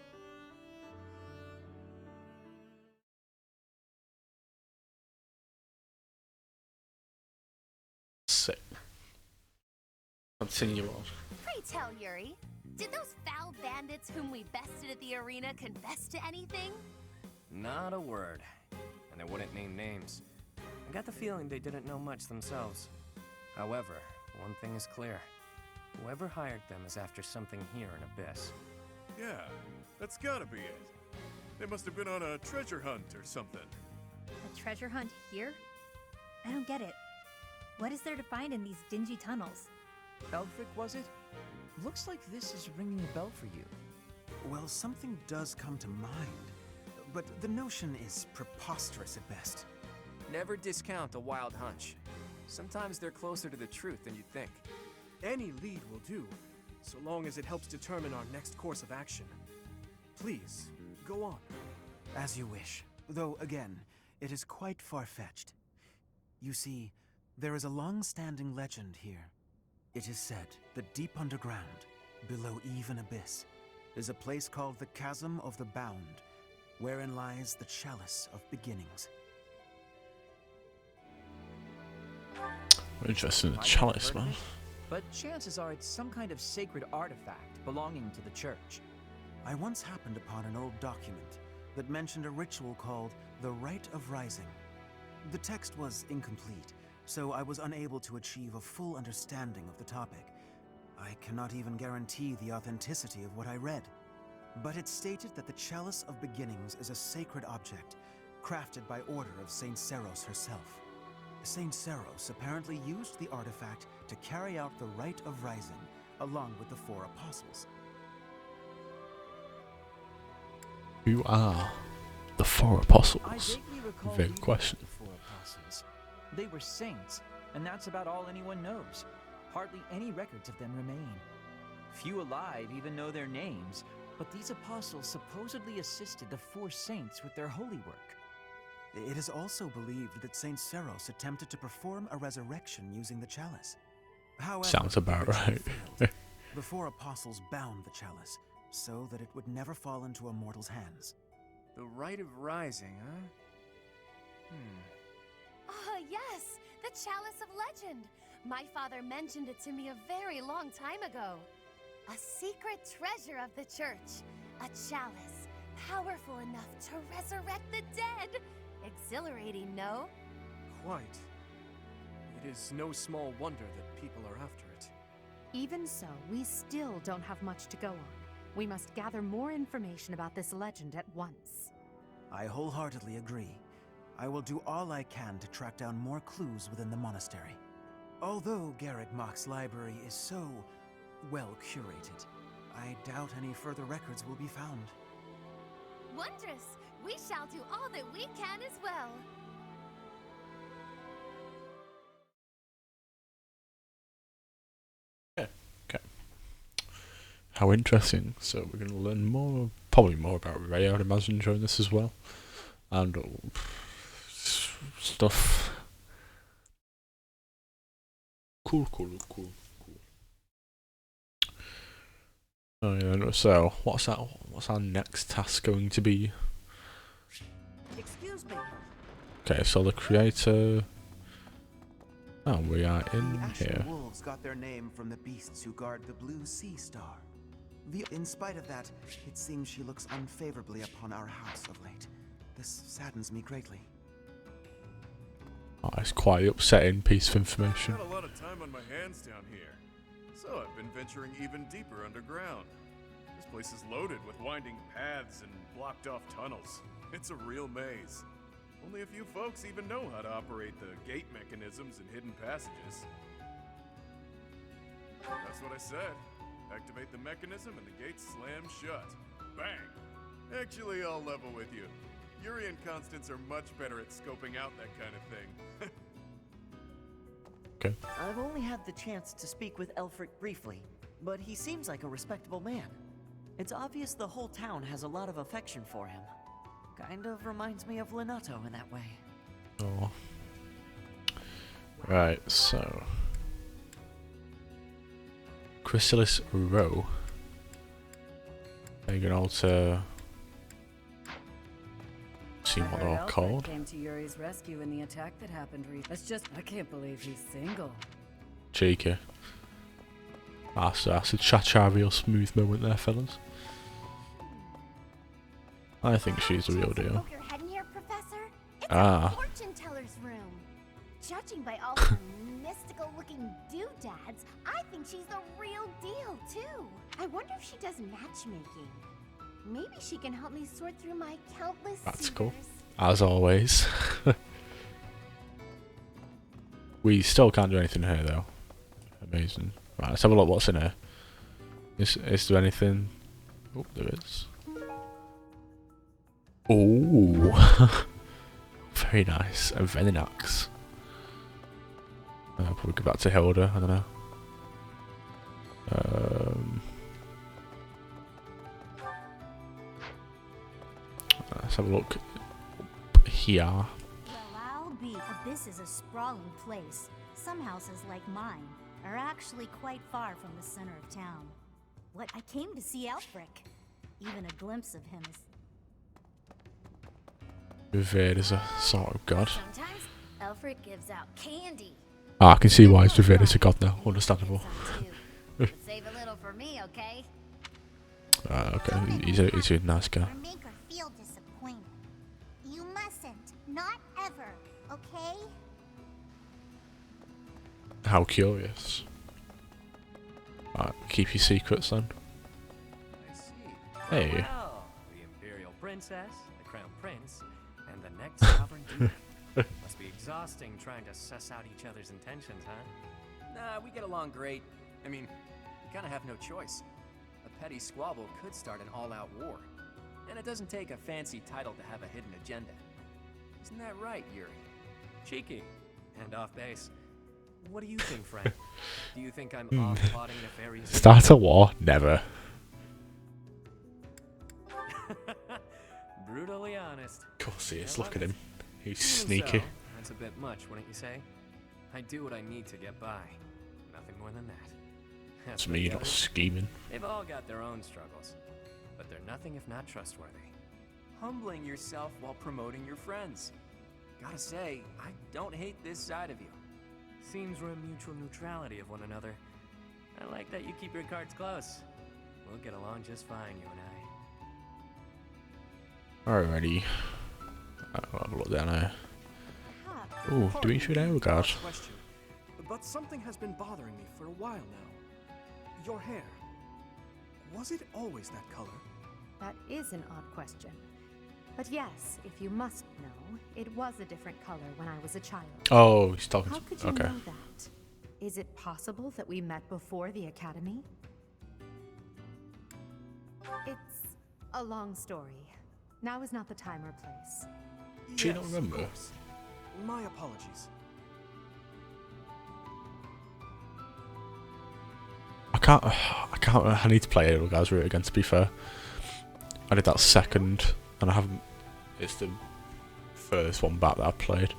Sick. Continue on. Pray tell, Yuri, did those foul bandits whom we bested at the arena confess to anything? Not a word. And they wouldn't name names. I got the feeling they didn't know much themselves. However, one thing is clear. Whoever hired them is after something here in Abyss. Yeah, that's gotta be it. They must have been on a treasure hunt or something. A treasure hunt here? I don't get it. What is there to find in these dingy tunnels? Eldrick, was it? Looks like this is ringing a bell for you. Well, something does come to mind, but the notion is preposterous at best. Never discount a wild hunch. Sometimes they're closer to the truth than you'd think. Any lead will do, so long as it helps determine our next course of action. Please, go on. As you wish, though again, it is quite far-fetched. You see, there is a long-standing legend here. It is said that deep underground, below even Abyss, is a place called the Chasm of the Bound, wherein lies the Chalice of Beginnings. Interesting, the chalice, man. But chances are it's some kind of sacred artifact belonging to the church. I once happened upon an old document that mentioned a ritual called the Rite of Rising. The text was incomplete, so I was unable to achieve a full understanding of the topic. I cannot even guarantee the authenticity of what I read. But it stated that the Chalice of Beginnings is a sacred object, crafted by order of Saint Seros herself. Saint Seros apparently used the artifact to carry out the Rite of Rising, along with the 4 apostles. Who are the 4 apostles? I vaguely recall Vague reading question. about the 4 apostles. They were saints, and that's about all anyone knows. Hardly any records of them remain. Few alive even know their names, But these apostles supposedly assisted the 4 saints with their holy work. It is also believed that Saint Seros attempted to perform a resurrection using the chalice. However, Sounds about the ritual right. failed. The 4 apostles bound the chalice so that it would never fall into a mortal's hands. The Rite of Rising, huh? Ah, yes! The Chalice of Legend! My father mentioned it to me a very long time ago. A secret treasure of the church. A chalice, powerful enough to resurrect the dead. Exhilarating, no? Quite. It is no small wonder that people are after it. Even so, we still don't have much to go on. We must gather more information about this legend at once. I wholeheartedly agree. I will do all I can to track down more clues within the monastery. Although Garreg Mach's library is so well curated, I doubt any further records will be found. Wondrous! We shall do all that we can as well. Okay. How interesting. So we're going to learn more, probably more about Ray, I'd imagine, during this as well. And stuff. Cool. Oh yeah, so what's our next task going to be? Excuse me. Okay, so the creator. Oh, we are in The Ashen here. Wolves got their name from the beasts who guard the Blue Sea Star. In spite of that, it seems she looks unfavorably upon our house of late. This saddens me greatly. Oh, it's quite an upsetting piece of information. I've got a lot of time on my hands down here, so I've been venturing even deeper underground. This place is loaded with winding paths and blocked off tunnels. It's a real maze. Only a few folks even know how to operate the gate mechanisms and hidden passages. That's what I said. Activate the mechanism and the gates slam shut. Bang! Actually, I'll level with you. Yuri and Constance are much better at scoping out that kind of thing. Okay. I've only had the chance to speak with Elfric briefly, but he seems like a respectable man. It's obvious the whole town has a lot of affection for him. Kind of reminds me of Lenato in that way. Oh. Right, so Chrysalis Row. Are you gonna alter? See what they're all called. Came to Yuri's rescue in the attack that happened recently. I can't believe he's single. Cheeky. That's a cha-cha real smooth moment there, fellas. I think she's the real deal. Poke your head in here, Professor? It's Ah. a fortune teller's room. Judging by all the mystical-looking doodads, I think she's the real deal, too. I wonder if she does matchmaking. Maybe she can help me sort through my countless That's cool. suitors. As always. We still can't do anything here though. Amazing. Right, let's have a look what's in here. Is there anything? Oh, there is. Oh, very nice. A venin axe. I'll probably go back to Hilda. I don't know. Let's have a look here. Well, I'll be. This is a sprawling place. Some houses like mine are actually quite far from the center of town. What? I came to see Elfric. Even a glimpse of him is... Revered as a sort of god. Sometimes Elfric gives out candy. Ah, I can see why he's revered as a god now. Understandable. But save a little for me, okay? Okay, he's a nice guy. Or make her feel disappointed. You mustn't. Not ever. Okay? How curious. Alright, keep your secrets then. I see. Hey. Well, the Imperial Princess, the Crown Prince, and the next Sovereign Duke. Must be exhausting trying to suss out each other's intentions, huh? Nah, we get along great. I mean, we kind of have no choice. A petty squabble could start an all-out war. And it doesn't take a fancy title to have a hidden agenda. Isn't that right, Yuri? Cheeky. And off base. What do you think, Frank? Do you think I'm off plotting nefarious... Start a war? Never. brutally honest. Of course he is. I Look love at it. him. He's Even sneaky. So, that's a bit much, wouldn't you say? I do what I need to get by. Nothing more than that. As To for me, the you're not others, scheming. they've all got their own struggles, but they're nothing if not trustworthy. Humbling yourself while promoting your friends. Gotta say, I don't hate this side of you. Seems we're in mutual neutrality of one another. I like that you keep your cards close. We'll get along just fine, you and I. Alrighty. I'll have a look down here. Oh, do we shoot Aerogard? Question, but something has been bothering me for a while now. Your hair. Was it always that color? That is an odd question. But yes, if you must know, it was a different color when I was a child. Oh, he's talking How to... could you Okay. know that? Is it possible that we met before the academy? It's a long story. Now is not the time or place. Do you not remember? My apologies. I need to play Aerogard's route again, to be fair. I did that second, and I haven't... It's the first one back that I played.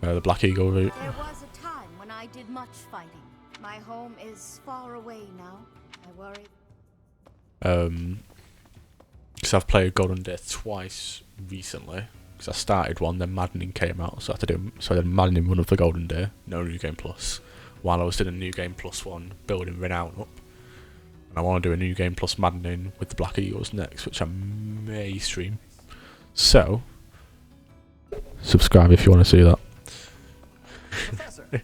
The Black Eagle route. There was a time when I did much fighting. My home is far away now. I worry. Because I've played Golden Death twice recently. Because I started one, then Maddening came out, so I had to do. So I did Maddening one of the Golden Day, no New Game Plus. While I was doing a New Game Plus one, building Renown up, and I want to do a New Game Plus Maddening with the Black Eagles next, which I may stream. So subscribe if you want to see that. Professor. Hey,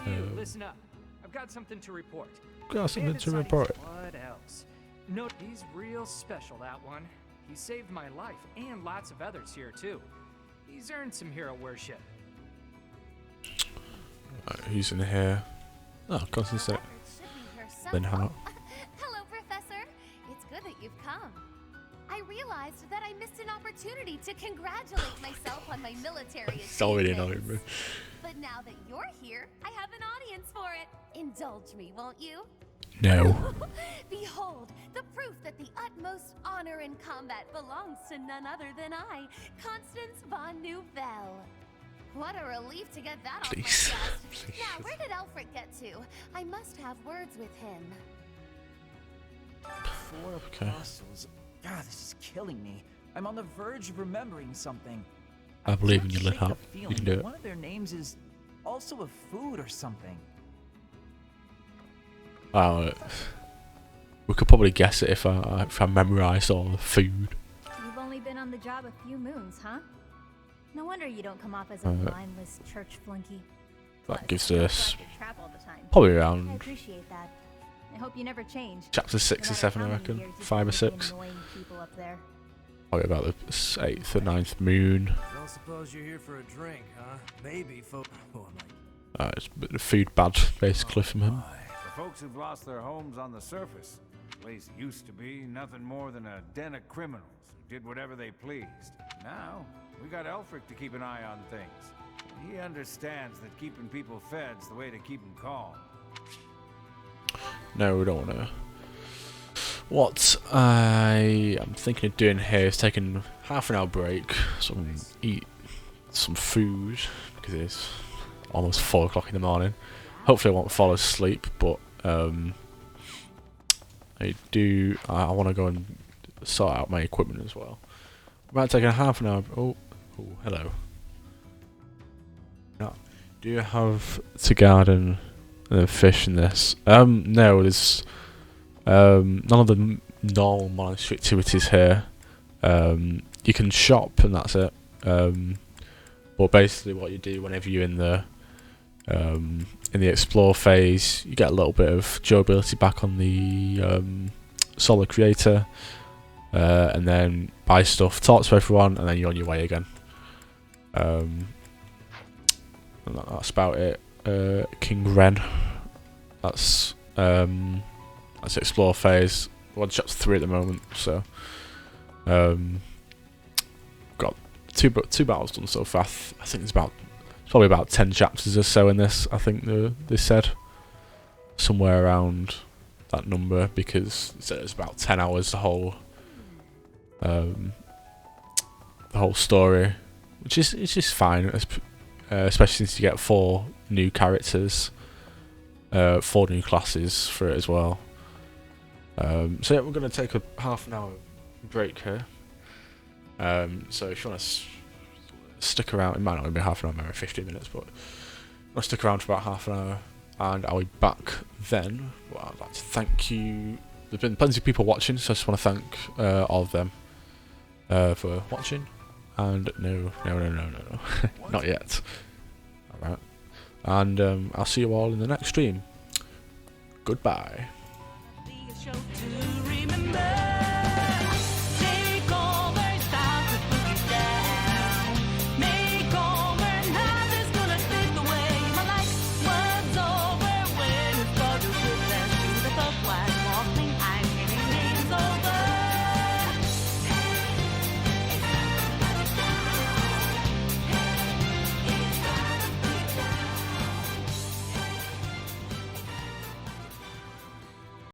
you, listen up. I've got something to report. Got something Bandit to sightings. report. What else? No, he's real special, that one. He saved my life, and lots of others here, too. He's earned some hero worship. Who's in here? Oh, Constance. Then how? Hello, Professor. It's good that you've come. I realized that I missed an opportunity to congratulate myself on my military It's already achievements. annoying me. But now that you're here, I have an audience for it. Indulge me, won't you? No. Behold, the proof that the utmost honor in combat belongs to none other than I, Constance von Nouvelle. What a relief to get that off my chest. Now, where did Alfred get to? I must have words with him. 4 apostles. God, this is killing me. I'm on the verge of remembering something. I believe in you, Shake the Linhart. You feeling can do that it. One of their names is also a food or something. We could probably guess it if I memorised all the food. You've only been on the job a few moons, huh? No wonder you don't come off as a mindless church flunky. That gives us Like to trap all the time. probably I around appreciate that. I hope you never change. chapter 6 or 7, I reckon. 5 or 6. Annoying people up there. Probably about the 8th or 9th moon. Don't suppose you're here for a drink, huh? Maybe, folks. Oh, It's a bit of food bad, basically, from him. For folks who've lost their homes on the surface, the place used to be nothing more than a den of criminals who did whatever they pleased. Now, we got Elfric to keep an eye on things. He understands that keeping people fed's the way to keep them calm. No, we don't want to. What I am thinking of doing here is taking half an hour break, eat some food, because it's almost 4 o'clock in the morning. Hopefully I won't fall asleep, but I want to go and sort out my equipment as well. About taking a half an hour. Oh, hello. No. Do you have to garden and fish in this? No, there's none of the normal monetary activities here. You can shop and that's it. But basically, what you do whenever you're in the explore phase, you get a little bit of durability back on the Solar Creator, and then buy stuff, talk to everyone, and then you're on your way again. And that's about it. King Ren. That's explore phase. We're on chapter 3 at the moment, so got two battles done so far. I think it's probably about 10 chapters or so in this. I think they said somewhere around that number, because it said it's about 10 hours the whole the whole story, which is it's just fine, especially since you get 4 new characters, 4 new classes for it as well. So yeah, we're going to take a half an hour break here. So if you want to stick around, it might not be half an hour, maybe 15 minutes, but I'll stick around for about half an hour, and I'll be back then. Well, I'd like to thank you. There's been plenty of people watching, so I just want to thank all of them for watching. And no, not yet. Alright. And I'll see you all in the next stream. Goodbye.